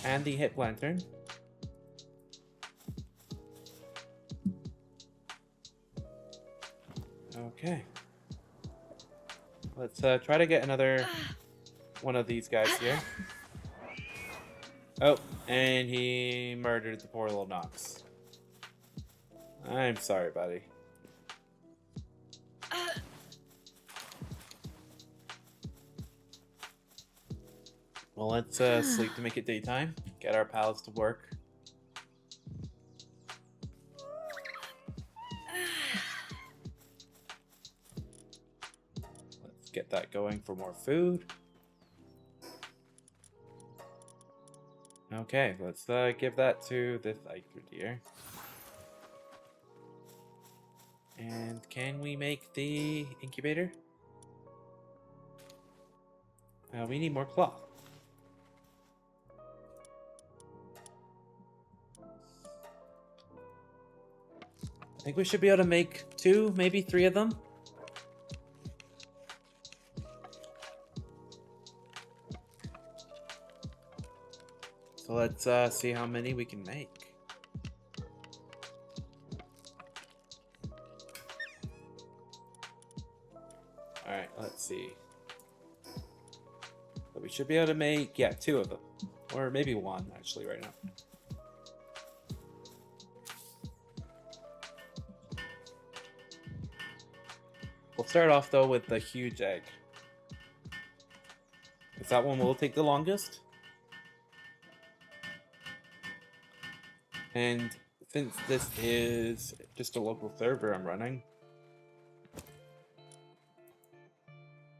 and the hip lantern. Okay. Let's try to get another one of these guys here. Oh, and he murdered the poor little Nox. I'm sorry, buddy. Well, let's sleep to make it daytime. Get our pals to work. Let's get that going for more food. Okay, let's give that to this Eigerdeer. And can we make the incubator? We need more cloth. I think we should be able to make 2, maybe 3 of them. So let's see how many we can make. Alright, let's see. But we should be able to make, yeah, 2 of them. Or maybe 1, actually, right now. We'll start off, though, with the huge egg. Because that one will take the longest. And since this is just a local server I'm running,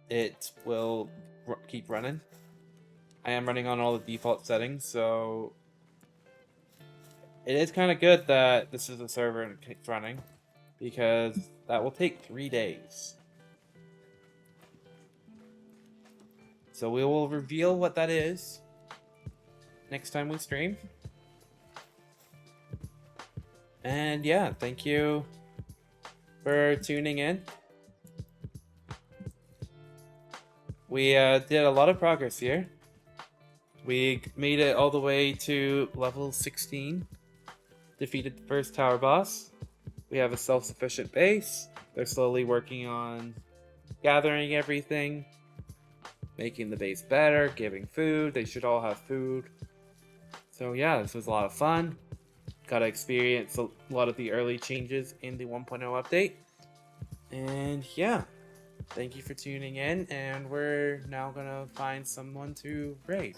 it will keep running. I am running on all the default settings, so it is kind of good that this is a server and it's running, because that will take 3 days. So we will reveal what that is next time we stream. And yeah, thank you for tuning in. We did a lot of progress here. We made it all the way to level 16. Defeated the first tower boss. We have a self-sufficient base. They're slowly working on gathering everything, making the base better, giving food. They should all have food. So yeah, this was a lot of fun. Got to experience a lot of the early changes in the 1.0 update. And yeah, thank you for tuning in, and we're now gonna find someone to raid.